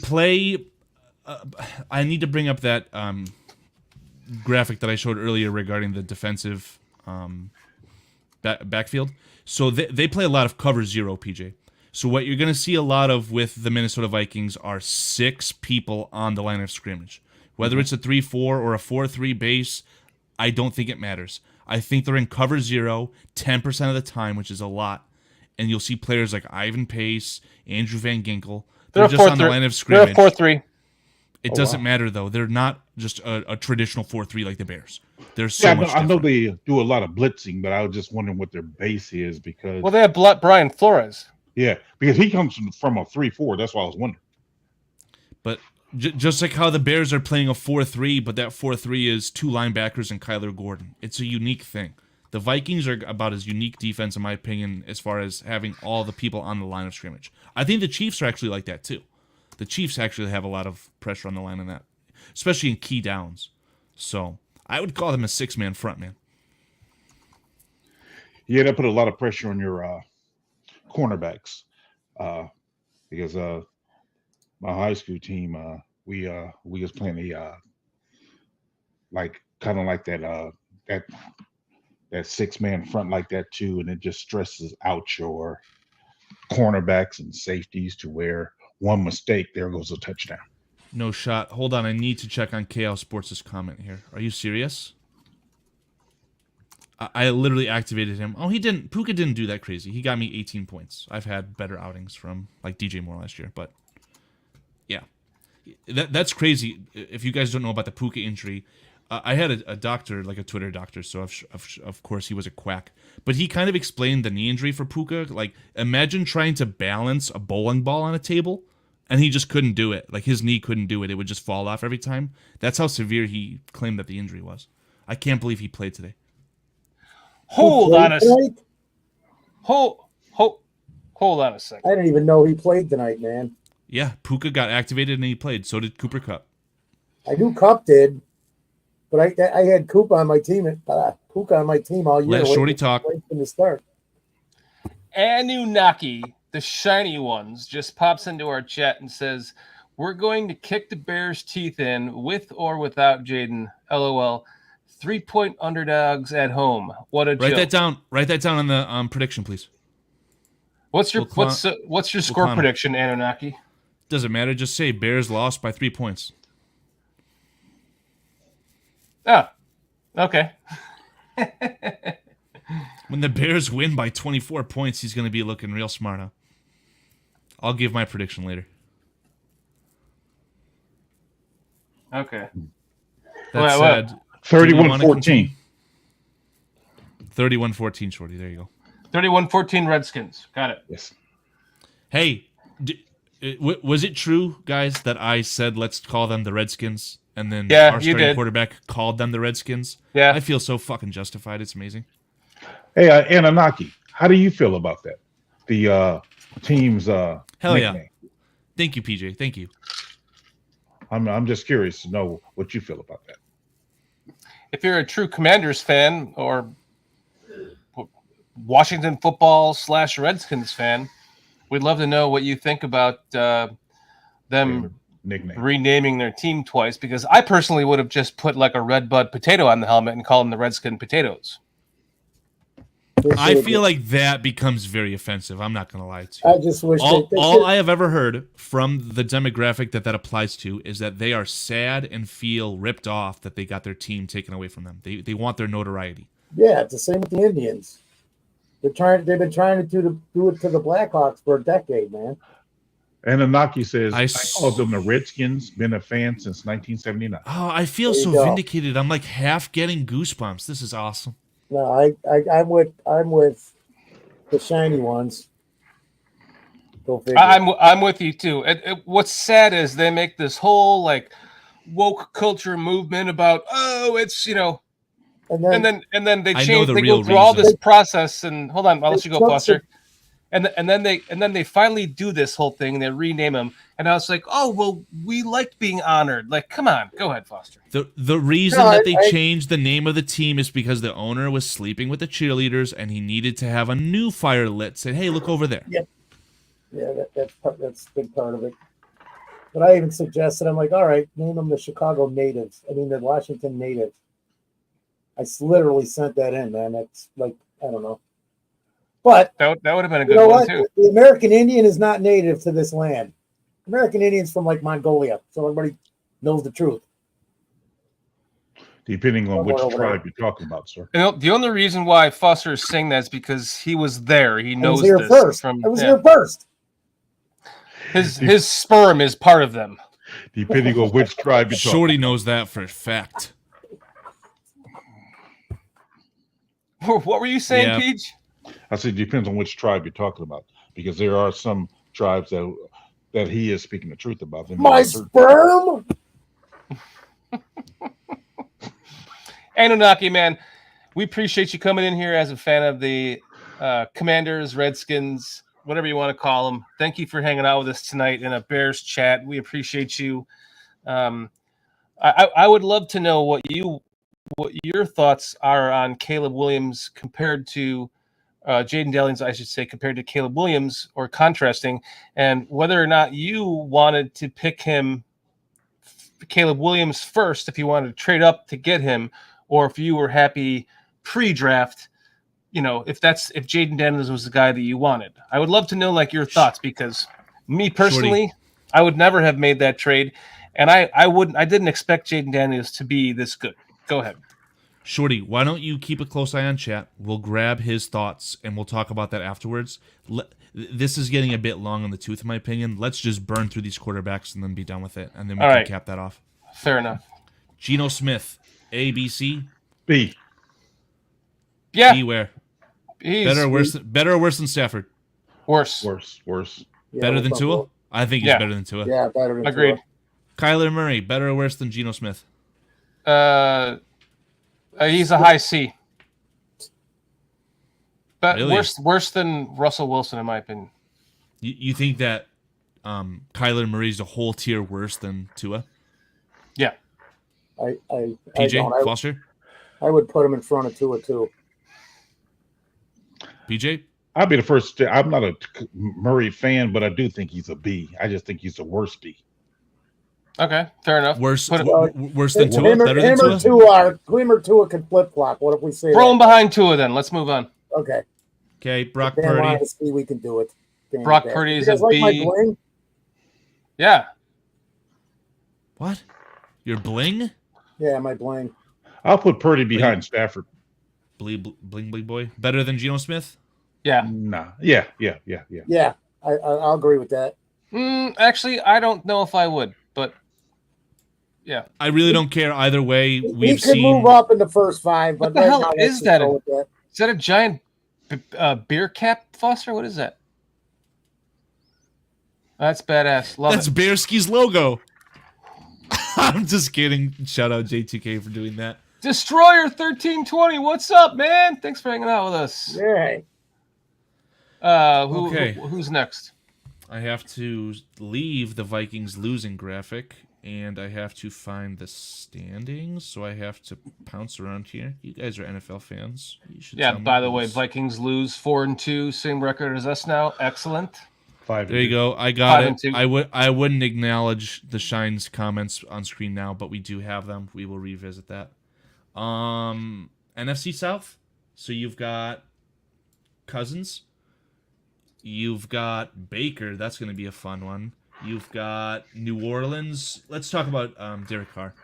play I need to bring up that graphic that I showed earlier regarding the defensive backfield. So they play a lot of cover zero, PJ. So what you're going to see a lot of with the Minnesota Vikings are 6 people on the line of scrimmage. Whether it's a 3-4 or a 4-3 base, I don't think it matters. I think they're in cover zero 10% of the time, which is a lot. And you'll see players like Ivan Pace, Andrew Van Ginkel. They're just on the line of scrimmage. They're 4-3. It doesn't matter, though. They're not just a traditional 4-3 like the Bears. They're so much different. I know they do a lot of blitzing, but I was just wondering what their base is because... Well, they have Brian Flores. Yeah, because he comes from a 3-4. That's why I was wondering. But just like how the Bears are playing a 4-3, but that 4-3 is 2 linebackers and Kyler Gordon. It's a unique thing. The Vikings are about as unique defense, in my opinion, as far as having all the people on the line of scrimmage. I think the Chiefs are actually like that, too. The Chiefs actually have a lot of pressure on the line in that, especially in key downs. So I would call them a 6-man front, man. Yeah, that put a lot of pressure on your cornerbacks because my high school team, we was playing a kind of like that 6-man front like that too, and it just stresses out your cornerbacks and safeties to where one mistake, there goes a touchdown. No shot. Hold on, I need to check on KL Sports' comment here. Are you serious? I literally activated him. Oh, he didn't. Puka didn't do that crazy. He got me 18 points. I've had better outings from like DJ Moore last year, but yeah, that's crazy. If you guys don't know about the Puka injury, I had a doctor, like a Twitter doctor, so of course he was a quack. But he kind of explained the knee injury for Puka. Like, imagine trying to balance a bowling ball on a table, and he just couldn't do it. Like, his knee couldn't do it. It would just fall off every time. That's how severe he claimed that the injury was. I can't believe he played today. Hold on a second. Hold on a second. I didn't even know he played tonight, man. Yeah, Puka got activated and he played. So did Cooper Kupp. I knew Kupp did. But I had Puka on my team all year. Let Shorty talk. Wait from the start. Anunnaki, the shiny ones, just pops into our chat and says, "We're going to kick the Bears' teeth in with or without Jayden. LOL. 3-point underdogs at home. What a joke." Write that down on the prediction, please. What's your score prediction, Anunnaki? Doesn't matter. Just say Bears lost by 3 points. Oh, okay. When the Bears win by 24 points, he's going to be looking real smart, huh? I'll give my prediction later. Okay. That said, 31-14. 31-14, Shorty. There you go. 31-14 Redskins. Got it. Yes. Hey, was it true, guys, that I said let's call them the Redskins, and then Yeah, our you starting did. quarterback called them the Redskins? Yeah. I feel so fucking justified. It's amazing. Hey, Anunnaki, how do you feel about that? The team's Hell nickname. yeah. Thank you, PJ. Thank you. I'm just curious to know what you feel about that. If you're a true Commanders fan or Washington football / Redskins fan, we'd love to know what you think about them Nickname. renaming their team twice, because I personally would have just put like a red bud potato on the helmet and called them the Redskin Potatoes. I feel like that becomes very offensive. I'm not going to lie to you. I just wish all I have ever heard from the demographic that applies to is that they are sad and feel ripped off that they got their team taken away from them. They want their notoriety. Yeah, it's the same with the Indians. They've been trying to do it to the Blackhawks for a decade, man. Anunnaki says, I called them the Redskins, been a fan since 1979. Oh, I feel so vindicated. I'm like half getting goosebumps. This is awesome. No, I'm with the shiny ones. Go figure. I'm with you too. What's sad is they make this whole like woke culture movement about it's and then they change. They go through all this process and hold on, I'll let you go, Foster. And then they finally do this whole thing. And they rename them, and I was like, oh well, we liked being honored. Like, come on, go ahead, Foster. The reason that they changed the name of the team is because the owner was sleeping with the cheerleaders, and he needed to have a new fire lit. Said, hey, look over there. Yeah, that's a big part of it. But I even suggested, I'm like, all right, name them the Chicago Natives. I mean, the Washington Natives. I literally sent that in, man. That's like, I don't know. But that would have been a good one too. The American Indian is not native to this land. American Indian's from like Mongolia, so everybody knows the truth. Depending on which tribe you're talking about, sir. The only reason why Foster is saying that is because he was there. He knows this. First. I was here first. His sperm is part of them. Depending on which tribe you're talking. Shorty knows that for a fact. What were you saying, Peach? I said depends on which tribe you're talking about, because there are some tribes that he is speaking the truth about. My sperm. Anunnaki, man, we appreciate you coming in here as a fan of the Commanders, Redskins, whatever you want to call them. Thank you for hanging out with us tonight in a Bears chat. We appreciate you. I would love to know what your thoughts are on Caleb Williams compared to Jayden Daniels, I should say, compared to Caleb Williams, or contrasting, and whether or not you wanted to pick him, Caleb Williams, first, if you wanted to trade up to get him, or if you were happy pre-draft, if Jayden Daniels was the guy that you wanted. I would love to know like your thoughts, because me personally, Shorty, I would never have made that trade, and I didn't expect Jayden Daniels to be this good. Go ahead. Shorty, why don't you keep a close eye on chat? We'll grab his thoughts, and we'll talk about that afterwards. This is getting a bit long in the tooth, in my opinion. Let's just burn through these quarterbacks and then be done with it, and then we can cap that off. Fair enough. Geno Smith, A, B, C? B. Yeah. B where? Better or worse than Stafford? Worse. Yeah, better than Tua? I think he's better than Tua. Yeah, better than Agreed. Tua. Kyler Murray, better or worse than Geno Smith? He's a high C. But really? worse than Russell Wilson, in my opinion. You think that Kyler Murray's a whole tier worse than Tua? Yeah. PJ, Foster? I would put him in front of Tua too. PJ? I'll be the first. I'm not a Murray fan, but I do think he's a B. I just think he's the worst B. Okay, fair enough. Worse than Tua? Better than Tua? Him or Tua can flip-flop. What if we say throw him behind Tua then? Let's move on. Okay, Brock Purdy. We can do it. Brock Purdy is a B. Like my bling? Yeah. What? Your bling? Yeah, my bling. I'll put Purdy behind Stafford. Bling boy. Better than Geno Smith? Yeah. Nah. Yeah. Yeah, I'll agree with that. Actually, I don't know if I would, but yeah. I really don't care either way. He could move up in the first 5. But what the hell is that? Is that a giant beer cap, Foster? What is that? That's badass. Love That's it. Bearski's logo. I'm just kidding. Shout out J2K for doing that. Destroyer 1320. What's up, man? Thanks for hanging out with us. Yay. Who's next? I have to leave the Vikings losing graphic, and I have to find the standings, so I have to pounce around here. You guys are NFL fans. You should tell me By the way, who's- Vikings lose 4-2, same record as us now. Excellent. 5. There you go. I got 5-2. it. I wouldn't acknowledge the Shine's comments on screen now, but we do have them. We will revisit that. NFC South. So you've got Cousins. You've got Baker. That's going to be a fun one. You've got New Orleans. Let's talk about Derek Carr.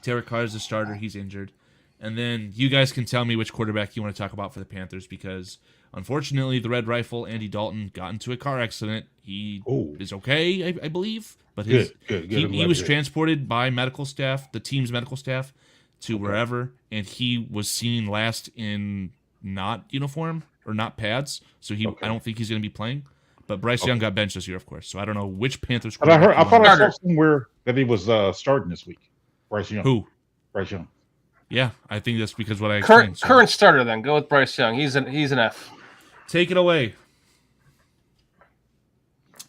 Derek Carr is the starter. He's injured. And then you guys can tell me which quarterback you want to talk about for the Panthers, because unfortunately the Red Rifle, Andy Dalton, got into a car accident. He is okay, I believe. But Good. He was transported by medical staff, the team's medical staff, to wherever, and he was seen last in not uniform or not pads. So I don't think he's going to be playing. But Bryce Young got benched this year, of course. So I don't know which Panthers. But I thought I saw somewhere that he was starting this week. Bryce Young. Who? Bryce Young. Yeah, I think that's because what I explained. Current starter, then. Go with Bryce Young. He's an F. Take it away.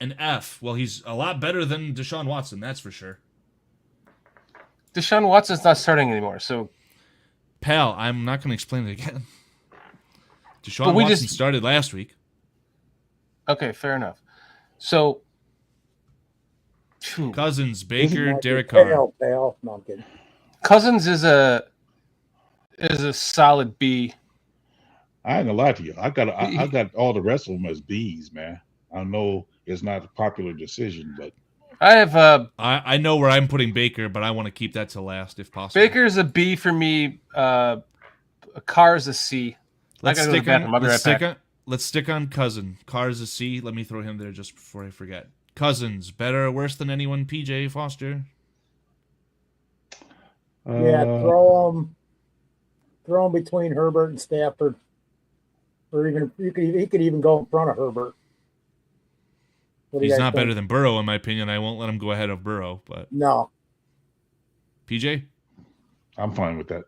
An F. Well, he's a lot better than Deshaun Watson, that's for sure. Deshaun Watson's not starting anymore, so... Pal, I'm not going to explain it again. Deshaun Watson started last week. Okay, fair enough. So... Cousins, Baker, Derek Carr. Pale. No, I'm kidding. Cousins is a solid B. I ain't gonna lie to you. I got all the rest of them as B's, man. I know it's not a popular decision, but I have I know where I'm putting Baker, but I want to keep that to last if possible. Baker's a B for me. Carr's a C. Let's stick on Cousin. Carr's a C. Let me throw him there just before I forget. Cousins, better or worse than anyone? PJ Foster. Yeah, throw him between Herbert and Stafford, or even he could even go in front of Herbert. He's not better than Burrow, in my opinion. I won't let him go ahead of Burrow, but no. PJ, I'm fine with that.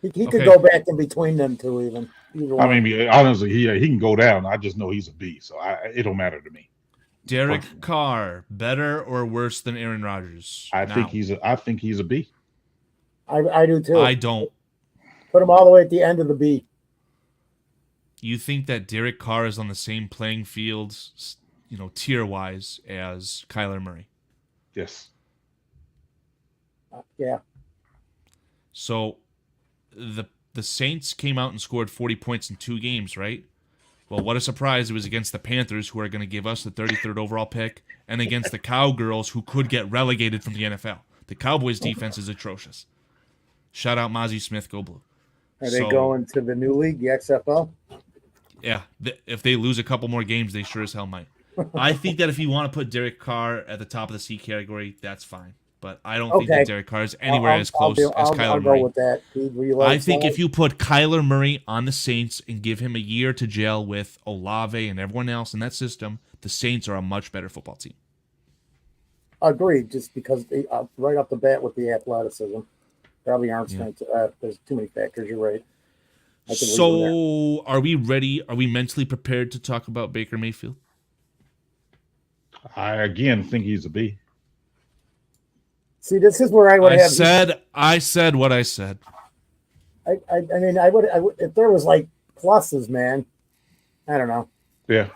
He could go back in between them two, even. I mean, honestly, he can go down. I just know he's a B, so it don't matter to me. Derek Carr, better or worse than Aaron Rodgers? I think he's a B. I do too. I don't. Put him all the way at the end of the B. You think that Derek Carr is on the same playing field, tier-wise, as Kyler Murray? Yes. Yeah. So, the Saints came out and scored 40 points in 2 games, right? Well, what a surprise. It was against the Panthers, who are going to give us the 33rd overall pick, and against the Cowgirls, who could get relegated from the NFL. The Cowboys' defense is atrocious. Shout out Mozzie Smith, go blue. Are they going to the new league, the XFL? Yeah, if they lose a couple more games, they sure as hell might. I think that if you want to put Derek Carr at the top of the C category, that's fine. But I don't think that Derek Carr is anywhere as close as Kyler Murray. I'll go with that. I think if you put Kyler Murray on the Saints and give him a year to gel with Olave and everyone else in that system, the Saints are a much better football team. Agreed, just because right off the bat with the athleticism. Probably aren't strength. There's too many factors. You're right. So, are we ready? Are we mentally prepared to talk about Baker Mayfield? I again think he's a B. See, this is where I would have. I said what I said. I mean, I would if there was like pluses, man. I don't know. Yeah.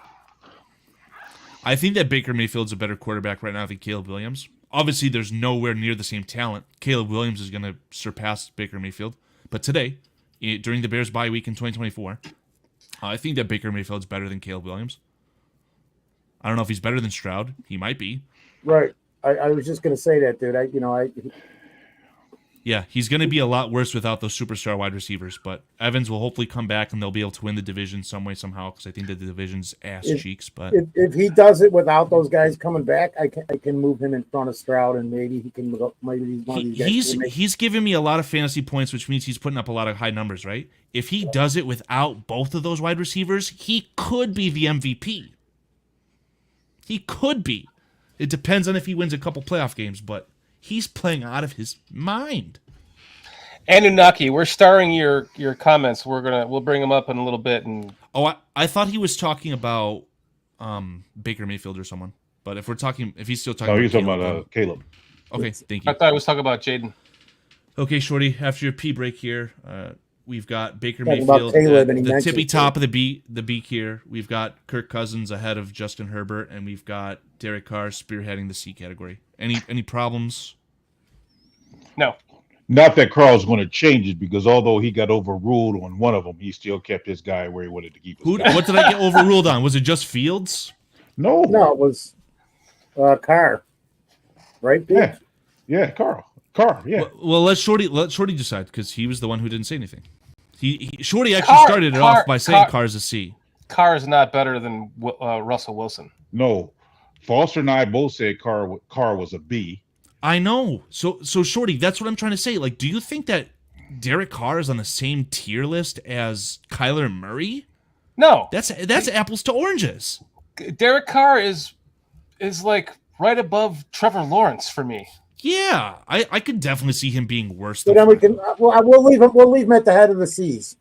I think that Baker Mayfield's a better quarterback right now than Caleb Williams. Obviously, there's nowhere near the same talent. Caleb Williams is going to surpass Baker Mayfield. But today, during the Bears bye week in 2024, I think that Baker Mayfield's better than Caleb Williams. I don't know if he's better than Stroud. He might be. Right. I was just going to say that, dude. Yeah, he's going to be a lot worse without those superstar wide receivers, but Evans will hopefully come back and they'll be able to win the division some way, somehow, because I think that the division's ass cheeks. But if he does it without those guys coming back, I can move him in front of Stroud, and maybe he can move up. Maybe he's one of these guys. He's giving me a lot of fantasy points, which means he's putting up a lot of high numbers, right? If he does it without both of those wide receivers, he could be the MVP. He could be. It depends on if he wins a couple playoff games, but he's playing out of his mind. Anunnaki, we're starring your comments. We'll bring them up in a little bit. And I thought he was talking about Baker Mayfield or someone. But if he's still talking, he's talking about Caleb. Okay, thank you. I thought I was talking about Jayden. Okay, Shorty. After your pee break here, we've got Baker Talking Mayfield, Caleb, the tippy top of the beak here. We've got Kirk Cousins ahead of Justin Herbert, and we've got Derek Carr spearheading the C category. Any problems? No. Not that Carl's going to change it, because although he got overruled on one of them, he still kept his guy where he wanted to keep his guy. What did I get overruled on? Was it just Fields? No, it was Carr, right? Yeah, Carl, yeah. Well, let Shorty decide, because he was the one who didn't say anything. Shorty actually started it off by saying Carr's a C. Carr is not better than Russell Wilson. No, Foster and I both said Carr was a B. I know. So Shorty, that's what I'm trying to say. Like, do you think that Derek Carr is on the same tier list as Kyler Murray? No. That's apples to oranges. Derek Carr is like right above Trevor Lawrence for me. Yeah, I could definitely see him being worse. So then we can. We'll leave him. We'll leave him at the head of the C's.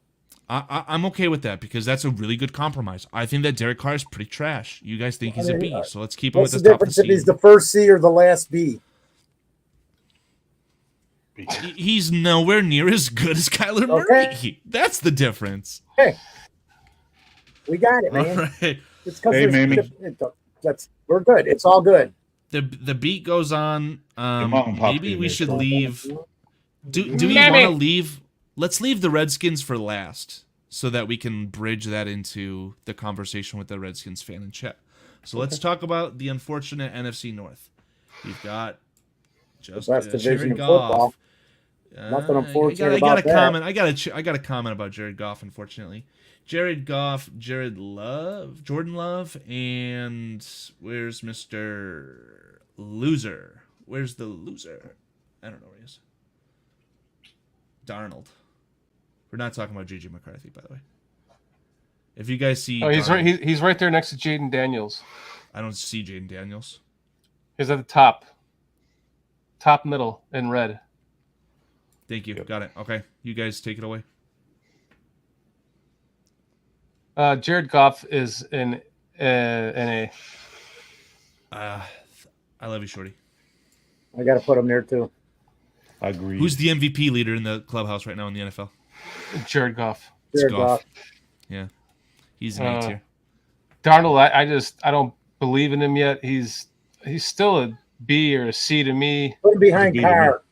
I'm okay with that, because that's a really good compromise. I think that Derek Carr is pretty trash. You guys think he's a B, so let's keep him at the top of the C. What's the difference if he's the first C or the last B? He's nowhere near as good as Kyler Murray. That's the difference. Hey, we got it, man. All right. It's we're good. It's all good. The beat goes on. Maybe we should leave. Do we want to leave? Let's leave the Redskins for last, so that we can bridge that into the conversation with the Redskins fan in chat. So let's talk about the unfortunate NFC North. We've got just the best division Jared in Goff. football. Nothing unfortunate I got about a that. comment. I got a comment about Jared Goff. Unfortunately, Jared Goff, Jordan Love, and where's Mr. Loser? Where's the loser? I don't know where he is. Darnold. We're not talking about JJ McCarthy, by the way. If you guys see, he's right. He's right there next to Jayden Daniels. I don't see Jayden Daniels. He's at the top middle in red. Thank you. Got it. Okay, you guys take it away. Jared Goff is in A. I love you, Shorty. I got to put him there too. I agree. Who's the MVP leader in the clubhouse right now in the NFL? Jared Goff. Jared Goff. Yeah, he's an A tier. Darnold, I don't believe in him yet. He's still a B or a C to me. Put him behind Carr.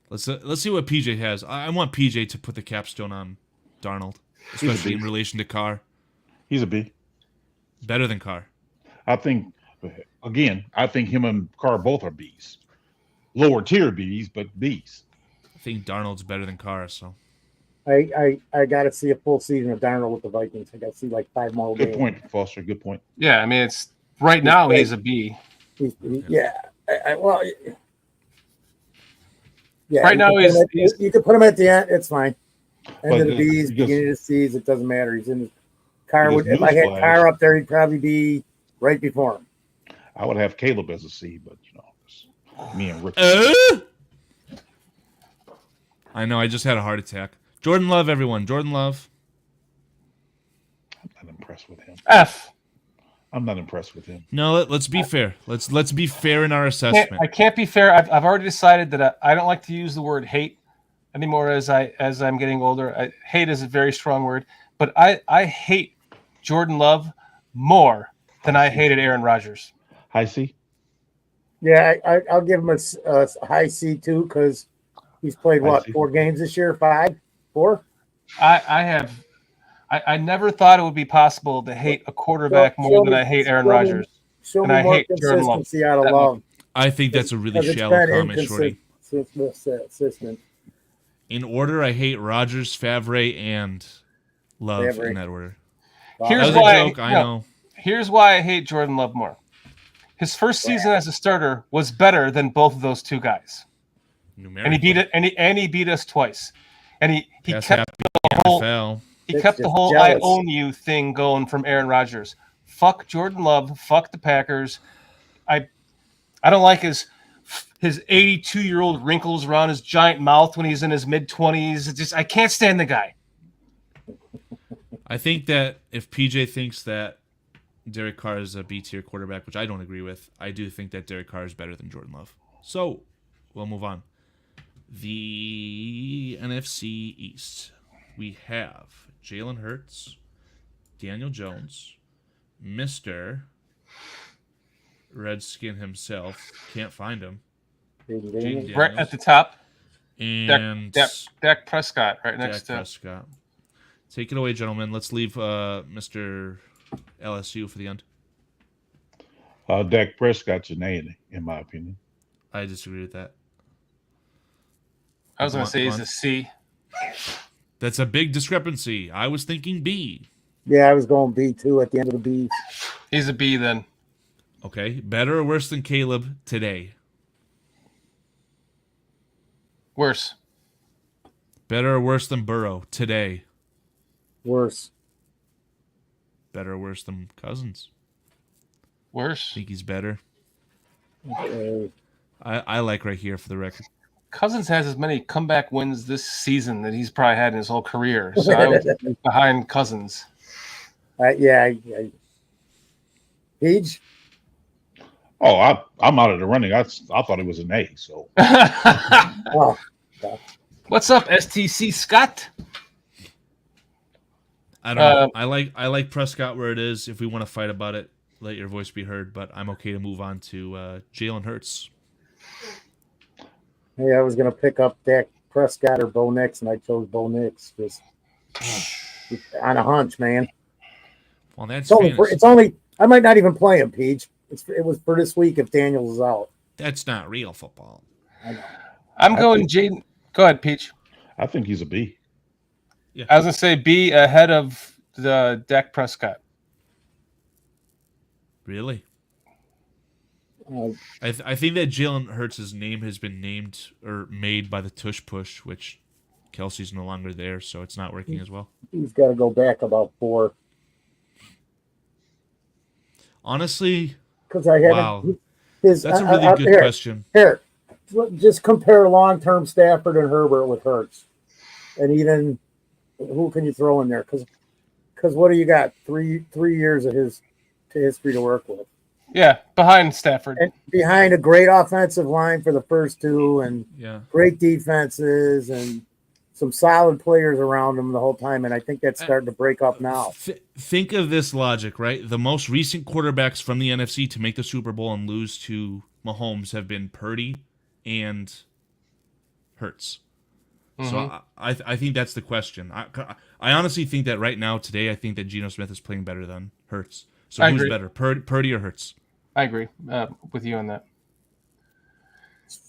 Let's see what PJ has. I want PJ to put the capstone on Darnold, especially in relation to Carr. He's a B. Better than Carr. I think him and Carr both are Bs. Lower tier Bs, but Bs. I think Darnold's better than Carr, so. I got to see a full season of Darnold with the Vikings. I got to see like 5 more games. Good point, Foster. Good point. Yeah, I mean, it's right now he's a B. Yeah. Yeah, right now you can put him at the end. It's fine. End of the B's, because, beginning of the C's. It doesn't matter. He's in the Carr. If I had Carr up there, he'd probably be right before him. I would have Caleb as a C, but me and Rick. I know. I just had a heart attack. Jordan Love, everyone. Jordan Love. I'm not impressed with him. F. I'm not impressed with him. No, let's be fair. Let's be fair in our assessment. I can't be fair. I've already decided that I don't like to use the word hate anymore as I'm getting older. Hate is a very strong word, but I hate Jordan Love more than I hated Aaron Rodgers. High C? Yeah, I'll give him a high C too, because he's played 4 games this year? 5? 4? I never thought it would be possible to hate a quarterback more than I hate Aaron Rodgers. Show me more consistency out of Love. I think that's a really shallow comment, Shorty. assistant. In order, I hate Rodgers, Favre, and Love Favre. in that order. Here's That was a why. joke, I know. Here's why I hate Jordan Love more. His first season as a starter was better than both of those two guys, and he beat it. And he beat us twice, and he That's kept happy the whole NFL. he It's kept the just whole jealous. "I own you" thing going from Aaron Rodgers. Fuck Jordan Love. Fuck the Packers. I don't like his 82-year-old wrinkles around his giant mouth when he's in his mid-20s. I can't stand the guy. I think that if PJ thinks that Derek Carr is a B-tier quarterback, which I don't agree with, I do think that Derek Carr is better than Jordan Love. So, we'll move on. The NFC East. We have Jalen Hurts, Daniel Jones, Mr. Redskin himself. Can't find him. Jayden Daniels, Right at the top, and Dak Prescott right Dak next to. Prescott. Take it away, gentlemen. Let's leave Mr. LSU for the end. Dak Prescott's an A, in my opinion. I disagree with that. I was going to say he's Come a on. C. That's a big discrepancy. I was thinking B. Yeah, I was going B2 at the end of the B. He's a B then. Okay. Better or worse than Caleb today? Worse. Better or worse than Burrow today? Worse. Better or worse than Cousins? Worse. Think he's better. Okay. I like right here for the record. Cousins has as many comeback wins this season that he's probably had in his whole career. So I would be behind Cousins. Yeah. Peach? Oh, I'm out of the running. I thought it was an A. So Oh, What's up, STC Scott? I don't know. I like Prescott where it is. If we want to fight about it, let your voice be heard. But I'm okay to move on to Jalen Hurts. hey, I was going to pick up Dak Prescott or Bo Nix, and I chose Bo Nix just on a hunch, man. Well, that's It's only I might not even play him, Peach. It was for this week if Daniels is out. that's not real football. I know. I'm going Jayden. Go ahead, Peach. I think he's a B. I was going to say B ahead of the Dak Prescott. Really? Uh, I think that Jalen Hurts' name has been named or made by the tush push, which Kelsey's no longer there, so it's not working as well. he's got to go back about 4 honestly. because I haven't. Wow. His, That's a really good question. Here, just compare long-term Stafford and Herbert with Hurts, and even who can you throw in there? Because what do you got? Three years of his history to work with. Yeah, behind Stafford. And behind a great offensive line for the first 2 and Yeah. great defenses and some solid players around him the whole time. And I think that's starting to break up now. Think of this logic, right? The most recent quarterbacks from the NFC to make the Super Bowl and lose to Mahomes have been Purdy and Hurts. So I think that's the question. I honestly think that right now, today, I think that Geno Smith is playing better than Hurts. So I who's agree. better, Purdy or Hurts? I agree with you on that.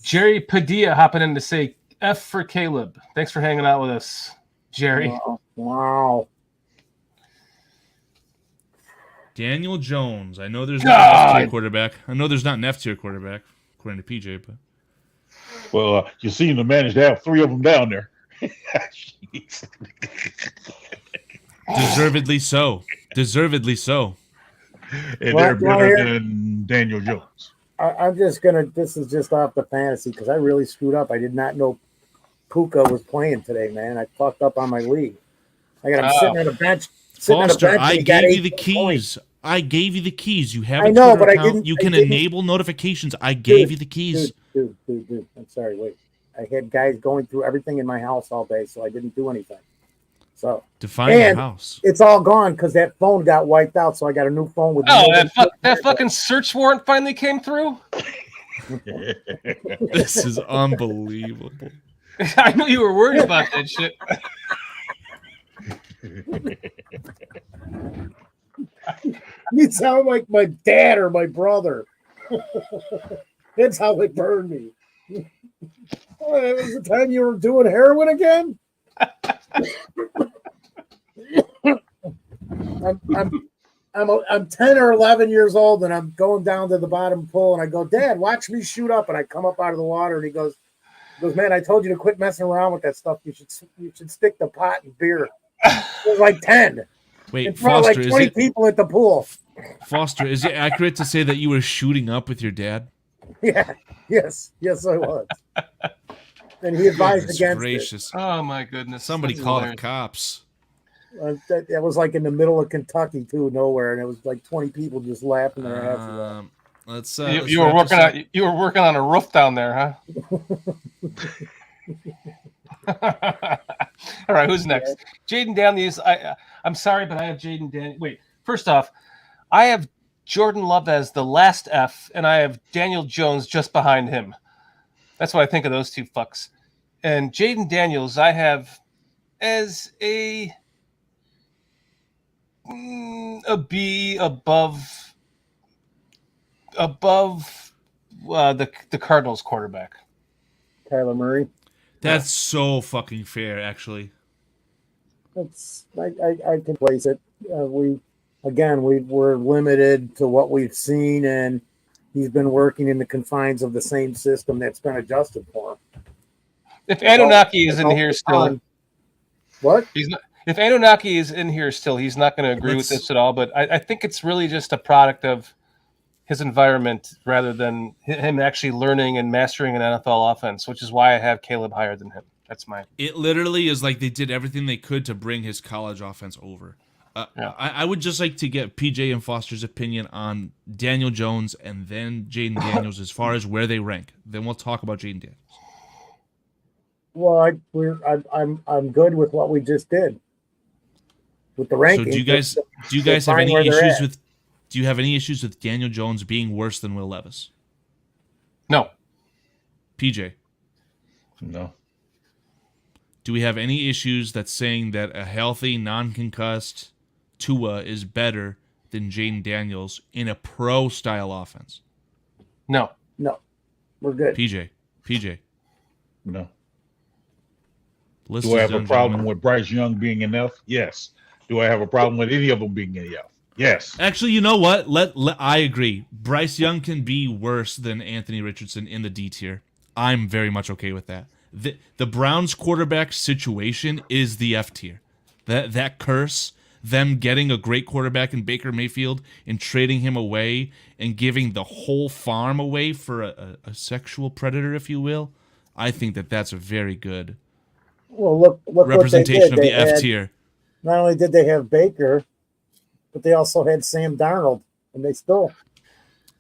Jerry Padilla hopping in to say F for Caleb. Thanks for hanging out with us, Jerry. Wow. Daniel Jones. I know there's not an F-tier quarterback. I know there's not an F-tier quarterback, according to PJ, but Well, you seem to manage to have 3 of them down there. deservedly so. Deservedly so. And Well, they're better here- than Daniel Jones. I'm just going to, this is just off the fantasy because I really screwed up. I did not know Puka was playing today, man. I fucked up on my league. I got him sitting on a bench. Foster, I and he got gave you the 18 points. keys. I gave you the keys. You have a I know, Twitter but I account. didn't- You I can didn't- enable notifications. I gave you the keys. Dude. I'm sorry. Wait. I had guys going through everything in my house all day, so I didn't do anything. So Define your and house. it's all gone because that phone got wiped out. So I got a new phone with. Oh, that fucking search warrant finally came through? This is unbelievable. I knew you were worried about that shit. You sound like my dad or my brother. That's how it burned me. Oh, it was the time you were doing heroin again. I'm 10 or 11 years old, and I'm going down to the bottom pool, and I go, Dad, watch me shoot up. And I come up out of the water, and he goes, man, I told you to quit messing around with that stuff. You should stick to pot and beer. It was like 10. Wait, in front Foster, of like 20 people at the pool. Foster, is it accurate to say that you were shooting up with your dad? Yeah. Yes, I was. And he advised against gracious. it. Oh my goodness! Somebody call the cops. That was like in the middle of Kentucky too, nowhere, and it was like 20 people just laughing their asses off. Let's. You were working on a roof down there, huh? All right, who's next? Jayden Daniels. I'm sorry, but I have Jayden Daniels. Wait, first off, I have Jordan Love as the last F, and I have Daniel Jones just behind him. That's what I think of those two fucks. And Jayden Daniels, I have as a B above the Cardinals quarterback. Kyler Murray. That's so fucking fair, actually. That's I can place it. We're limited to what we've seen, and he's been working in the confines of the same system that's been adjusted for him. If Anunnaki is in here still, what? He's not. If Anunnaki is in here still, he's not going to agree with this at all. But I think it's really just a product of his environment rather than him actually learning and mastering an NFL offense, which is why I have Caleb higher than him. That's my. It literally is like they did everything they could to bring his college offense over. Yeah. I would just like to get PJ and Foster's opinion on Daniel Jones and then Jayden Daniels as far as where they rank. Then we'll talk about Jayden Daniels. Well, I'm good with what we just did with the rankings. So do you guys have any issues with? Do you have any issues with Daniel Jones being worse than Will Levis? No. PJ. No. Do we have any issues that's saying that a healthy, non-concussed Tua is better than Jayden Daniels in a pro-style offense? No. We're good. PJ. No. List Do I is have a done, problem gentlemen. with Bryce Young being an F? Yes. Do I have a problem with any of them being an F? Yes. Actually, you know what? I agree. Bryce Young can be worse than Anthony Richardson in the D tier. I'm very much okay with that. The Browns quarterback situation is the F tier. That curse, them getting a great quarterback in Baker Mayfield and trading him away and giving the whole farm away for a sexual predator, if you will, I think that's a very good Well, look representation what they of the did. F tier. Not only did they have Baker, but they also had Sam Darnold, and they still.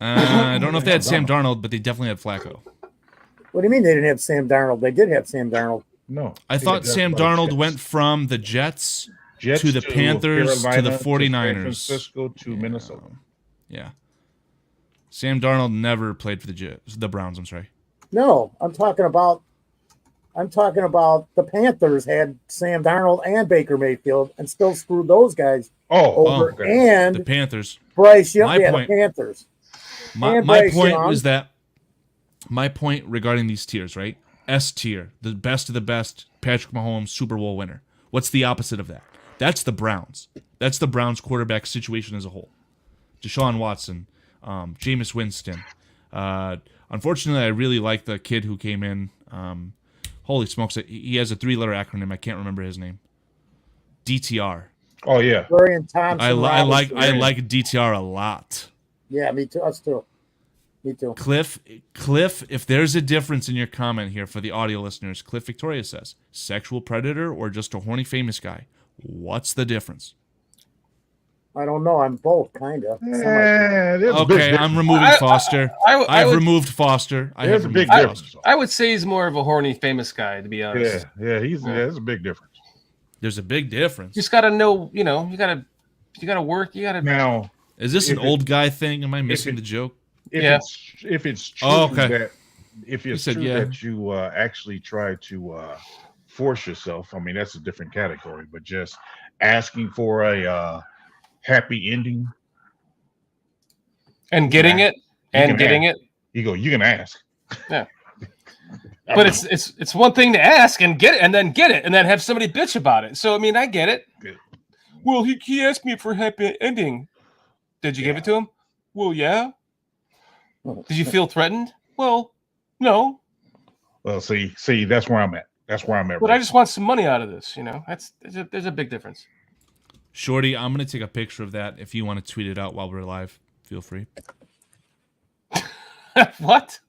I don't know if they had Sam Darnold, but they definitely had Flacco. What do you mean they didn't have Sam Darnold? They did have Sam Darnold. No. I thought Sam Darnold went from the Jets to the Panthers to the 49ers. San Francisco to Minnesota. Yeah. Sam Darnold never played for the Browns, I'm sorry. No, I'm talking about the Panthers had Sam Darnold and Baker Mayfield and still screwed those guys over. Okay. And The Panthers. Bryce Young, the Panthers. My point was that my point regarding these tiers, right? S tier, the best of the best, Patrick Mahomes, Super Bowl winner. What's the opposite of that? That's the Browns. That's the Browns quarterback situation as a whole. Deshaun Watson, Jameis Winston. Unfortunately, I really like the kid who came in. Holy smokes, he has a 3-letter acronym. I can't remember his name. DTR. Oh yeah. Dorian Thompson. I like DTR a lot. Yeah, me too. Us too. Me too. Cliff, if there's a difference in your comment here for the audio listeners, Cliff Victoria says, sexual predator or just a horny famous guy? What's the difference? I don't know. I'm both, kind of. Okay, I'm removing Foster. I've removed Foster. There's a big difference. I would say he's more of a horny famous guy, to be honest. Yeah, there's a big difference. There's a big difference. You just got to know, you gotta work. You got to. Now, is this an old guy thing? Am I missing the joke? If it's true that you actually try to force yourself, I mean that's a different category. But just asking for a happy ending and getting it, you can ask. Yeah. But it's one thing to ask and get it, and then have somebody bitch about it. So I mean, I get it. Good. Well, he asked me for a happy ending. Did you give it to him? Well, yeah. Did you feel threatened? Well, no. Well, see, that's where I'm at. But I just want some money out of this. There's a big difference. Shorty, I'm going to take a picture of that. If you want to tweet it out while we're live, feel free. What?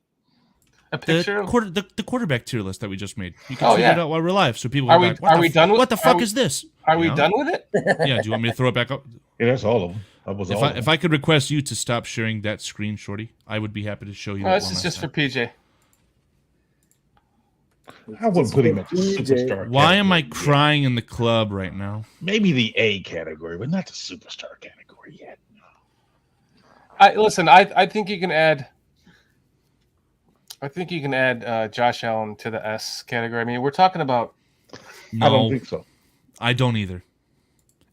A picture the quarterback tier list that we just made. You can tweet it out while we're live, so people are go we back, are we done with? What the fuck is this? Are we done with it? Yeah. Do you want me to throw it back up? Yeah, that's all of them. That was all. If I could request you to stop sharing that screen, Shorty, I would be happy to show you. No, this is just for PJ. I wouldn't put him at the superstar. Why am I crying in the club right now? Maybe the A category, but not the superstar category yet. I think you can add. I think you can add Josh Allen to the S category. I mean, we're talking about. No, I don't think so. I don't either.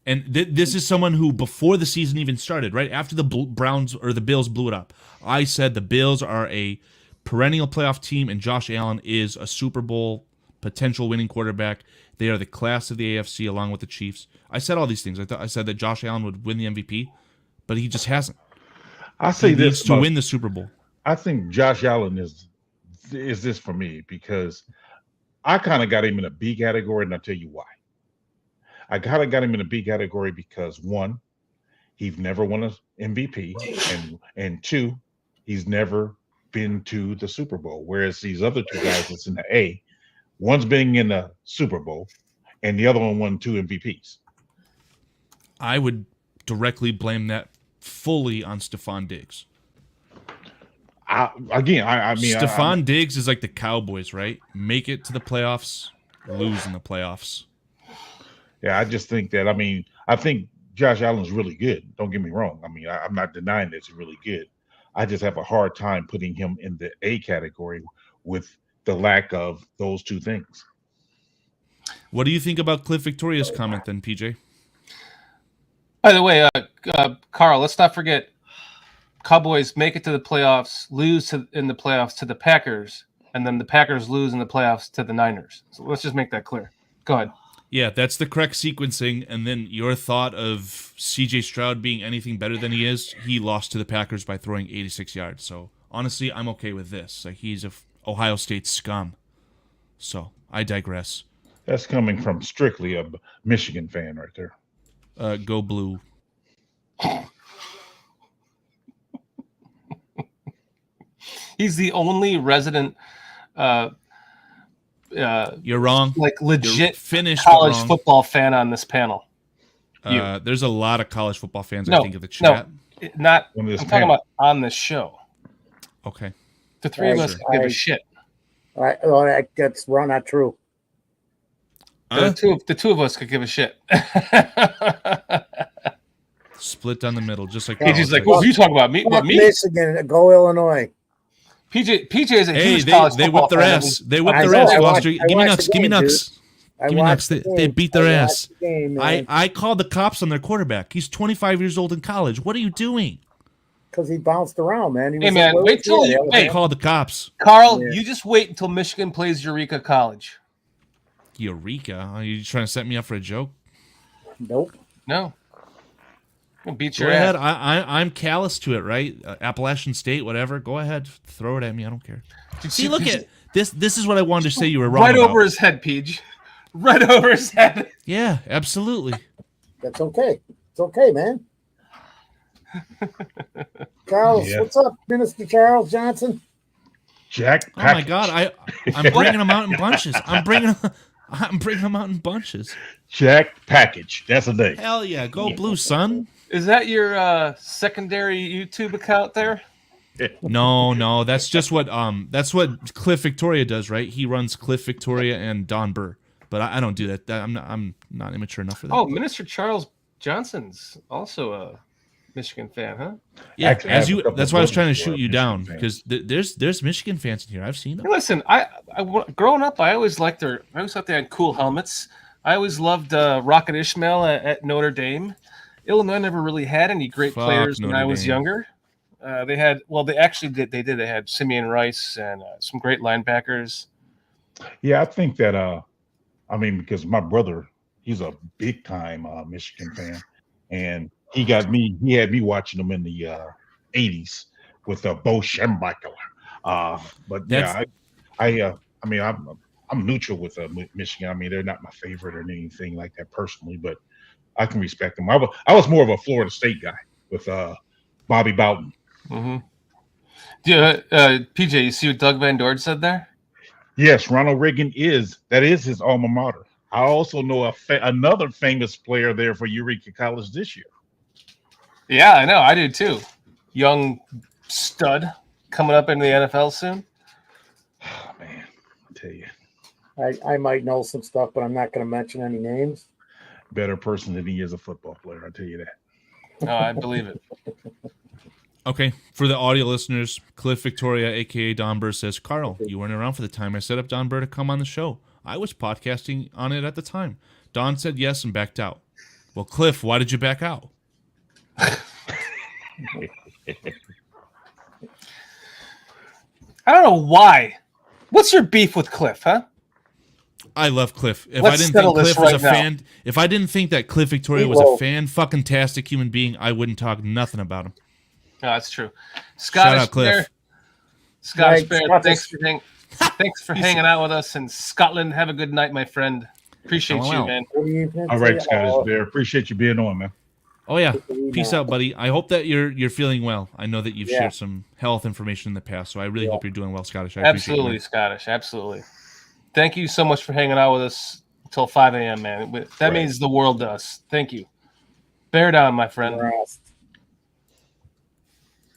And this is someone who, before the season even started, right after the Browns or the Bills blew it up, I said the Bills are a perennial playoff team, and Josh Allen is a Super Bowl potential winning quarterback. They are the class of the AFC along with the Chiefs. I said all these things. I said that Josh Allen would win the MVP, but he just hasn't. I say he this needs to win the Super Bowl. I think Josh Allen is this for me because I kind of got him in a B category, and I'll tell you why. I kind of got him in a B category because one, he's never won an MVP, and two, he's never been to the Super Bowl. Whereas these other two guys that's in the A, one's been in the Super Bowl, and the other one won 2 MVPs. I would directly blame that fully on Stephon Diggs. I mean, Stephon Diggs is like the Cowboys, right? Make it to the playoffs, lose in the playoffs. Yeah, I just think that. I mean, I think Josh Allen's really good. Don't get me wrong. I mean, I'm not denying that he's really good. I just have a hard time putting him in the A category with the lack of those two things. What do you think about Cliff Victoria's comment then, PJ? By the way, Carl, let's not forget, Cowboys make it to the playoffs, lose in the playoffs to the Packers, and then the Packers lose in the playoffs to the Niners. So let's just make that clear. Go ahead. Yeah, that's the correct sequencing. And then your thought of C.J. Stroud being anything better than he is, he lost to the Packers by throwing 86 yards. So honestly, I'm okay with this. Like, he's a Ohio State scum. So I digress. That's coming from strictly a Michigan fan right there. Go Blue. He's the only resident you're wrong. Like legit finished college football fan on this panel. There's a lot of college football fans, I think, in the chat. No, I'm talking about on this show. Okay. The three of us give a shit. That's not true. The two of us could give a shit. Split down the middle, just like PJ's like, what are you talking about? Me? Michigan, go Illinois. PJ is a huge college they football whipped their fan. ass. They whipped their ass, Wall Street. Give me nuts. Give me nuts. I Give me nuts. watched the They game. beat their I ass. watched the game, man. I called the cops on their quarterback. He's 25 years old in college. What are you doing? Because he bounced around, man. He was Hey, man, wait till you I called the cops. Carl, you just wait until Michigan plays Eureka College. Eureka? Are you trying to set me up for a joke? Nope. No. I'll beat Go your ahead. ass. I'm callous to it, right? Appalachian State, whatever. Go ahead. Throw it at me. I don't care. See, look at this. This is what I wanted to say you were wrong right about. over his head, Peach. Right over his head. Yeah, absolutely. That's okay. It's okay, man. Charles, what's up, Minister Charles Johnson? Jack Package. Oh my God, I'm bringing them out in bunches. I'm bringing them out in bunches. Jack Package. That's a name. Hell yeah, go Blue, son. Is that your secondary YouTube account there? No, that's just what Cliff Victoria does, right? He runs Cliff Victoria and Don Burr, but I don't do that. I'm not immature enough for that. Oh, Minister Charles Johnson's also a Michigan fan, huh? Yeah, that's why I was trying to shoot you down because there's Michigan fans in here. I've seen them. Hey, listen, I growing up, I always thought they had cool helmets. I always loved Rocket Ishmael at Notre Dame. Illinois never really had any great players when I was younger. They had Simeon Rice and some great linebackers. Yeah, I think that because my brother, he's a big time Michigan fan, and he had me watching them in the '80s with Bo Schembechler. But That's yeah, I'm neutral with Michigan. I mean, they're not my favorite or anything like that personally, but I can respect them. I was more of a Florida State guy with Bobby Bowden. Mm-hmm. PJ, you see what Doug Van Dorn said there? Yes, Ronald Reagan is his alma mater. I also know another famous player there for Eureka College this year. Yeah, I know. I do too. Young stud coming up in the NFL soon. Oh, man, I tell you. I might know some stuff, but I'm not going to mention any names. Better person than he is a football player, I tell you that. Oh, I believe it. okay. For the audio listeners, Cliff Victoria, aka Don Burr, says, Carl, you weren't around for the time I set up Don Burr to come on the show. I was podcasting on it at the time. Don said yes and backed out. Well, Cliff, why did you back out? I don't know why. What's your beef with Cliff, huh? I love Cliff. If Let's I didn't settle think this Cliff was right a now. fan, if I didn't think that Cliff Victoria was a fan-fucking-tastic human being, I wouldn't talk nothing about him. No, that's true. Shout Scottish out, Cliff. Bear. Scottish Right, Bear, Scottish. thanks for hanging out with us in Scotland. Have a good night, my friend. Appreciate you, man. What do you think? All right, Scottish Bear. Appreciate you being on, man. Oh yeah, peace out, buddy. I hope that you're feeling well. I know that you've shared some health information in the past, so I really hope you're doing well, Scottish. I appreciate Absolutely, you. Scottish. Absolutely. Thank you so much for hanging out with us until 5 a.m., man. That means the world to us. Thank you. Bear down, my friend.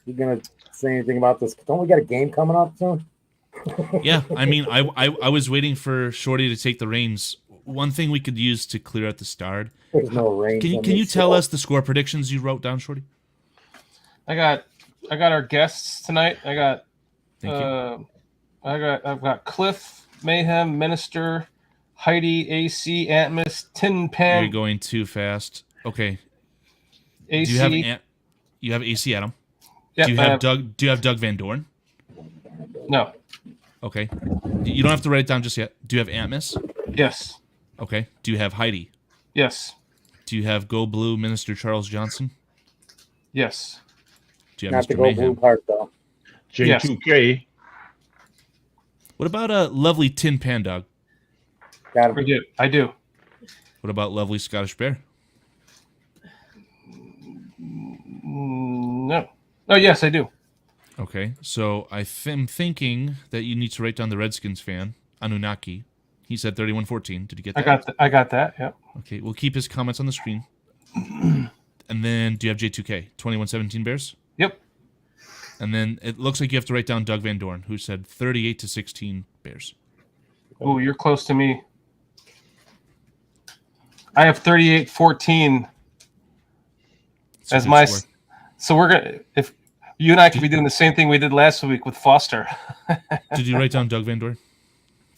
You gonna say anything about this? Don't we got a game coming up soon? Yeah, I mean, I was waiting for Shorty to take the reins. One thing we could use to clear out the start. There's no range. Can you tell us the score predictions you wrote down, Shorty? I got our guests tonight. Thank you. I've got Cliff, Mayhem, Minister, Heidi, AC, Atmos, Tin Pan. You're going too fast. Okay. AC. Do you have AC Adam? Yep, Do you have Doug Van Dorn? No. Okay. You don't have to write it down just yet. Do you have Atmos? Yes. Okay. Do you have Heidi? Yes. Do you have Go Blue Minister Charles Johnson? Yes. Do you have Not the Mr. Go Mayhem? Blue part though. J2K. What about a lovely Tin Pan Dog? Got him. I do. What about lovely Scottish Bear? No. Oh, yes, I do. Okay, so I'm thinking that you need to write down the Redskins fan, Anunnaki. He said 31-14. Did you get that? I got that. Yep. Okay, we'll keep his comments on the screen. And then, do you have J2K? 21-17 Bears? Yep. And then it looks like you have to write down Doug Van Dorn, who said 38-16 Bears. Oh, you're close to me. I have 38-14 as my. score. So we're gonna if you and I could be doing the same thing we did last week with Foster. Did you write down Doug Van Dorn?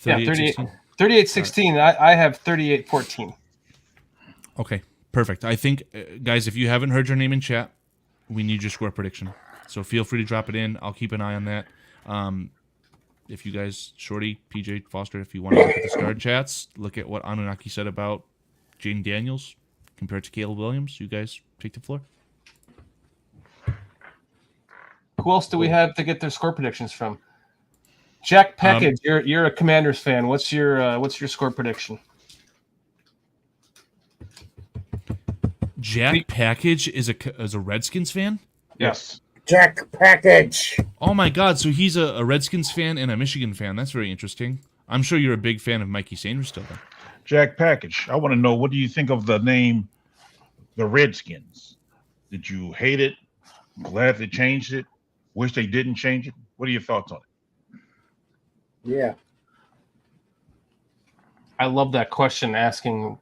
Yeah, 38-16. I have 38-14. Okay, perfect. I think, guys, if you haven't heard your name in chat, we need your score prediction. So feel free to drop it in. I'll keep an eye on that. If you guys, Shorty, PJ, Foster, if you want to look at the star chats, look at what Anunnaki said about Jayden Daniels compared to Caleb Williams. You guys take the floor. Who else do we have to get their score predictions from? Jack Package, you're a Commanders fan. What's your score prediction? Jack Package is a Redskins fan? Yes. Jack Package. Oh my God! So he's a Redskins fan and a Michigan fan. That's very interesting. I'm sure you're a big fan of Mikey Sanders still. Then. Jack Package. I want to know, what do you think of the name, the Redskins? Did you hate it? Glad they changed it? Wish they didn't change it? What are your thoughts on it? Yeah. I love that question, asking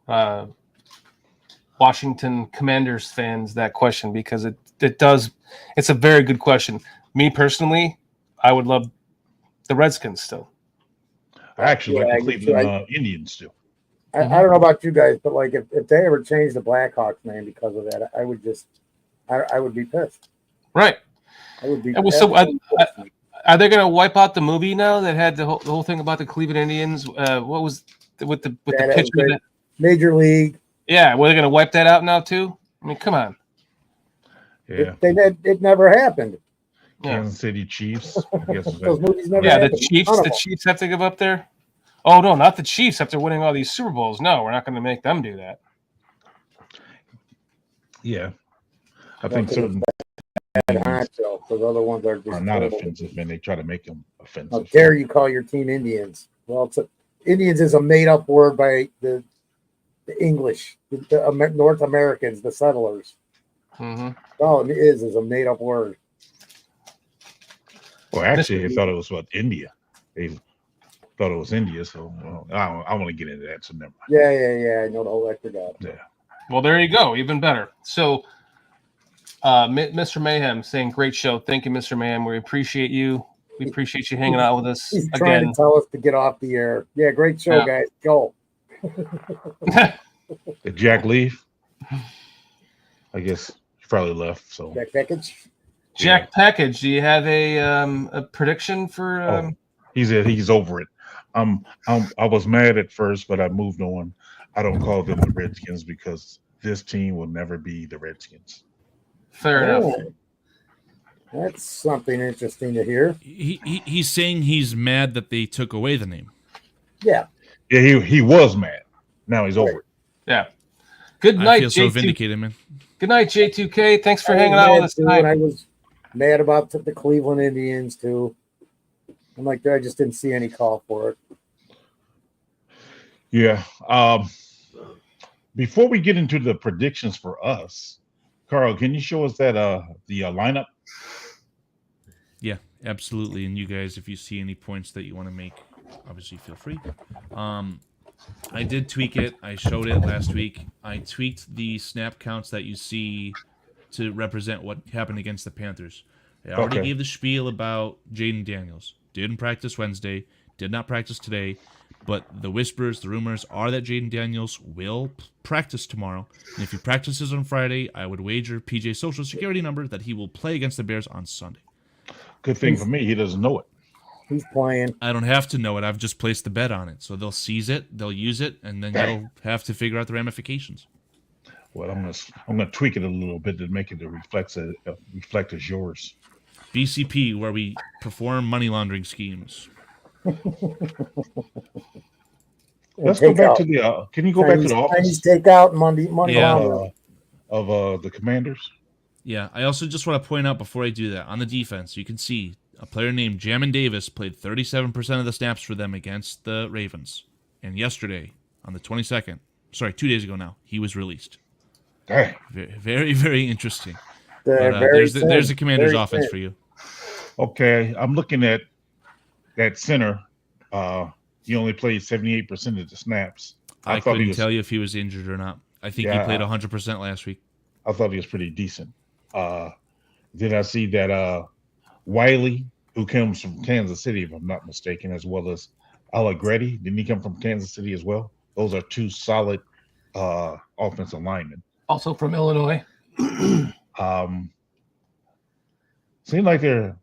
Washington Commanders fans that question, because it's a very good question. Me personally, I would love the Redskins still. I actually like the Cleveland Indians still. I don't know about you guys, but like if they ever change the Blackhawks name because of that, I would be pissed. Right. I would be. Are they going to wipe out the movie now that had the whole thing about the Cleveland Indians? What was with the pitcher? Major League. Yeah, were they going to wipe that out now too? I mean, come on. Yeah. It never happened. Kansas City Chiefs. I guess Those movies never yeah, happened. the Chiefs have to give up there. Oh no, not the Chiefs after winning all these Super Bowls. No, we're not going to make them do that. Yeah, I think certain those other ones are not offensive, and they try to make them offensive. How dare you call your team Indians? Well, Indians is a made-up word by the English, the North Americans, the settlers. Mm-hmm. All it is a made-up word. Well, actually, they thought it was India. They thought it was India, so I want to get into that. So never mind. Yeah. I know the whole record. Yeah. Well, there you go. Even better. So, Mr. Mayhem saying, "Great show. Thank you, Mr. Mayhem. We appreciate you. We appreciate you hanging out with us He's again." Trying to tell us to get off the air. Yeah, great show, guys. Go. Did Jack leave? I guess he probably left. So Jack Package. Jack Package, do you have a prediction for? He's over it. I was mad at first, but I moved on. I don't call them the Redskins because this team will never be the Redskins. Fair enough. That's something interesting to hear. He's saying he's mad that they took away the name. Yeah. Yeah, he was mad. Now he's over it. Yeah. Good night, I feel so J2. vindicated, man. Good night, J2K. Thanks for hanging out with us tonight. I was mad about the Cleveland Indians too. I'm like, I just didn't see any call for it. Yeah. Before we get into the predictions for us, Carl, can you show us that the lineup? Yeah, absolutely. And you guys, if you see any points that you want to make, obviously feel free. I did tweak it. I showed it last week. I tweaked the snap counts that you see to represent what happened against the Panthers. I already gave the spiel about Jayden Daniels. Didn't practice Wednesday. Did not practice today. But the whispers, the rumors are that Jayden Daniels will practice tomorrow. And if he practices on Friday, I would wager PJ's social security number that he will play against the Bears on Sunday. Good thing for me, he doesn't know it. He's playing. I don't have to know it. I've just placed the bet on it. So they'll seize it, they'll use it, and then you'll have to figure out the ramifications. Well, I'm gonna tweak it a little bit to make it reflect as yours. BCP, where we perform money laundering schemes. Let's go back to the. Can you go back to the office? Chinese takeout money of the Commanders. Yeah, I also just want to point out before I do that, on the defense, you can see a player named Jamin Davis played 37% of the snaps for them against the Ravens. And yesterday, on the 22nd, 2 days ago now, he was released. Dang. Very, very, very interesting. There's the Commanders offense for you. Okay, I'm looking at that center. He only played 78% of the snaps. I couldn't tell you if he was injured or not. I think he played 100% last week. I thought he was pretty decent. Then I see that Wiley, who comes from Kansas City, if I'm not mistaken, as well as Allegretti. Didn't he come from Kansas City as well? Those are two solid offensive linemen. Also from Illinois. Seems like they're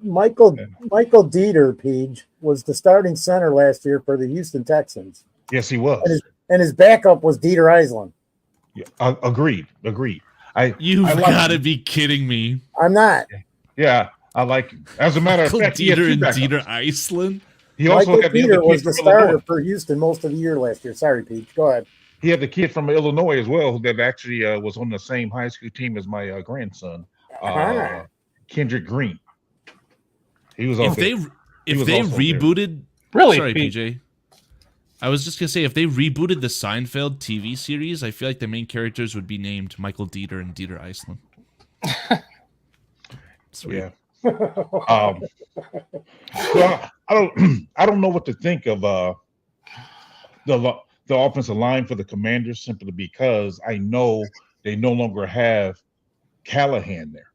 Michael Dieter, Page, was the starting center last year for the Houston Texans. Yes, he was. And his backup was Dieter Eisland. Yeah, agreed. You've got to be kidding me. I'm not. Yeah, I like him. As a matter of fact, Dieter and Dieter Iceland. He also Michael got the Dieter was the starter Illinois. for Houston most of the year last year. Sorry, Pete. Go ahead. He had the kid from Illinois as well that actually was on the same high school team as my grandson, Kendrick Green. He was If they rebooted, really? Sorry, PJ. I was just gonna say if they rebooted the Seinfeld TV series, I feel like the main characters would be named Michael Dieter and Dieter Iceland. Sweet. Yeah. Well, I don't know what to think of the offensive line for the Commanders simply because I know they no longer have Callahan there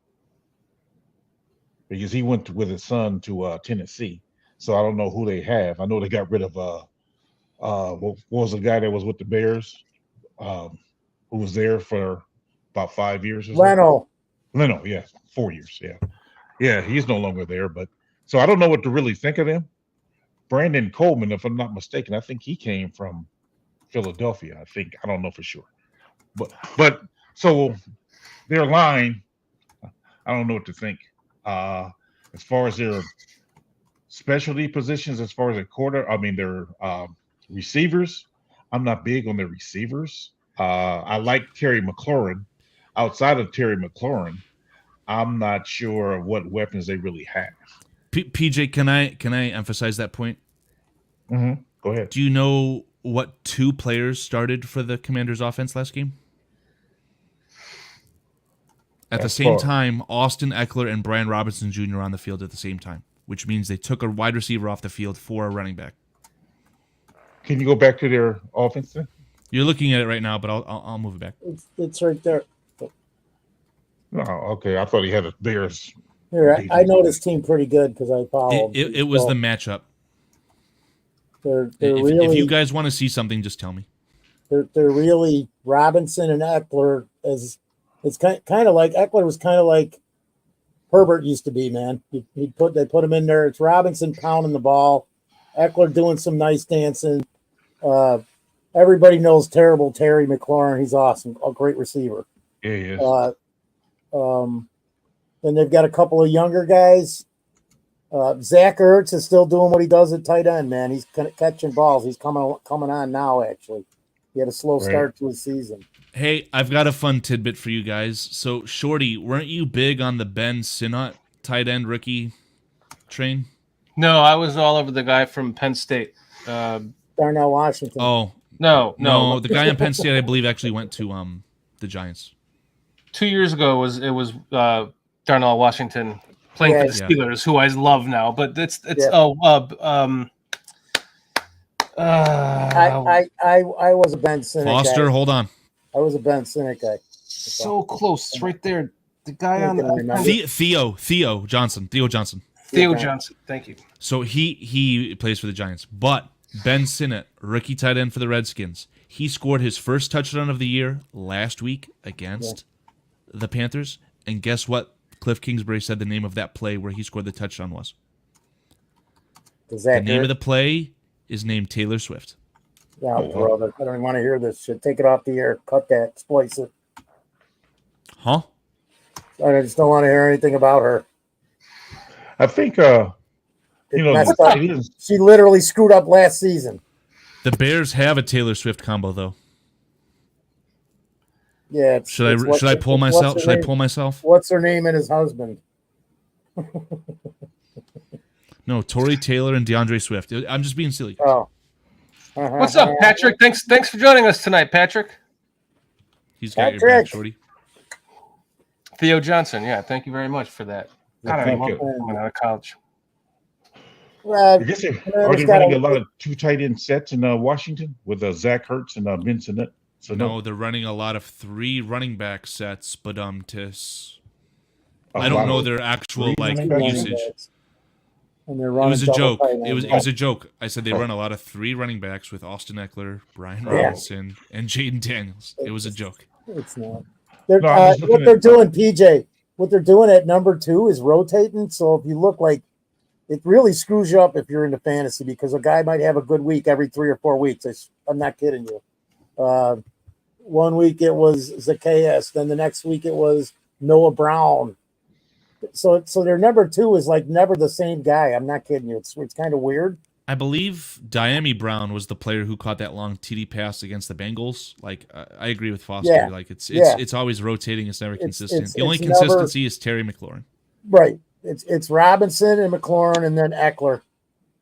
because he went with his son to Tennessee. So I don't know who they have. I know they got rid of what was the guy that was with the Bears, who was there for about 5 years or so? Leno, Leno, yeah, 4 years, yeah. Yeah, he's no longer there. But so I don't know what to really think of him. Brandon Coleman, if I'm not mistaken, I think he came from Philadelphia. I don't know for sure. But so their line, I don't know what to think. As far as their specialty positions, as far as their receivers, I'm not big on their receivers. I like Terry McLaurin. Outside of Terry McLaurin, I'm not sure of what weapons they really have. PJ, can I emphasize that point? Mm-hmm. Go ahead. Do you know what 2 players started for the Commanders' offense last game? At the same time, Austin Eckler and Brian Robinson Jr. on the field at the same time, which means they took a wide receiver off the field for a running back. Can you go back to their offense then? You're looking at it right now, but I'll move it back. It's right there. No, okay. I thought he had a Bears. Here, I know this team pretty good because I follow. It was the matchup. They're If really. you guys want to see something, just tell me. They're really Robinson and Eckler as it's kind of like Eckler was kind of like Herbert used to be, man. They put him in there. It's Robinson pounding the ball, Eckler doing some nice dancing. Everybody knows terrible Terry McLaurin. He's awesome, a great receiver. Yeah, he is. Then they've got a couple of younger guys. Zach Ertz is still doing what he does at tight end, man. He's catching balls. He's coming on now, actually. He had a slow start to his season. Hey, I've got a fun tidbit for you guys. So, Shorty, weren't you big on the Ben Sinnott tight end rookie train? No, I was all over the guy from Penn State. Darnell Washington. Oh. No. The guy in Penn State, I believe, actually went to the Giants. 2 years ago it was Darnell Washington playing for the Steelers, who I love now. But I was a Ben Sinnott Foster, guy. Hold on. I was a Ben Sinnott guy. So close. It's right there. The guy on Theo Johnson. Theo Johnson. Thank you. So he plays for the Giants. But Ben Sinnott, rookie tight end for the Redskins, he scored his first touchdown of the year last week against the Panthers. And guess what? Cliff Kingsbury said the name of that play where he scored the touchdown was. The name of the play is named Taylor Swift. Yeah, brother. I don't even want to hear this shit. Take it off the air. Cut that. Splice it. Huh? I just don't want to hear anything about her. I think, she literally screwed up last season. The Bears have a Taylor Swift combo, though. Yeah. Should I pull myself? Should I pull myself? What's her name and his husband? No, Tory Taylor and DeAndre Swift. I'm just being silly. Oh. What's up, Patrick? Thanks for joining us tonight, Patrick. He's got your back, Shorty. Theo Johnson, thank you very much for that. God, I love coming out of college. I guess are they running a lot of 2 tight end sets in Washington with Zach Ertz and Ben Sinnott? So no, they're running a lot of 3 running back sets, but I don't know their actual usage. And they're it was a joke. It was a joke. I said they run a lot of 3 running backs with Austin Eckler, Brian Robinson, and Jayden Daniels. It was a joke. It's not. What they're doing, PJ, what they're doing at number 2 is rotating. So if you look like it really screws you up if you're into fantasy because a guy might have a good week every 3 or 4 weeks. I'm not kidding you. 1 week it was Zacchaeus, then the next week it was Noah Brown. So their number 2 is like never the same guy. I'm not kidding you. It's kind of weird. I believe Diami Brown was the player who caught that long TD pass against the Bengals. Like I agree with Foster. Yeah. Like it's always rotating. It's never consistent. The only consistency is Terry McLaurin. Right. It's Robinson and McLaurin and then Eckler,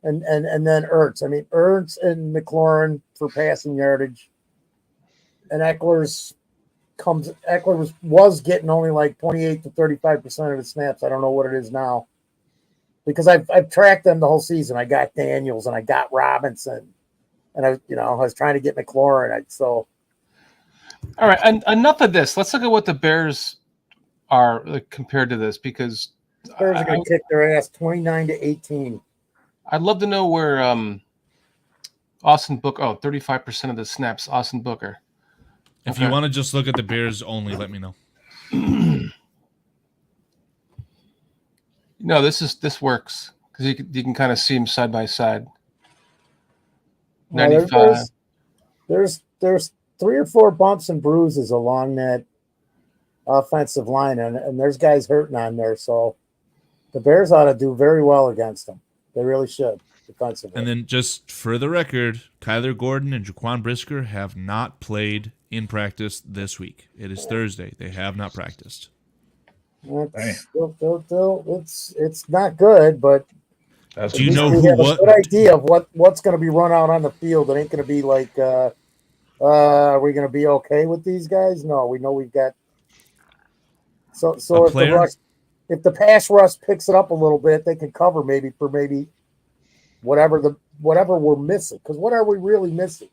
and then Ertz. I mean Ertz and McLaurin for passing yardage, and Eckler was getting only like 28 to 35% of the snaps. I don't know what it is now. Because I've tracked them the whole season. I got Daniels and I got Robinson, and I was trying to get McLaurin. All right, enough of this. Let's look at what the Bears are compared to this because the Bears are going to kick their ass 29-18. I'd love to know where Austin Booker. 35% of the snaps. Austin Booker. If you want to just look at the Bears only, let me know. No, this works because you can kind of see them side by side. Now, 95. there's 3 or 4 bumps and bruises along that offensive line, and there's guys hurting on there. So the Bears ought to do very well against them. They really should defensively. And then just for the record, Kyler Gordon and Jaquan Brisker have not played in practice this week. It is Thursday. They have not practiced. It's not good, but Do you know we who have a good idea of what's going to be run out on the field. It ain't going to be like, are we going to be okay with these guys? No, we know we've got. So if the pass rush picks it up a little bit, they can cover maybe whatever we're missing. Because what are we really missing?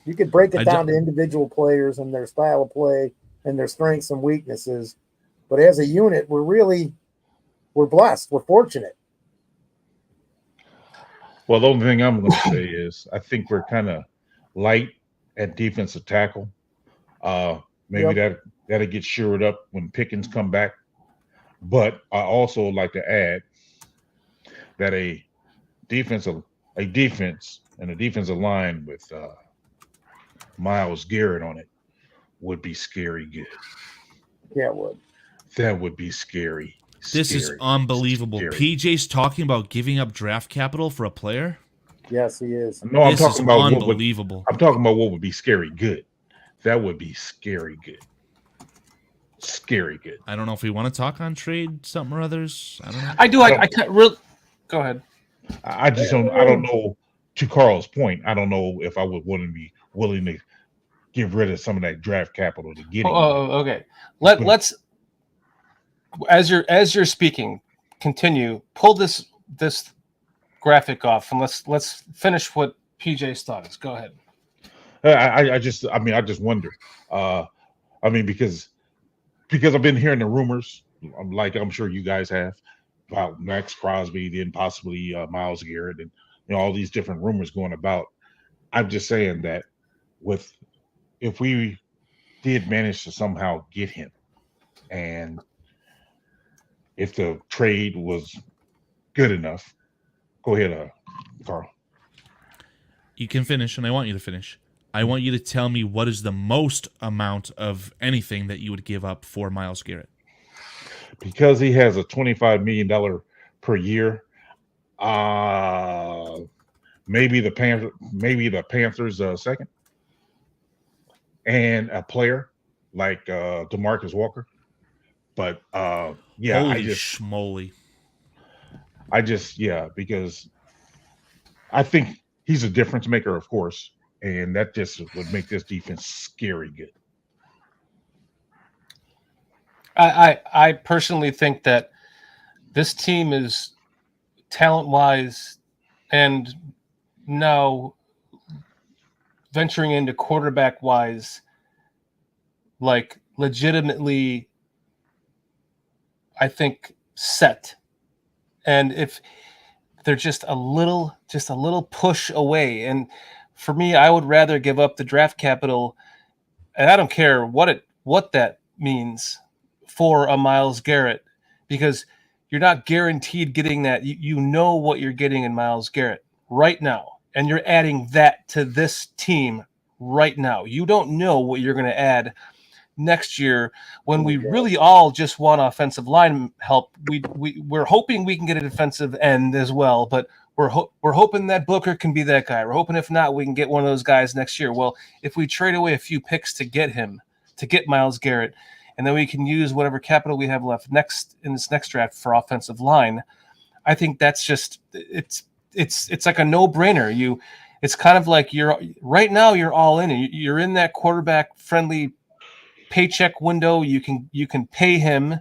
You could break it down to individual players and their style of play and their strengths and weaknesses. But as a unit, we're blessed. We're fortunate. Well, the only thing I'm going to say is I think we're kind of light at defensive tackle. Maybe that'll get shored up when Pickens come back. But I also would like to add that a defense and a defensive line with Myles Garrett on it would be scary good. Yeah, it would. That would be scary. This is unbelievable. Scary. PJ's talking about giving up draft capital for a player. Yes, he is. No, I'm talking about unbelievable. I'm talking about what would be scary good. That would be scary good. Scary good. I don't know if we want to talk on trade something or others. I don't know. I do. I can't really. Go ahead. I just don't. I don't know. To Carl's point, I don't know if I would want to be willing to get rid of some of that draft capital to get him. Okay. Let's. As you're speaking, continue. Pull this graphic off, and let's finish what PJ's thought is. Go ahead. I just wonder. Because I've been hearing the rumors, like I'm sure you guys have, about Max Crosby, then possibly Myles Garrett, and all these different rumors going about. I'm just saying that if we did manage to somehow get him, and if the trade was good enough, go ahead, Carl. You can finish, and I want you to finish. I want you to tell me what is the most amount of anything that you would give up for Myles Garrett. Because he has a $25 million per year, maybe the Panthers second, and a player like DeMarcus Walker. But yeah, holy schmoly! Because I think he's a difference maker, of course, and that just would make this defense scary good. I personally think that this team is talent-wise and now venturing into quarterback-wise, like legitimately, I think, set. And if they're just a little push away, and for me, I would rather give up the draft capital, and I don't care what that means for a Myles Garrett, because you're not guaranteed getting that. You know what you're getting in Myles Garrett right now, and you're adding that to this team right now. You don't know what you're going to add next year when we really all just want offensive line help. We're hoping we can get a defensive end as well, but we're hoping that Booker can be that guy. We're hoping if not, we can get one of those guys next year. Well, if we trade away a few picks to get Myles Garrett, and then we can use whatever capital we have left in this next draft for offensive line, I think that's just it's like a no-brainer. It's kind of like you're all in. You're in that quarterback friendly paycheck window. You can pay him.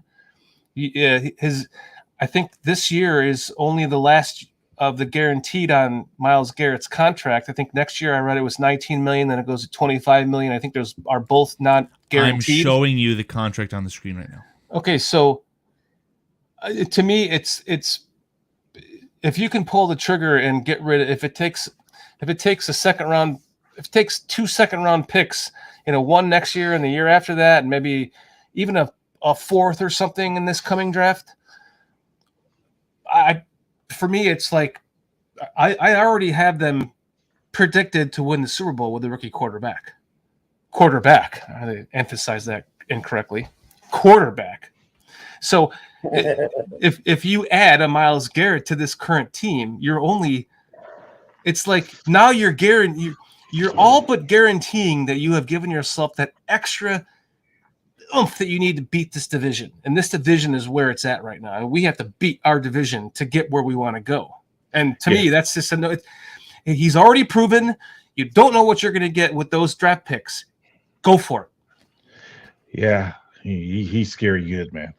I think this year is only the last of the guaranteed on Myles Garrett's contract. I think next year I read it was $19 million, then it goes to $25 million. I think those are both not guaranteed. I'm showing you the contract on the screen right now. Okay, so to me, it's if you can pull the trigger and get rid of, if it takes a second round, if it takes 2 second-round picks, one next year and the year after that, and maybe even a fourth or something in this coming draft, for me, it's like I already have them predicted to win the Super Bowl with the rookie quarterback. I emphasize that incorrectly. Quarterback. So if you add a Myles Garrett to this current team, it's like now you're all but guaranteeing that you have given yourself that extra oomph that you need to beat this division. And this division is where it's at right now. And we have to beat our division to get where we want to go. And to me, that's just he's already proven you don't know what you're going to get with those draft picks. Go for it. Yeah, he's scary good, man.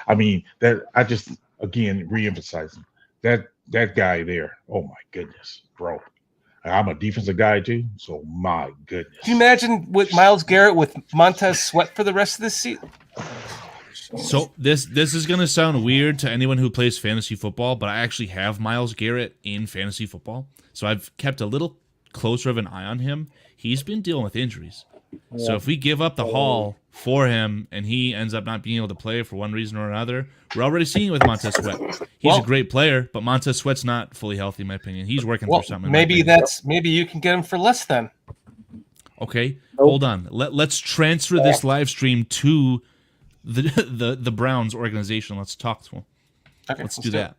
I mean that I just again reemphasizing that guy there. Oh my goodness, bro. I'm a defensive guy too, so my goodness. Can you imagine with Myles Garrett with Montez Sweat for the rest of this season? So this is gonna sound weird to anyone who plays fantasy football, but I actually have Myles Garrett in fantasy football, so I've kept a little closer of an eye on him. He's been dealing with injuries. Yeah. So if we give up the haul for him and he ends up not being able to play for one reason or another, we're already seeing it with Montez Sweat. He's a great player, but Montez Sweat's not fully healthy, in my opinion. He's working through something. Maybe you can get him for less then. Okay, hold on. Let's transfer this live stream to the Browns organization. Let's talk to him. Okay, let's do that.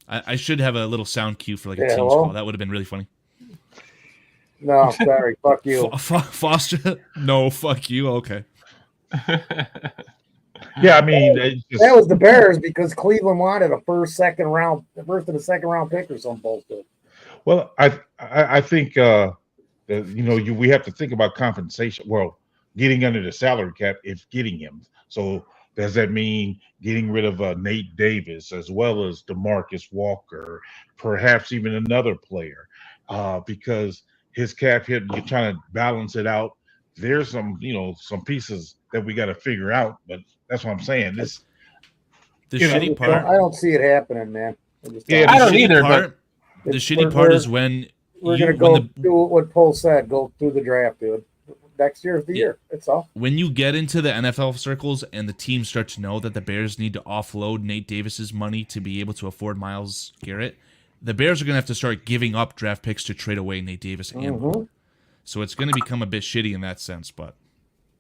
I should have a little sound cue for like a Teams call. That would have been really funny. No, sorry. Fuck you. Foster? No, fuck you. Okay. Yeah, I mean, that was the Bears because Cleveland wanted a first and a second round pick or some bullshit. Well, I think we have to think about compensation. Well, getting under the salary cap is getting him. So does that mean getting rid of Nate Davis as well as DeMarcus Walker, perhaps even another player, because his cap hit, you're trying to balance it out. There's some pieces that we got to figure out, but that's what I'm saying. The shitty part, I don't see it happening, man. I don't either. But the shitty part is when we're going to do what Paul said, go through the draft, dude. Next year is the year. That's all. When you get into the NFL circles and the teams start to know that the Bears need to offload Nate Davis's money to be able to afford Myles Garrett, the Bears are going to have to start giving up draft picks to trade away Nate Davis. So it's going to become a bit shitty in that sense. But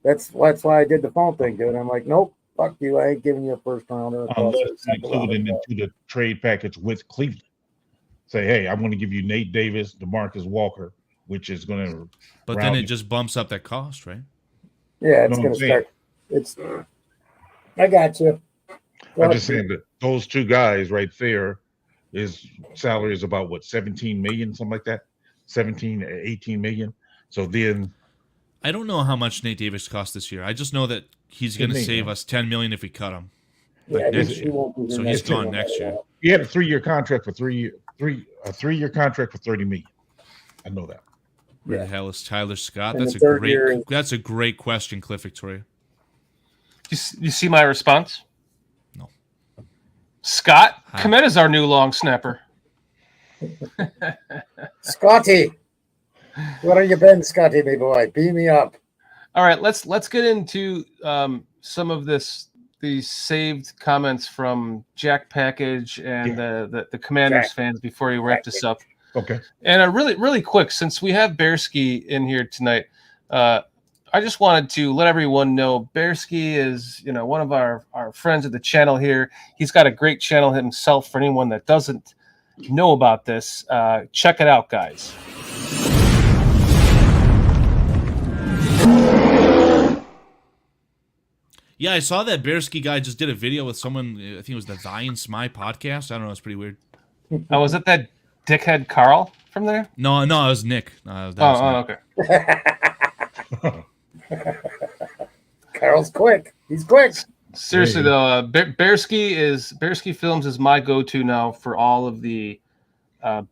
that's why I did the phone thing, dude. I'm like, nope, fuck you. I ain't giving you a first rounder. Unless it's included into the trade package with Cleveland. Say, hey, I'm going to give you Nate Davis, DeMarcus Walker, which is going to. But then it just bumps up that cost, right? Yeah, it's going to start. I got you. I'm just saying that those two guys right there. His salary is about 17 million, something like that, 17, 18 million. So then, I don't know how much Nate Davis cost this year. I just know that he's going to save us 10 million if we cut him. So he's gone next year. He had a 3-year contract for 3-year contract for 30 million. I know that. Where the hell is Tyler Scott? And That's a great question, Cliff Victoria. You see my response? No. Scott Kmet is our new long snapper. Scotty, what have you been, Scotty, my boy? Beam me up. All right, let's get into some of these saved comments from Jack Package and the Commanders fans before we wrap this up. Okay. And really quick, since we have Bearski in here tonight, I just wanted to let everyone know Bearski is, one of our friends of the channel here. He's got a great channel himself for anyone that doesn't know about this. Check it out, guys. Yeah, I saw that Bearski guy just did a video with someone. I think it was the Thy and Smy podcast. I don't know. It's pretty weird. Oh, was it that dickhead Carl from there? No, it was Nick. Okay. Carl's quick. He's quick. Seriously though, Bearski Films is my go-to now for all of the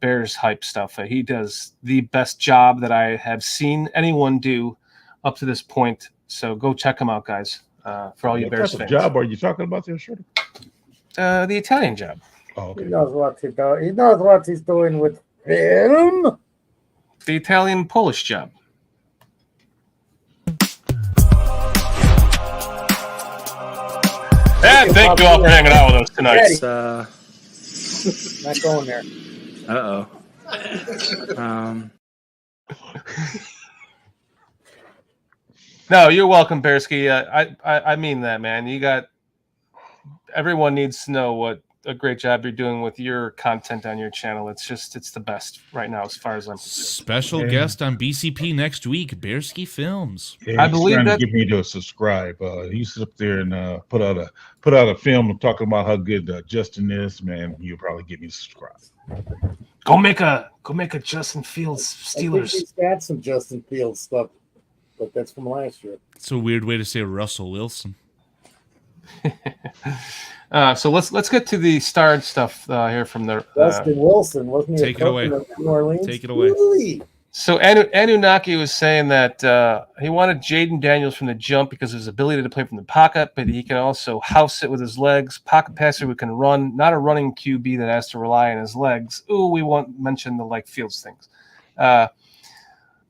Bears hype stuff. He does the best job that I have seen anyone do up to this point. So go check him out, guys. For all you Bears fans. What job are you talking about there, Shorty? The Italian job. Oh, okay. He knows what he's doing. He knows what he's doing with film. The Italian Polish job. Thank you all for hanging out with us tonight. Daddy. Not going there. No, you're welcome, Bearski. I mean that, man. Everyone needs to know what a great job you're doing with your content on your channel. It's the best right now as far as I'm concerned. Special guest on BCP next week, Bearski Films. Yeah, I believe that. Get me to subscribe. He sits up there and put out a film talking about how good Justin is. Man, you'll probably get me to subscribe. Go make a Justin Fields Steelers. He's got some Justin Fields stuff, but that's from last year. It's a weird way to say Russell Wilson. So let's get to the starred stuff here from the Justin Wilson, wasn't he? Take it away. New Orleans? Take it away. Really? So Anunnaki was saying that he wanted Jayden Daniels from the jump because of his ability to play from the pocket, but he can also house it with his legs. Pocket passer who can run, not a running QB that has to rely on his legs. Ooh, we won't mention the Fields things.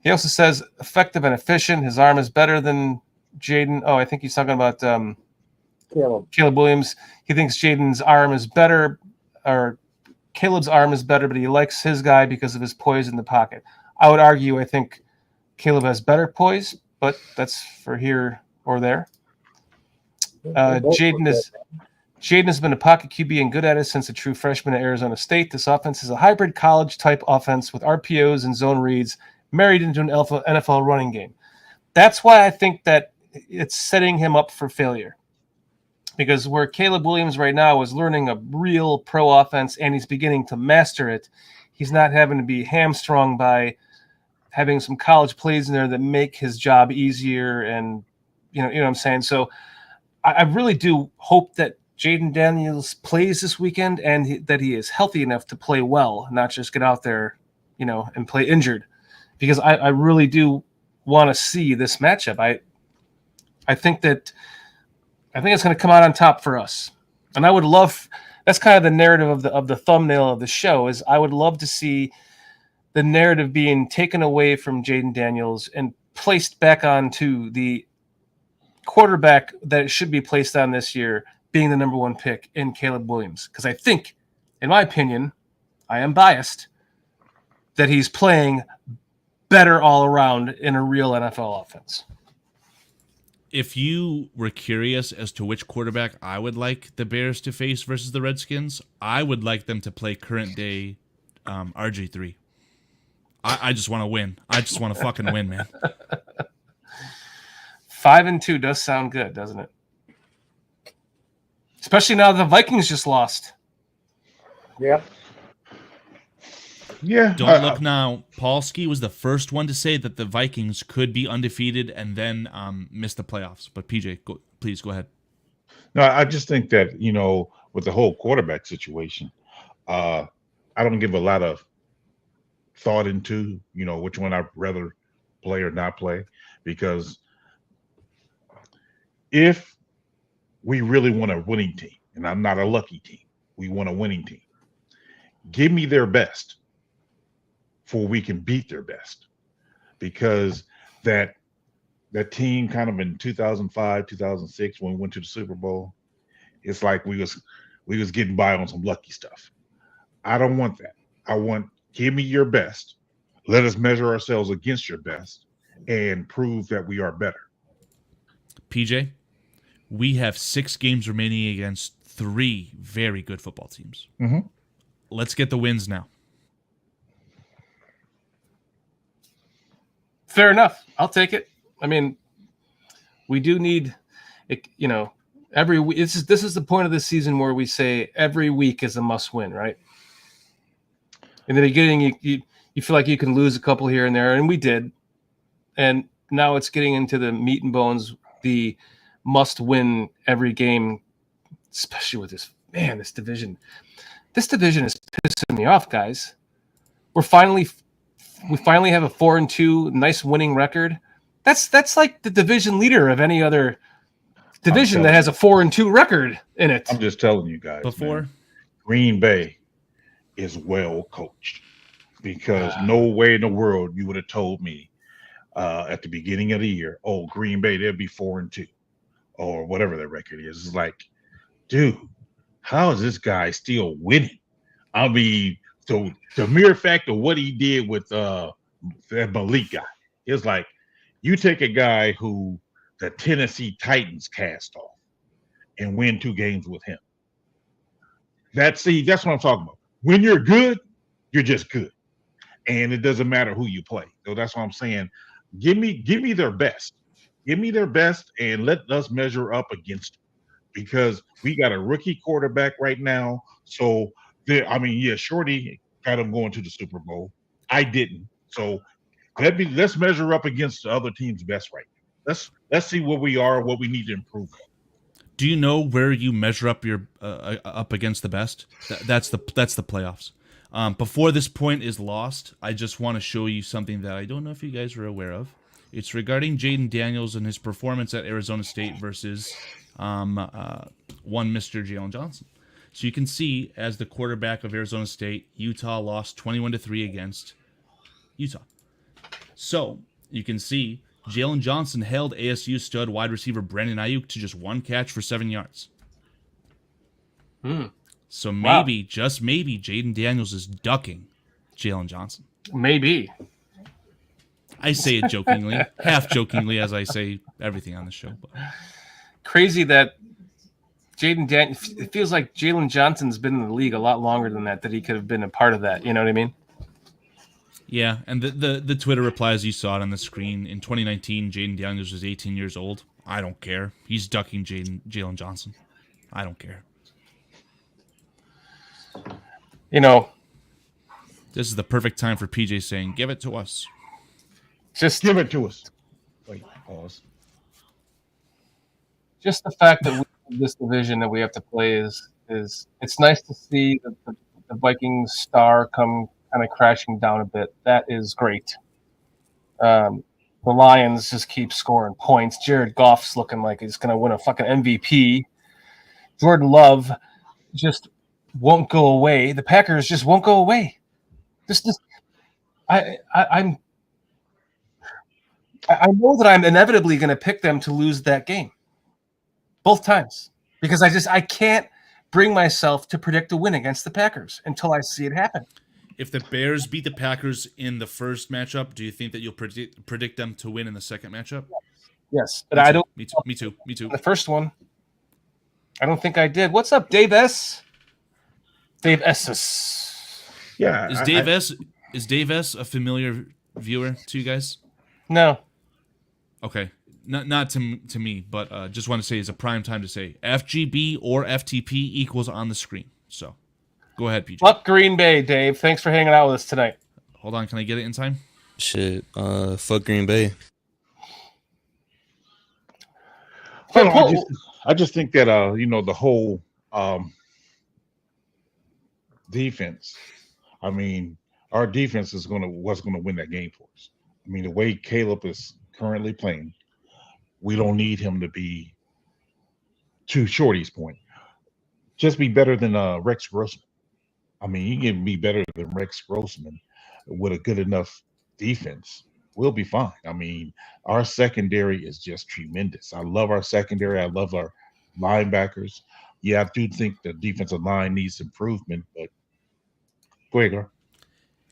He also says effective and efficient. His arm is better than Jayden. Oh, I think he's talking about Caleb Williams. He thinks Jayden's arm is better, or Caleb's arm is better, but he likes his guy because of his poise in the pocket. I would argue I think Caleb has better poise, but that's for here or there. Jayden has been a pocket QB and good at it since a true freshman at Arizona State. This offense is a hybrid college-type offense with RPOs and zone reads married into an NFL running game. That's why I think that it's setting him up for failure. Because where Caleb Williams right now is learning a real pro offense and he's beginning to master it, he's not having to be hamstrung by having some college plays in there that make his job easier. And you know what I'm saying? So I really do hope that Jayden Daniels plays this weekend and that he is healthy enough to play well, not just get out there, and play injured. Because I really do want to see this matchup. I think it's going to come out on top for us. And I would love – that's kind of the narrative of the thumbnail of the show is I would love to see the narrative being taken away from Jayden Daniels and placed back onto the quarterback that it should be placed on this year, being the number one pick in Caleb Williams. Because I think, in my opinion, I am biased, that he's playing better all around in a real NFL offense. If you were curious as to which quarterback I would like the Bears to face versus the Redskins, I would like them to play current day RG3. I just want to win. I just want to fucking win, man. 5-2 does sound good, doesn't it? Especially now the Vikings just lost. Yeah. Yeah. Don't look now. Paulski was the first one to say that the Vikings could be undefeated and then miss the playoffs. But PJ, please go ahead. No, I just think that, with the whole quarterback situation, I don't give a lot of thought into, which one I'd rather play or not play, because if we really want a winning team, and I'm not a lucky team, we want a winning team, give me their best before we can beat their best, because that team kind of in 2005, 2006, when we went to the Super Bowl, it's like we was getting by on some lucky stuff. I don't want that. I want, give me your best. Let us measure ourselves against your best and prove that we are better. PJ, we have 6 games remaining against 3 very good football teams. Mm-hmm. Let's get the wins now. Fair enough. I'll take it. I mean, we do need, every week. This is the point of the season where we say every week is a must win, right? In the beginning, you feel like you can lose a couple here and there, and we did. And now it's getting into the meat and bones, the must win every game, especially with this division. This division is pissing me off, guys. We finally have a 4-2 nice winning record. That's like the division leader of any other division that has a 4-2 record in it. I'm just telling you guys. Man, Green Bay is well coached, because no way in the world you would have told me at the beginning of the year, Green Bay, they'll be 4-2 or whatever their record is. It's like, dude, how is this guy still winning? I mean, so the mere fact of what he did with that Malik guy, it's like you take a guy who the Tennessee Titans cast off and win 2 games with him. That's what I'm talking about. When you're good, you're just good, and it doesn't matter who you play. So that's what I'm saying. Give me their best. Give me their best, and let us measure up against them, because we got a rookie quarterback right now. So Shorty got him going to the Super Bowl. I didn't. So let's measure up against the other team's best right now. Let's see where we are, what we need to improve on. Do you know where you measure up your up against the best? That's the playoffs. Before this point is lost, I just want to show you something that I don't know if you guys are aware of. It's regarding Jayden Daniels and his performance at Arizona State versus one Mr. Jalen Johnson. So you can see, as the quarterback of Arizona State, Utah lost 21-3 against Utah. So you can see Jalen Johnson held ASU stud wide receiver Brandon Ayuk to just 1 catch for 7 yards. So maybe, just maybe, Jayden Daniels is ducking Jalen Johnson. Maybe. I say it jokingly, half jokingly, as I say everything on the show. But. Crazy that it feels like Jalen Johnson's been in the league a lot longer than that he could have been a part of that. You know what I mean? Yeah, and the Twitter replies, you saw it on the screen. In 2019, Jayden Daniels was 18 years old. I don't care. He's ducking Jalen Johnson. I don't care. You know, this is the perfect time for PJ saying, give it to us. Just give it to us. Wait, pause. Just the fact that this division that we have to play is it's nice to see the Vikings star come kind of crashing down a bit. That is great. The Lions just keep scoring points. Jared Goff's looking like he's going to win a fucking MVP. Jordan Love just won't go away. The Packers just won't go away. I know that I'm inevitably going to pick them to lose that game both times, because I can't bring myself to predict a win against the Packers until I see it happen. If the Bears beat the Packers in the first matchup, do you think that you'll predict them to win in the second matchup? Yes, but I don't. Me too. The first one, I don't think I did. What's up, Dave S? Dave S. Yeah. Is Dave S a familiar viewer to you guys? No. Okay. Not to me, but just want to say it's a prime time to say FGB or FTP equals on the screen. So go ahead, PJ. Fuck Green Bay, Dave. Thanks for hanging out with us tonight. Hold on, can I get it in time? Shit. Fuck Green Bay. I just think that the whole defense. I mean, our defense was going to win that game for us. I mean, the way Caleb is currently playing, we don't need him to be, to Shorty's point, just be better than Rex Grossman. I mean, he can be better than Rex Grossman with a good enough defense. We'll be fine. I mean, our secondary is just tremendous. I love our secondary. I love our linebackers. Yeah, I do think the defensive line needs improvement, but go ahead, girl.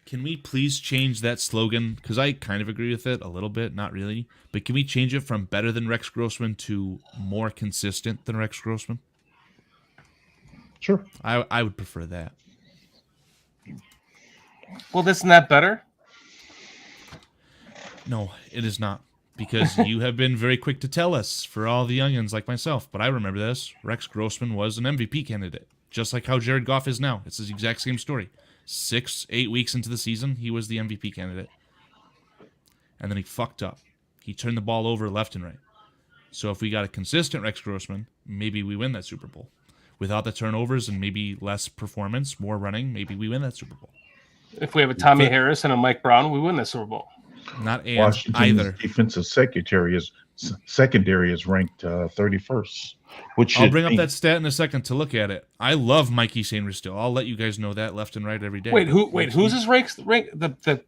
Can we please change that slogan? Because I kind of agree with it a little bit, not really. But can we change it from better than Rex Grossman to more consistent than Rex Grossman? Sure. I would prefer that. Well, isn't that better? No, it is not. Because you have been very quick to tell us, for all the youngins like myself. But I remember this. Rex Grossman was an MVP candidate. Just like how Jared Goff is now. It's the exact same story. 6-8 weeks into the season, he was the MVP candidate. And then he fucked up. He turned the ball over left and right. So if we got a consistent Rex Grossman, maybe we win that Super Bowl. Without the turnovers and maybe less performance, more running, maybe we win that Super Bowl. If we have a Tommy Harris and a Mike Brown, we win the Super Bowl. Not and Washington's either. Defensive secondary is ranked 31st. I'll bring up that stat in a second to look at it. I love Mikey Sanders still. I'll let you guys know that left and right every day. Who's his rank? The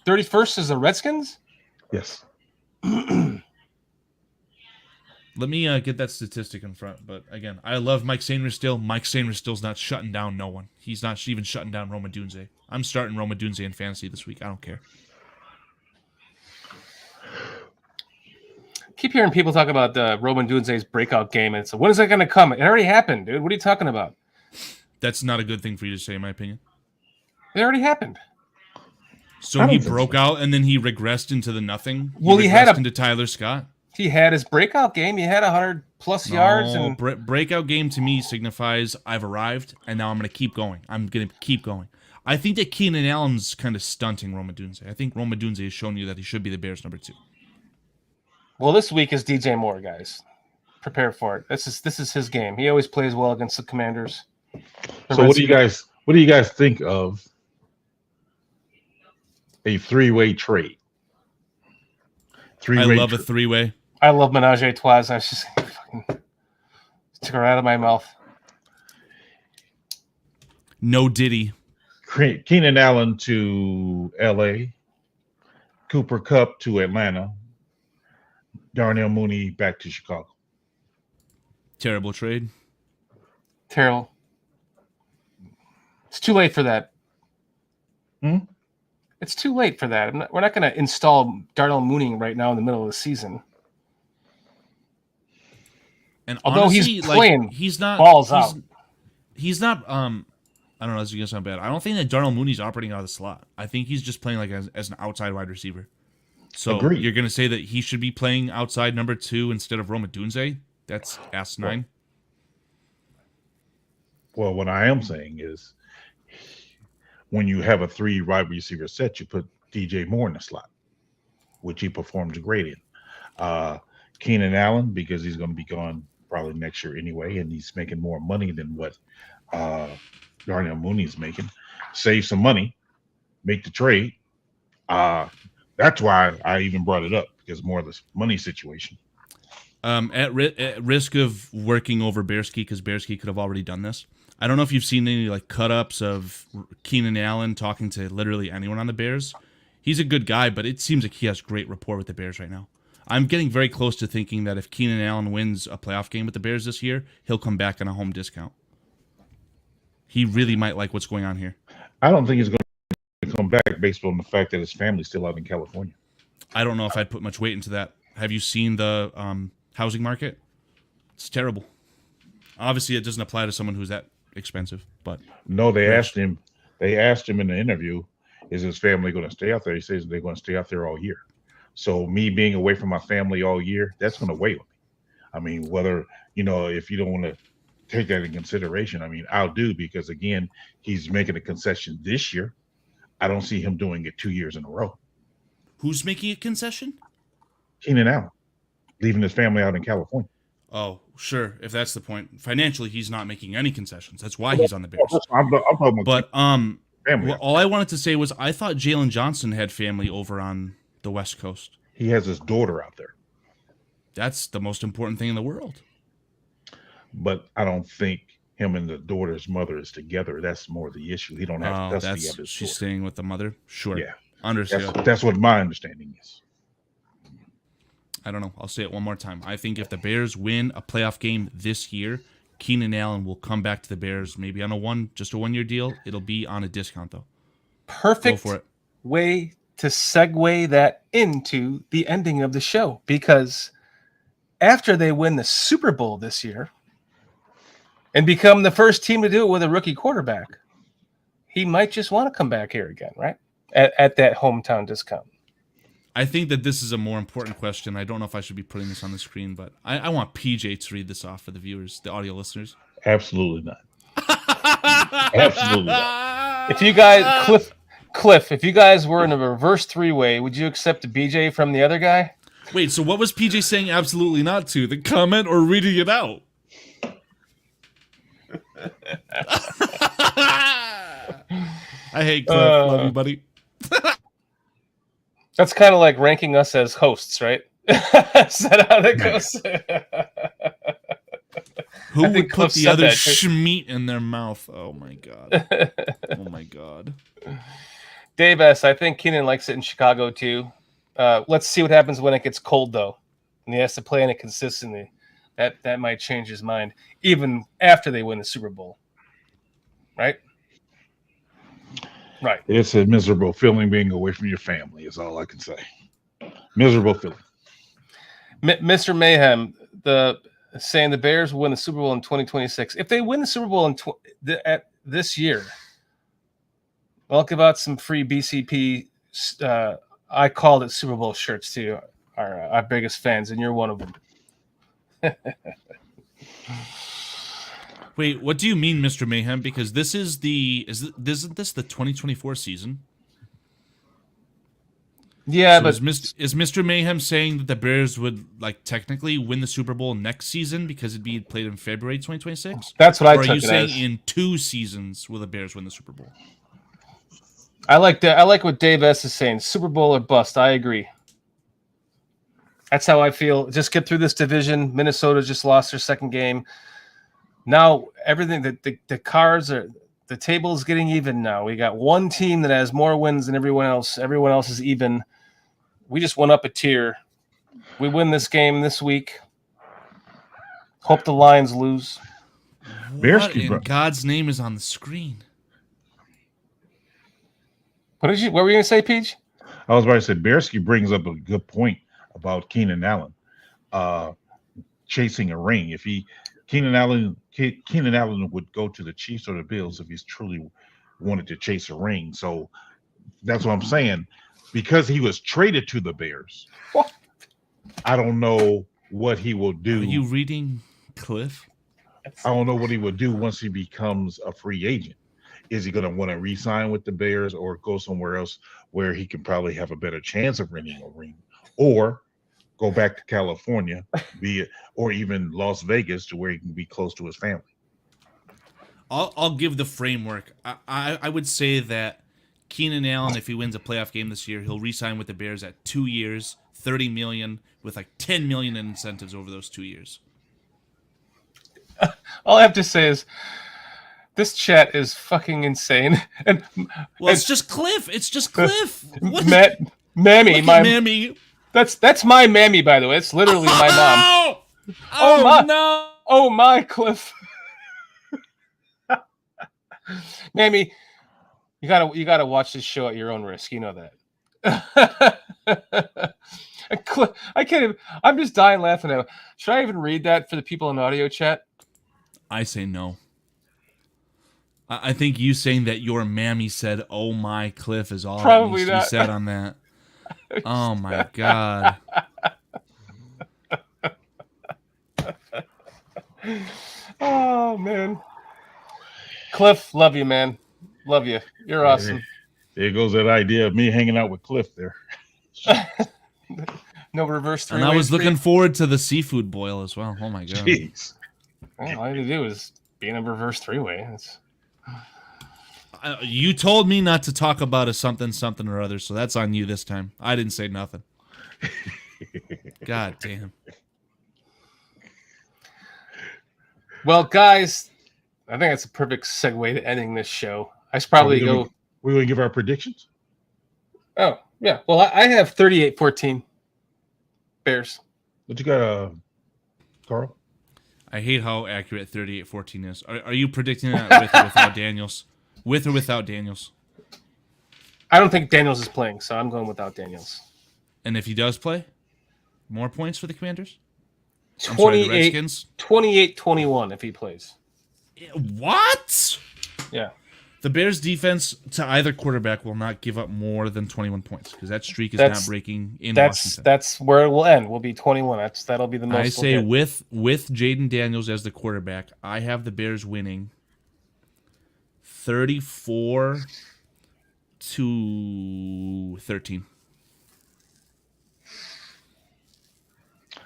31st is the Redskins? Yes. Let me get that statistic in front. But again, I love Mike Sainristil still. Mike Sainristil still's not shutting down no one. He's not even shutting down Roma Dunze. I'm starting Roma Dunze in fantasy this week. I don't care. Keep hearing people talk about Roman Dunze's breakout game, and it's when is that going to come? It already happened, dude. What are you talking about? That's not a good thing for you to say, in my opinion. It already happened. So he broke out and then he regressed into the nothing. Well, he had into Tyler Scott. He had his breakout game. He had 100+ yards. And breakout game to me signifies I've arrived and now I'm going to keep going. I'm going to keep going. I think that Keenan Allen's kind of stunting Roma Dunze. I think Roma Dunze has shown you that he should be the Bears' number 2. Well, this week is DJ Moore, guys. Prepare for it. This is his game. He always plays well against the Commanders. So what do you guys think of a 3-way trade? I love a 3-way. I love Menage a Trois. I just fucking took her out of my mouth. No Diddy. Keenan Allen to LA, Cooper Kupp to Atlanta, Darnell Mooney back to Chicago. Terrible trade. Terrible. It's too late for that. It's too late for that. We're not going to install Darnell Mooney right now in the middle of the season. And although honestly, he's playing, he's not balls out. He's not. I don't know. This is gonna sound bad. I don't think that Darnell Mooney's operating out of the slot. I think he's just playing like as an outside wide receiver. So Agreed. You're gonna say that he should be playing outside number 2 instead of Roma Dunze? That's asinine. Well, what I am saying is, when you have a 3 wide receiver set, you put DJ Moore in the slot, which he performs great in. Keenan Allen, because he's going to be gone probably next year anyway, and he's making more money than what Darnell Mooney's making. Save some money, make the trade. That's why I even brought it up, because more of this money situation. At risk of working over Bearski, because Bearski could have already done this. I don't know if you've seen any like cut-ups of Keenan Allen talking to literally anyone on the Bears. He's a good guy, but it seems like he has great rapport with the Bears right now. I'm getting very close to thinking that if Keenan Allen wins a playoff game with the Bears this year, he'll come back on a home discount. He really might like what's going on here. I don't think he's going to come back based on the fact that his family's still out in California. I don't know if I'd put much weight into that. Have you seen the housing market? It's terrible. Obviously, it doesn't apply to someone who's that expensive, but no, they asked him in the interview, is his family going to stay out there? He says they're going to stay out there all year. So me being away from my family all year, that's going to weigh on me. I mean, whether, if you don't want to take that in consideration, I mean, I'll do, because again, he's making a concession this year. I don't see him doing it 2 years in a row. Who's making a concession? Keenan Allen, leaving his family out in California. Oh, sure. If that's the point, financially, he's not making any concessions. That's why he's on the Bears. I'm talking about family. Well, all I wanted to say was I thought Jalen Johnson had family over on the West Coast. He has his daughter out there. That's the most important thing in the world. But I don't think him and the daughter's mother is together. That's more the issue. He don't have custody of his she's daughter. staying with the mother. Sure. Yeah. Understood. That's what my understanding is. I don't know. I'll say it one more time. I think if the Bears win a playoff game this year, Keenan Allen will come back to the Bears, maybe on a 1-year deal. It'll be on a discount, though. Perfect Go for it. way to segue that into the ending of the show, because after they win the Super Bowl this year and become the first team to do it with a rookie quarterback, he might just want to come back here again, right? At that hometown discount. I think that this is a more important question. I don't know if I should be putting this on the screen, but I want PJ to read this off for the viewers, the audio listeners. Absolutely not. Absolutely not. If you guys, Cliff, if you guys were in a reverse 3-way, would you accept a BJ from the other guy? Wait, so what was PJ saying absolutely not to? The comment or reading it out? I hate Cliff. Love you, buddy. That's kind of like ranking us as hosts, right? Is that how that goes? Who would Cliff put the said other that. schmeat in their mouth? Oh, my God. Oh, my God. Dave S., I think Keenan likes it in Chicago, too. Let's see what happens when it gets cold, though. And he has to play in it consistently. that might change his mind even after they win the Super Bowl. Right? Right. It's a miserable feeling being away from your family, is all I can say. Miserable feeling. Mr. Mayhem, saying the Bears will win the Super Bowl in 2026. If they win the Super Bowl this year, I'll give out some free BCP. I called it Super Bowl shirts to our biggest fans, and you're one of them. Wait, what do you mean, Mr. Mayhem? Because this is isn't this the 2024 season? Yeah, so but is Mr. Mayhem saying that the Bears would technically win the Super Bowl next season because it'd be played in February 2026? That's what I took it as. Or are you saying in 2 seasons will the Bears win the Super Bowl? I like that. I like what Dave S is saying. Super Bowl or bust. I agree. That's how I feel. Just get through this division. Minnesota just lost their second game. Now everything the cards are the table is getting even now. We got one team that has more wins than everyone else. Everyone else is even. We just went up a tier. We win this game this week. Hope the Lions lose. What in God's name is on the screen? What were you gonna say, Peach? I was about to say Bearsky brings up a good point about Keenan Allen chasing a ring. If Keenan Allen would go to the Chiefs or the Bills if he's truly wanted to chase a ring. So that's what I'm saying. Because he was traded to the Bears, I don't know what he will do. Are you reading Cliff? I don't know what he will do once he becomes a free agent. Is he going to want to re-sign with the Bears or go somewhere else where he can probably have a better chance of winning a ring, or go back to California, or even Las Vegas to where he can be close to his family? I'll give the framework. I would say that Keenan Allen, if he wins a playoff game this year, he'll re-sign with the Bears at 2 years, $30 million, with $10 million in incentives over those 2 years. All I have to say is this chat is fucking insane. It's just Cliff. It's just Cliff. Mammy, Mammy. That's my mammy, by the way. It's literally my mom. No. Oh my, Cliff. Mammy, you gotta watch this show at your own risk. You know that. I can't even. I'm just dying laughing at it. Should I even read that for the people in audio chat? I say no. I think you saying that your mammy said, "Oh my, Cliff," is all Probably that needs to be said on that. Oh my God. Oh man, Cliff, love you, man. Love you. You're awesome. There goes that idea of me hanging out with Cliff there. No reverse three. And I was looking forward to the seafood boil as well. Oh my God. Jeez. Well, all you had to do is be in a reverse three-way. You told me not to talk about a something or other, so that's on you this time. I didn't say nothing. God damn. Well, guys, I think that's a perfect segue to ending this show. I should probably go. We want to give our predictions? Oh, yeah. Well, I have 38-14 Bears. What you got, Carl? I hate how accurate 38-14 is. Are you predicting that with or without Daniels? With or without Daniels? I don't think Daniels is playing, so I'm going without Daniels. And if he does play, more points for the Commanders? 28-21 if he plays. What? Yeah. The Bears' defense to either quarterback will not give up more than 21 points because that streak is not breaking in Washington. That's where it will end. Will be 21. That'll be the most. I say with Jayden Daniels as the quarterback, I have the Bears winning 34-13.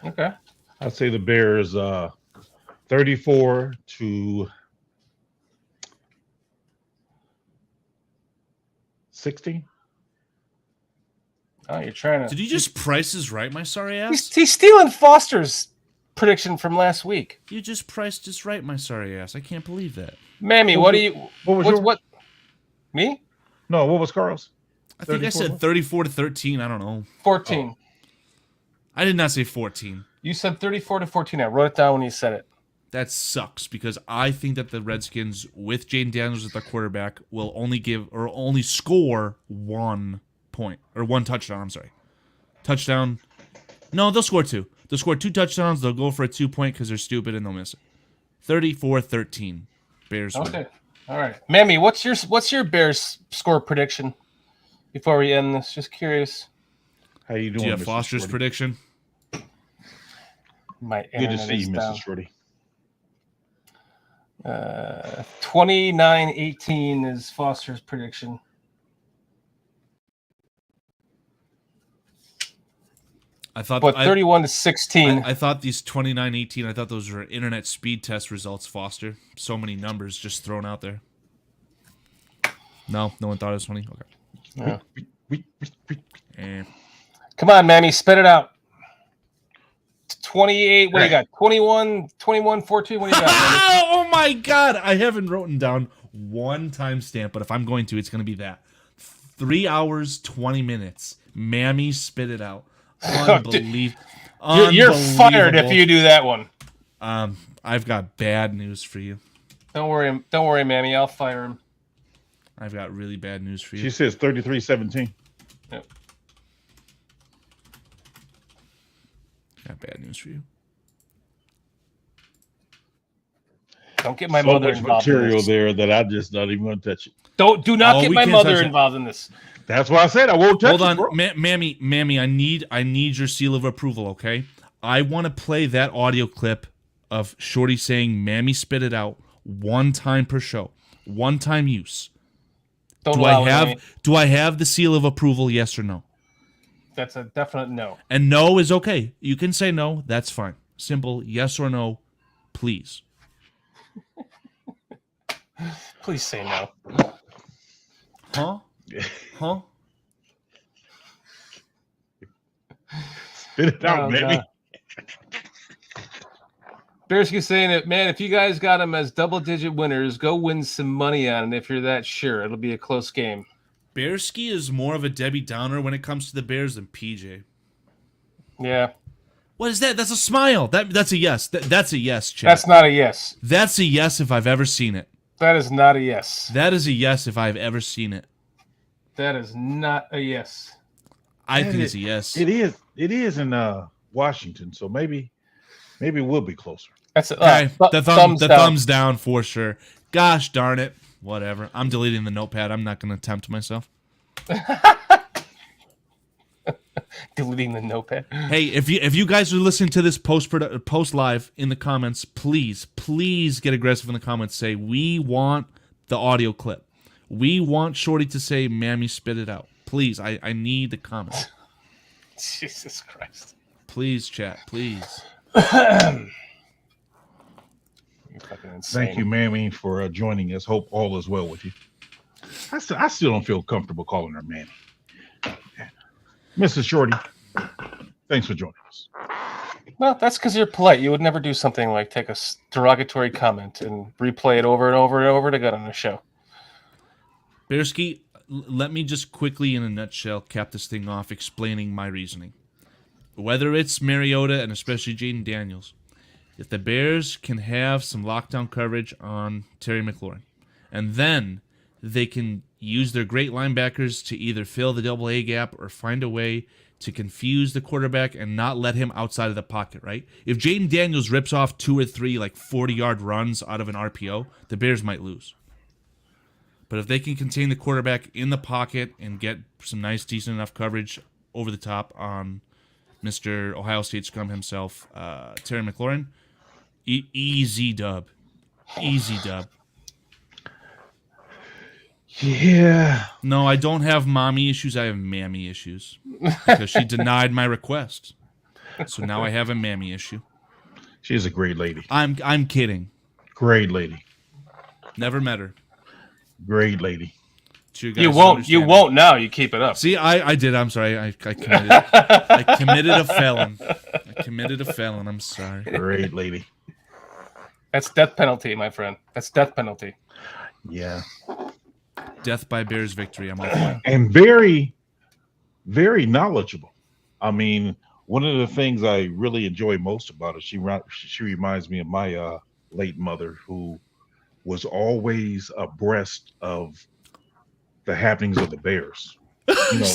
Okay. I'd say the Bears 34-16. Oh, you're trying to. Did you just prices right, my sorry ass? He's stealing Foster's prediction from last week. You just priced just right, my sorry ass. I can't believe that. Mammy, what do you? What? Me? No, what was Carl's? I think I said 34-13. I don't know. 14. I did not say 14. You said 34-14. I wrote it down when you said it. That sucks because I think that the Redskins, with Jayden Daniels as their quarterback, will only score 1 point or 1 touchdown. I'm sorry, touchdown. No, they'll score 2. They'll score 2 touchdowns. They'll go for a 2-point because they're stupid and they'll miss it. 34-13. Bears. Okay. Win. All right, Mammy. What's your Bears score prediction? Before we end this, just curious. How you doing? Do you have Mrs. Foster's Shorty? prediction? My Good to internet see is you, down. Mrs. Shorty. 29-18 is Foster's prediction. I thought, but 31-16. I thought these 29-18. I thought those were internet speed test results. Foster, so many numbers just thrown out there. No one thought it was funny. Okay. Yeah. Come on, Mammy, spit it out. 28. What do you got? 21, 14. What do you got? Oh my God! I haven't written down one timestamp, but if I'm going to, it's going to be that 3 hours 20 minutes. Mammy, spit it out. Unbelievable. You're fired if you do that one. I've got bad news for you. Don't worry, Mammy. I'll fire him. I've got really bad news for you. She says 33-17. Yep. Got bad news for you. Don't get my so mother much involved in material this. there that I just not even going to touch it. Do not get my mother involved in this. That's why I said I won't touch Hold it. on, Mammy, I need your seal of approval, okay? I want to play that audio clip of Shorty saying "Mammy, spit it out" 1 time per show, 1 time use. Do I have the seal of approval? Yes or no? That's a definite no. And no is okay. You can say no. That's fine. Simple yes or no, please. Please say no. Huh? Huh? Spit it out, baby. Bearsky saying it, man, if you guys got them as double-digit winners, go win some money on it if you're that sure. It'll be a close game. Bearsky is more of a Debbie Downer when it comes to the Bears than PJ. Yeah. What is that? That's a smile. That's a yes. That's a yes, Chad. That's not a yes. That's a yes if I've ever seen it. That is not a yes. That is a yes if I've ever seen it. That is not a yes. I think it's a yes. It is. It is in Washington, so maybe we'll be closer. That's thumbs down for sure. Gosh darn it. Whatever. I'm deleting the notepad. I'm not going to tempt myself. Deleting the notepad. Hey, if you guys are listening to this post live in the comments, please get aggressive in the comments. Say we want the audio clip. We want Shorty to say "Mammy, spit it out." Please, I need the comments. Jesus Christ. Please, chat. Please. Thank you, Mammy, for joining us. Hope all is well with you. I still don't feel comfortable calling her Mammy. Mrs. Shorty, thanks for joining us. Well, that's because you're polite. You would never do something like take a derogatory comment and replay it over and over and over to get on the show. Bearsky, let me just quickly, in a nutshell, cap this thing off explaining my reasoning. Whether it's Mariota and especially Jayden Daniels, if the Bears can have some lockdown coverage on Terry McLaurin, and then they can use their great linebackers to either fill the double A gap or find a way to confuse the quarterback and not let him outside of the pocket, right? If Jayden Daniels rips off 2 or 3 like 40-yard runs out of an RPO, the Bears might lose. But if they can contain the quarterback in the pocket and get some nice, decent enough coverage over the top on Mr. Ohio State scrum himself, Terry McLaurin, easy dub. Easy dub. Yeah. No, I don't have mommy issues. I have mammy issues because she denied my request. So now I have a mammy issue. She's a great lady. I'm kidding. Great lady. Never met her. Great lady. You won't now. You keep it up. See, I did. I'm sorry. I committed. I committed a felon. I'm sorry. Great lady. That's death penalty, my friend. That's death penalty. Yeah. Death by Bears victory. I'm all for it. And very, very knowledgeable. I mean, one of the things I really enjoy most about her, she reminds me of my late mother, who was always abreast of the happenings of the Bears. You know,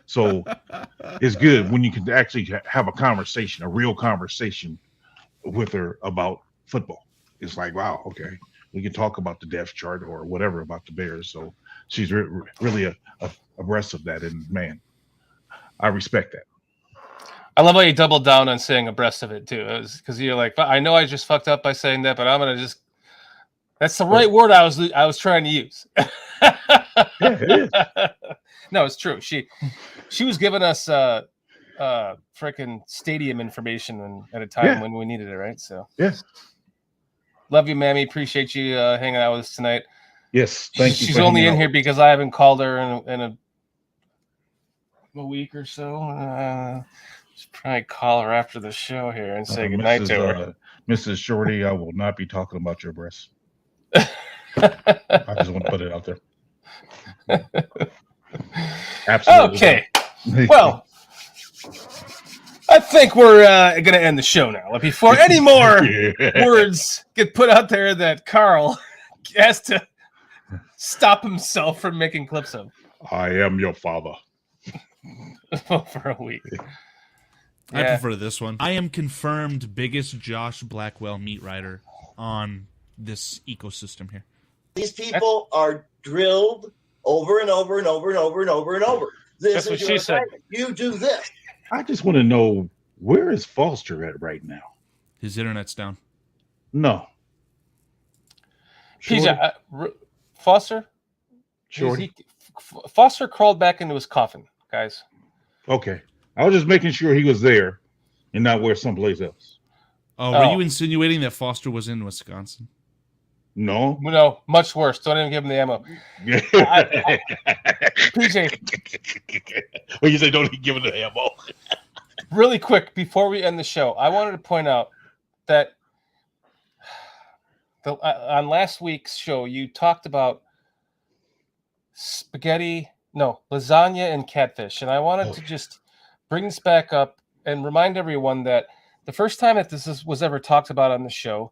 so it's good when you can actually have a conversation, a real conversation with her about football. It's like, wow, okay, we can talk about the depth chart or whatever about the Bears. So she's really abreast of that, and man, I respect that. I love how you doubled down on saying abreast of it too, because you're like, I know I just fucked up by saying that, but I'm gonna just. That's the right word I was trying to use. Yeah, it is. No, it's true. She was giving us freaking stadium information at a time when we needed it, right? So yes, love you, Mammy. Appreciate you hanging out with us tonight. Yes, thank you. She's only in here because I haven't called her in a week or so. Should probably call her after the show here and say goodnight to her. Mrs. Shorty, I will not be talking about your breasts. I just want to put it out there. Absolutely. Okay. Well, I think we're going to end the show now. Before any more words get put out there that Carl has to stop himself from making clips of. I am your father. For a week. I prefer this one. I am confirmed biggest Josh Blackwell meat rider on this ecosystem here. These people are drilled over and over and over and over and over and over. This is your assignment. You do this. I just want to know, where is Foster at right now? His internet's down. No. PJ, Foster? Shorty? Foster crawled back into his coffin, guys. Okay. I was just making sure he was there and not where someplace else. Oh, were you insinuating that Foster was in Wisconsin? No. No, much worse. Don't even give him the ammo. PJ. When you say don't even give him the ammo. Really quick, before we end the show, I wanted to point out that on last week's show, you talked about lasagna and catfish. And I wanted to just bring this back up and remind everyone that the first time that this was ever talked about on the show,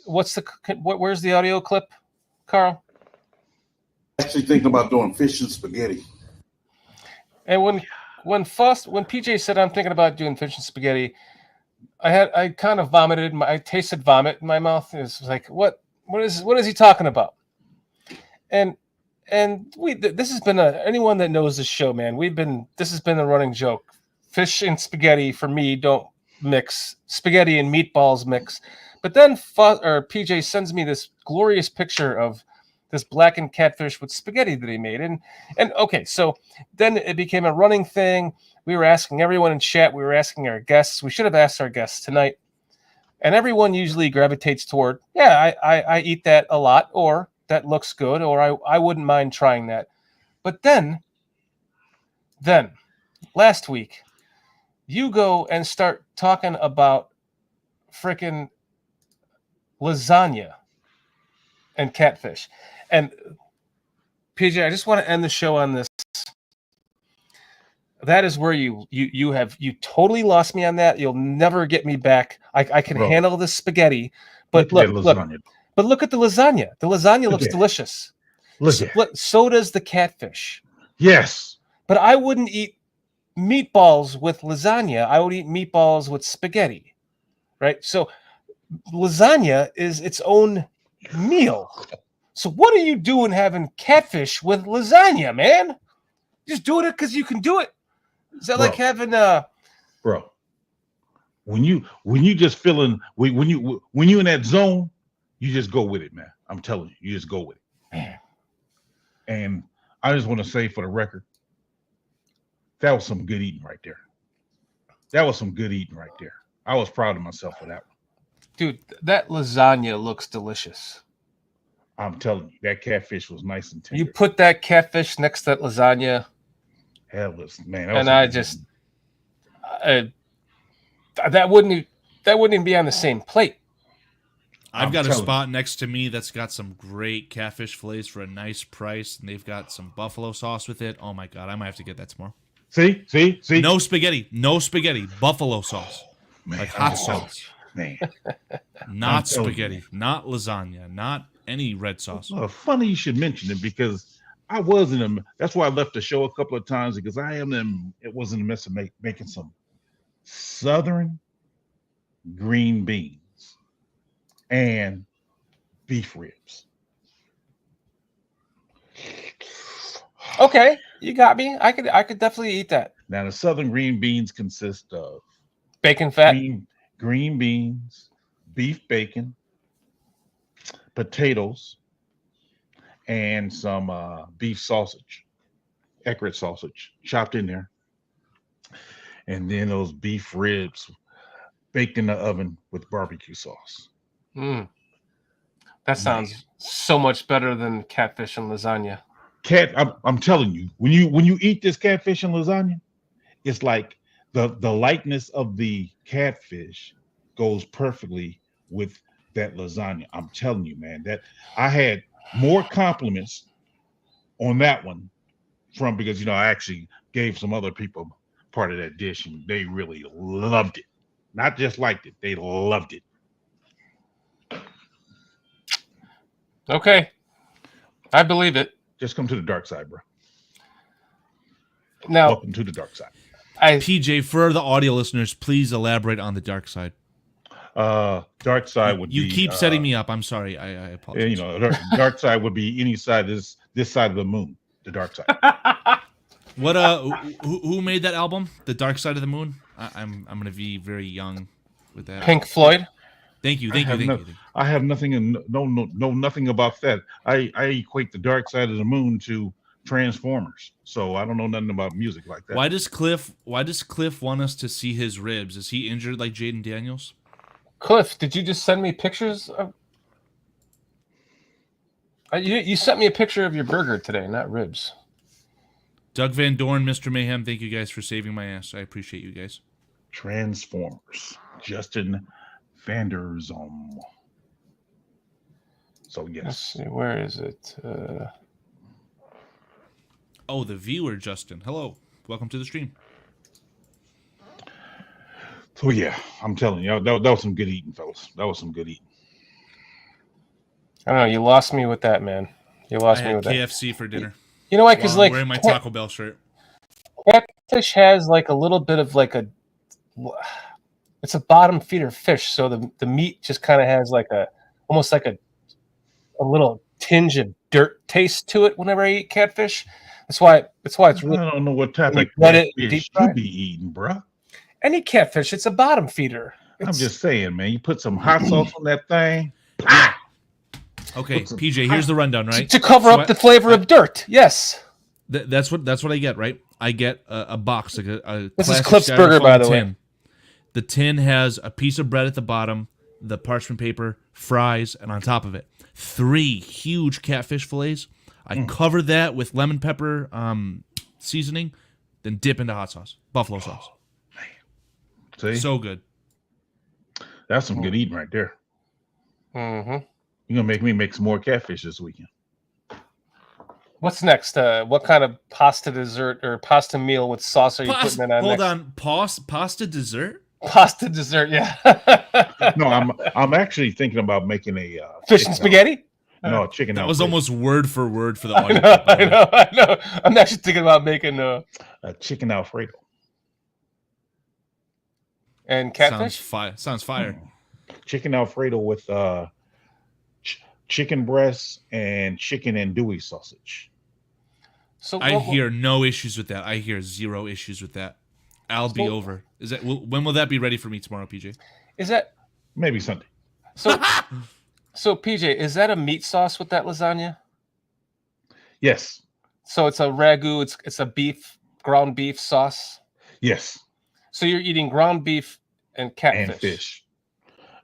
where's the audio clip, Carl? Actually thinking about doing fish and spaghetti. And when PJ said I'm thinking about doing fish and spaghetti, I kind of vomited. I tasted vomit in my mouth. It was like, what is he talking about? And this has been anyone that knows this show, man. This has been a running joke. Fish and spaghetti for me don't mix. Spaghetti and meatballs mix. But then PJ sends me this glorious picture of this blackened catfish with spaghetti that he made. And okay, so then it became a running thing. We were asking everyone in chat. We were asking our guests. We should have asked our guests tonight. And everyone usually gravitates toward, I eat that a lot, or that looks good, or I wouldn't mind trying that. But then last week, you go and start talking about freaking lasagna and catfish. And PJ, I just want to end the show on this. That is where you totally lost me on that. You'll never get me back. I can handle the spaghetti, but look at the lasagna. The lasagna looks delicious. So does the catfish. Yes. But I wouldn't eat meatballs with lasagna. I would eat meatballs with spaghetti. Right? So lasagna is its own meal. So what are you doing having catfish with lasagna, man? Just doing it because you can do it. Is that like having bro? When you just feeling when you in that zone, you just go with it, man. I'm telling you just go with it. Man. And I just want to say for the record, that was some good eating right there. That was some good eating right there. I was proud of myself for that one. Dude, that lasagna looks delicious. I'm telling you, that catfish was nice and tender. You put that catfish next to that lasagna. Hell, man. That wouldn't even be on the same plate. I've got a spot next to me that's got some great catfish fillets for a nice price, and they've got some buffalo sauce with it. Oh my god, I might have to get that tomorrow. See. No spaghetti. Buffalo sauce. Man, Like hot sauce. Man. Not spaghetti. Not lasagna. Not any red sauce. Well, funny you should mention it because I was in a. That's why I left the show a couple of times because it was in the midst of making some southern green beans and beef ribs. Okay, you got me. I could definitely eat that. Now the southern green beans consist of bacon fat, green beans, beef bacon, potatoes, and some beef sausage, Eckrich sausage, chopped in there. And then those beef ribs baked in the oven with barbecue sauce. That sounds so much better than catfish and lasagna. I'm telling you, when you eat this catfish and lasagna, it's like the lightness of the catfish goes perfectly with that lasagna. I'm telling you, man, that I had more compliments on that one because I actually gave some other people part of that dish and they really loved it. Not just liked it, they loved it. Okay. I believe it. Just come to the dark side, bro. Now, welcome to the dark side. PJ, for the audio listeners, please elaborate on the dark side. Dark side would be. You keep setting me up. I'm sorry. I apologize. Dark side would be any side. This side of the moon. The dark side. What? Who made that album? The Dark Side of the Moon. I'm gonna be very young with that. Pink Floyd. Thank you. I have nothing and no nothing about that. I equate the dark side of the moon to Transformers, so I don't know nothing about music like that. Why does Cliff want us to see his ribs? Is he injured like Jayden Daniels? Cliff, did you just send me pictures of? You sent me a picture of your burger today, not ribs. Doug Van Dorn, Mr. Mayhem, thank you guys for saving my ass. I appreciate you guys. Transformers, Justin Vanderzom. So yes. Let's see, where is it? Oh, the viewer, Justin. Hello, welcome to the stream. So yeah, I'm telling you, that was some good eating, fellas. That was some good eating. I don't know. You lost me with that, man. You lost me with KFC for dinner. You know why? Because like wearing my Taco Bell shirt. Catfish has like a little bit of like it's a bottom feeder fish, so the meat just kind of has like almost like a little tinge of dirt taste to it whenever I eat catfish. That's why it's really. I don't know what type of catfish you be eating, bro. Any catfish, it's a bottom feeder. I'm just saying, man. You put some hot sauce on that thing. Okay, PJ, here's the rundown, right? To cover up the flavor of dirt. Yes. That's what I get, right? I get a box, like a this is Cliff's burger, by the way. The tin has a piece of bread at the bottom, the parchment paper, fries, and on top of it, 3 huge catfish fillets. I cover that with lemon pepper seasoning, then dip into hot sauce, buffalo sauce. See? So good. That's some good eating right there. Mm-hmm. You're gonna make me make some more catfish this weekend. What's next? What kind of pasta dessert or pasta meal with sauce are you putting it on? Hold on, pasta dessert? Pasta dessert, yeah. No, I'm actually thinking about making a fish and spaghetti. No, chicken. That was almost word for word for the audio. I know. I'm actually thinking about making a chicken Alfredo. And catfish. Sounds fire. Chicken Alfredo with chicken breasts and chicken andouille sausage. So I hear no issues with that. I hear 0 issues with that. I'll be over. Is that when will that be ready for me tomorrow, PJ? Is that maybe Sunday? So PJ, is that a meat sauce with that lasagna? Yes. So it's a ragu. It's a ground beef sauce. Yes. So you're eating ground beef and catfish and fish.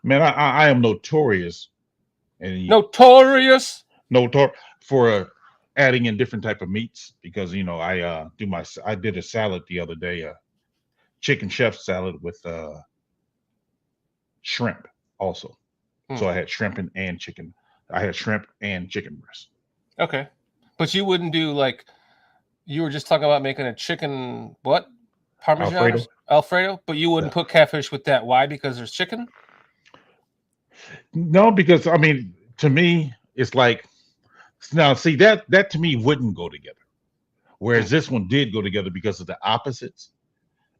Man, I am notorious. Notorious for adding in different type of meats because I did a salad the other day, chicken chef salad with shrimp also. So I had shrimp and chicken. I had shrimp and chicken breast. Okay, but you wouldn't do like You were just talking about making a chicken what? Parmesan Alfredo, but you wouldn't put catfish with that. Why? Because there's chicken? No, because I mean, to me, it's like now see that to me wouldn't go together. Whereas this one did go together because of the opposites.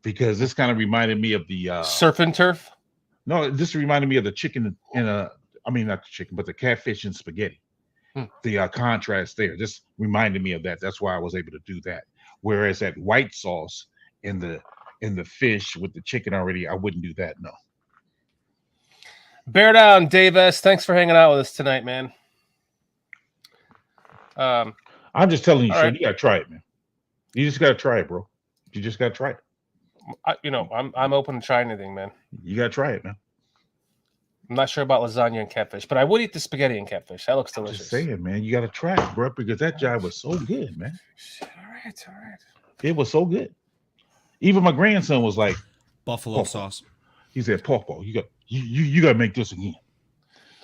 Because this kind of reminded me of the surf and turf. No, this reminded me of the chicken in a. I mean, not the chicken, but the catfish and spaghetti. The contrast there just reminded me of that. That's why I was able to do that. Whereas that white sauce in the fish with the chicken already, I wouldn't do that. No. Bear down, Dave S. Thanks for hanging out with us tonight, man. I'm just telling you, right. you gotta try it, man. You just gotta try it, bro. You just gotta try it. I'm open to try anything, man. You gotta try it, man. I'm not sure about lasagna and catfish, but I would eat the spaghetti and catfish. That looks delicious. Just saying, man, you gotta try it, bro, because that jive was so good, man. All right. It was so good. Even my grandson was like, buffalo sauce. He said, "Papa, you gotta make this again."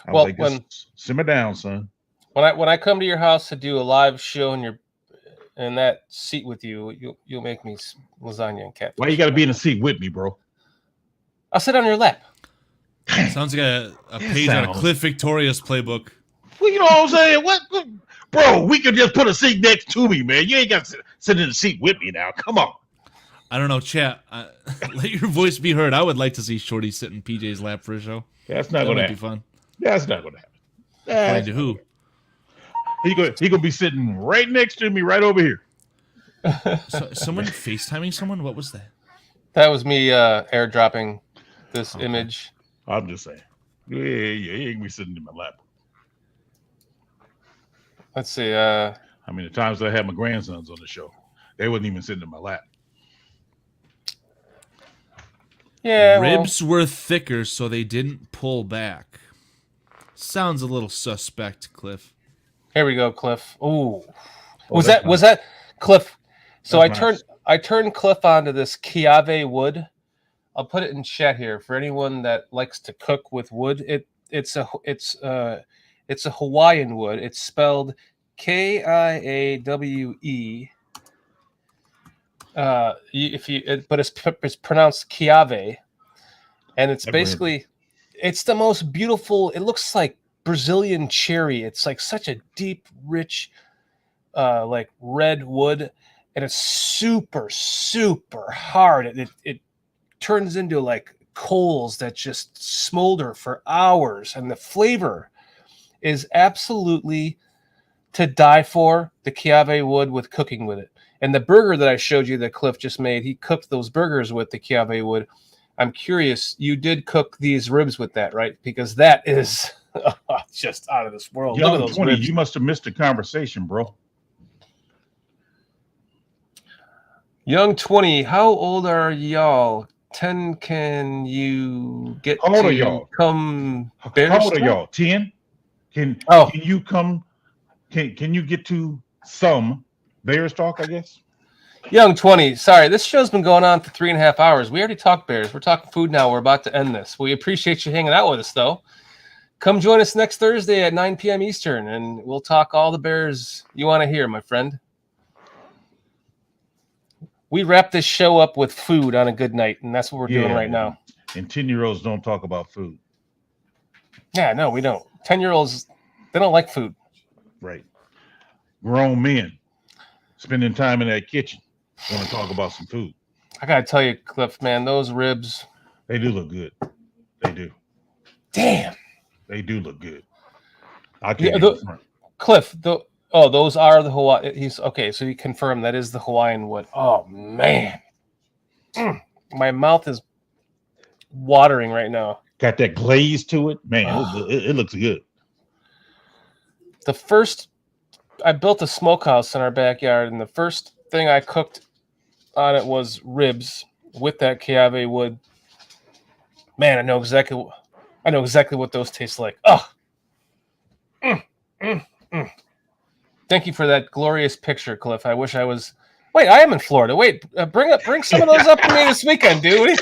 I Well, was like, simmer down, son. When I come to your house to do a live show in that seat with you, you'll make me lasagna and catfish. Why you gotta be in the seat with me, bro? I'll sit on your lap. Sounds like a page out of Cliff Victoria's playbook. Well, you know what I'm saying? What? Bro, we could just put a seat next to me, man. You ain't got to sit in the seat with me now. Come on. I don't know, chat. Let your voice be heard. I would like to see Shorty sit in PJ's lap for a show. That's not gonna happen. Be fun. That's not gonna happen. According to who? He gonna be sitting right next to me, right over here. So, someone FaceTiming someone? What was that? That was me airdropping this image. I'm just saying. Yeah, he ain't gonna be sitting in my lap. Let's see. I mean, the times that I had my grandsons on the show, they wasn't even sitting in my lap. Yeah, ribs were thicker, so they didn't pull back. Sounds a little suspect, Cliff. Here we go, Cliff. Ooh, was that Cliff? So I turned Cliff onto this Kiave wood. I'll put it in chat here for anyone that likes to cook with wood. It's a Hawaiian wood. It's spelled Kiawe. But it's pronounced Kiave, and it's basically it's the most beautiful. It looks like Brazilian cherry. It's like such a deep, rich, like red wood, and it's super, super hard. It turns into like coals that just smolder for hours, and the flavor is absolutely to die for. The Kiave wood with cooking with it. And the burger that I showed you that Cliff just made, he cooked those burgers with the Kiave wood. I'm curious, you did cook these ribs with that, right? Because that is just out of this world. Young Look at those 20, ribs. you must have missed the conversation, bro. Young 20, how old are y'all? 10, can you get How old to are y'all? Come How old are y'all? 10? Can you come? Can you get to some Bears talk, I guess? Young 20, sorry, this show's been going on for 3.5 hours. We already talked Bears. We're talking food now. We're about to end this. We appreciate you hanging out with us, though. Come join us next Thursday at 9 p.m. Eastern, and we'll talk all the Bears you want to hear, my friend. We wrap this show up with food on a good night, and that's what we're doing right now. And 10-year-olds don't talk about food. Yeah, no, we don't. 10-year-olds, they don't like food. Right. Grown men spending time in that kitchen want to talk about some food. I got to tell you, Cliff, man, those ribs. They do look good. They do. Damn. They do look good. I can't Cliff, those are the Hawaii. He's okay. So he confirmed that is the Hawaiian wood. Oh man, my mouth is watering right now. Got that glaze to it, man. It looks good. I built a smokehouse in our backyard, and the first thing I cooked on it was ribs with that Kiave wood. Man, I know exactly what those taste like. Thank you for that glorious picture, Cliff. I wish I was. Wait, I am in Florida. Wait, bring some of those up to me this weekend, dude.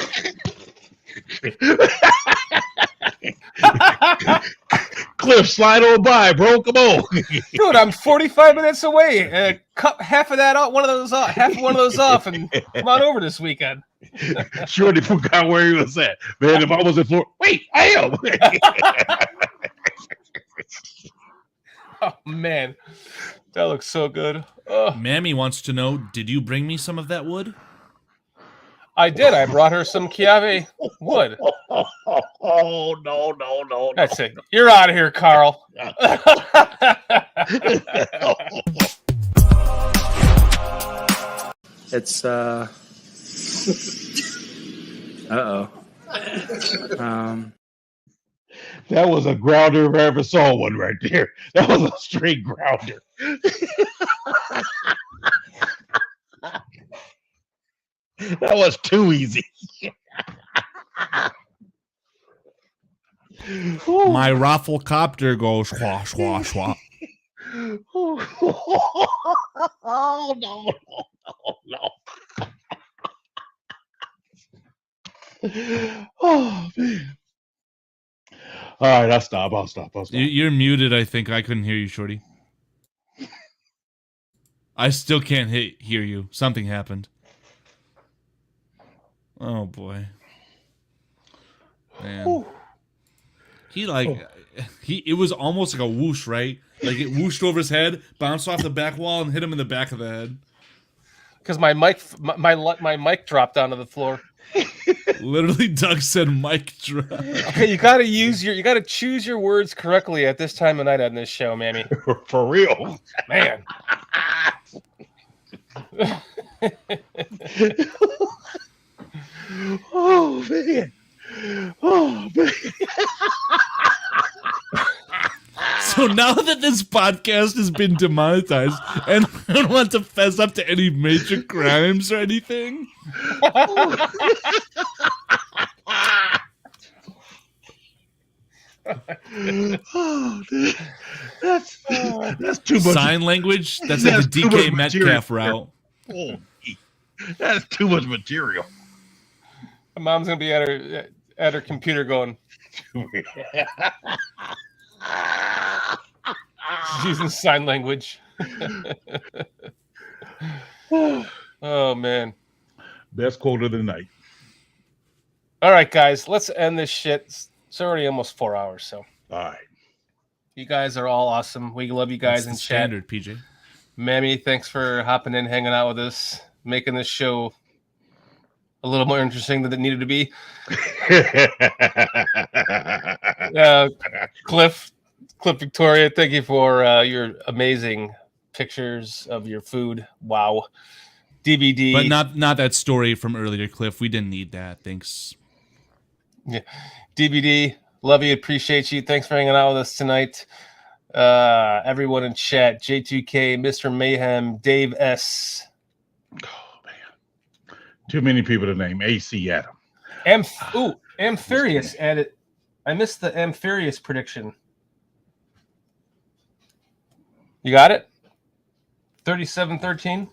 Cliff, slide on by, bro. Come on. Dude, I'm 45 minutes away. Cut half of that off, one of those off, and come on over this weekend. Shorty forgot where he was at. Man, if I was in Florida, wait, I am. Oh, man. That looks so good. Oh. Mammy wants to know, did you bring me some of that wood? I did. I brought her some Chiave wood. Oh, no. That's it. You're out of here, Carl. It's That was a grounder if I ever saw one right there. That was a straight grounder. That was too easy. My raffle copter goes schwa, schwa, schwa. Oh, no. Oh, man. All right, I'll stop. You're muted, I think. I couldn't hear you, Shorty. I still can't hear you. Something happened. Oh, boy. Man. It was almost like a whoosh, right? Like it whooshed over his head, bounced off the back wall, and hit him in the back of the head. Because my mic dropped onto the floor. Literally, Doug said mic drop. Okay, you gotta choose your words correctly at this time of night on this show, Mammy. For real. Man. Oh, man. So now that this podcast has been demonetized and I don't want to fess up to any major crimes or anything. Oh, dude. That's too much. Sign language? That's like the DK Metcalf route. Oh, that's too much material. My mom's gonna be at her computer going. She's using sign language. Oh, man. Best quote of the night. All right, guys, let's end this shit. It's already almost 4 hours, so. All right. You guys are all awesome. We love you guys in chat. Standard, PJ. Mammy, thanks for hopping in, hanging out with us, making this show a little more interesting than it needed to be. Cliff Victoria, thank you for your amazing pictures of your food. Wow. DVD. But not that story from earlier, Cliff. We didn't need that. Thanks. Yeah. DVD, love you, appreciate you. Thanks for hanging out with us tonight. Everyone in chat, J2K, Mr. Mayhem, Dave S. Oh, man. Too many people to name. AC Adam. Amphibious added. I missed the Amphibious prediction. You got it? 37-13?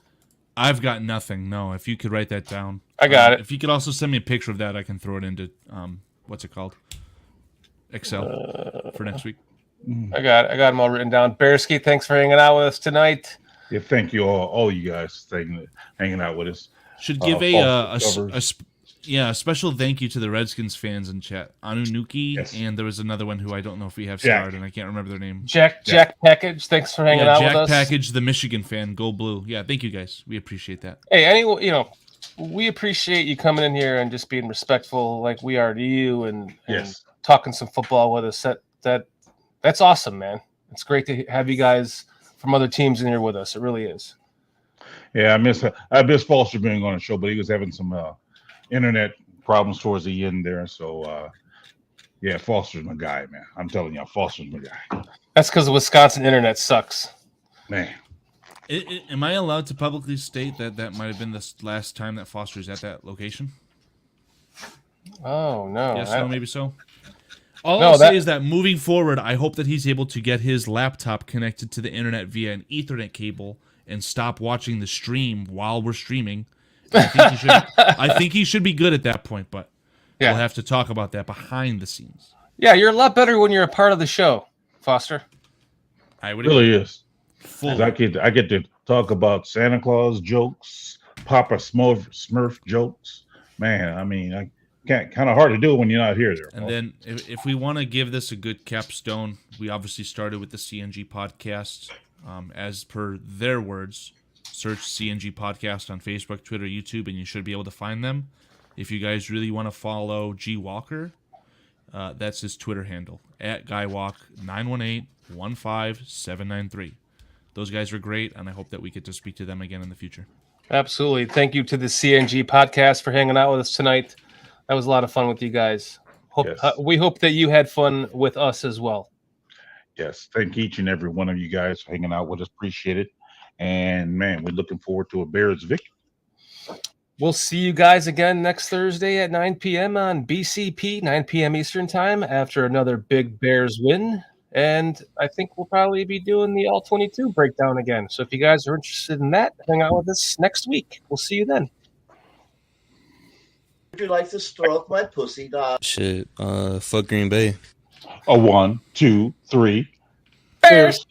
I've got nothing. No, if you could write that down. I got it. If you could also send me a picture of that, I can throw it into what's it called? Excel for next week. I got them all written down. Bearski, thanks for hanging out with us tonight. Yeah, thank you all you guys hanging out with us. Should give a special thank you to the Redskins fans in chat. Anunuki, yes. And there was another one who I don't know if we have starred, and I can't remember their name. Jack Package, thanks for hanging out with us. Jack Package, the Michigan fan, go blue. Yeah, thank you guys. We appreciate that. Hey, we appreciate you coming in here and just being respectful like we are to you and talking some football with us. That's awesome, man. It's great to have you guys from other teams in here with us. It really is. Yeah, I miss Foster being on the show, but he was having some internet problems towards the end there. So, Foster's my guy, man. I'm telling you, Foster's my guy. That's because the Wisconsin internet sucks. Man. Am I allowed to publicly state that might have been the last time that Foster's at that location? Oh, no. Yes, no, maybe so. All I'll say is that moving forward, I hope that he's able to get his laptop connected to the internet via an Ethernet cable and stop watching the stream while we're streaming. I think he should be good at that point, but we'll have to talk about that behind the scenes. Yeah, you're a lot better when you're a part of the show, Foster. I would really is. Full. I get to talk about Santa Claus jokes, Papa Smurf jokes. Man, I mean, I can't kind of hard to do it when you're not here. There. And then, if we want to give this a good capstone, we obviously started with the CNG Podcast. As per their words, search CNG Podcast on Facebook, Twitter, YouTube, and you should be able to find them. If you guys really want to follow G Walker, that's his Twitter handle, @GuyWalk918-15793. Those guys are great, and I hope that we get to speak to them again in the future. Absolutely. Thank you to the CNG Podcast for hanging out with us tonight. That was a lot of fun with you guys. We hope that you had fun with us as well. Yes. Thank each and every one of you guys for hanging out with us. Appreciate it. And, man, we're looking forward to a Bears victory. We'll see you guys again next Thursday at 9 p.m. on BCP, 9 p.m. Eastern Time, after another big Bears win. And I think we'll probably be doing the All-22 breakdown again. So if you guys are interested in that, hang out with us next week. We'll see you then. Would you like to stroke my pussy, dog? Shit. Fuck Green Bay. A 1, 2, 3. Bears.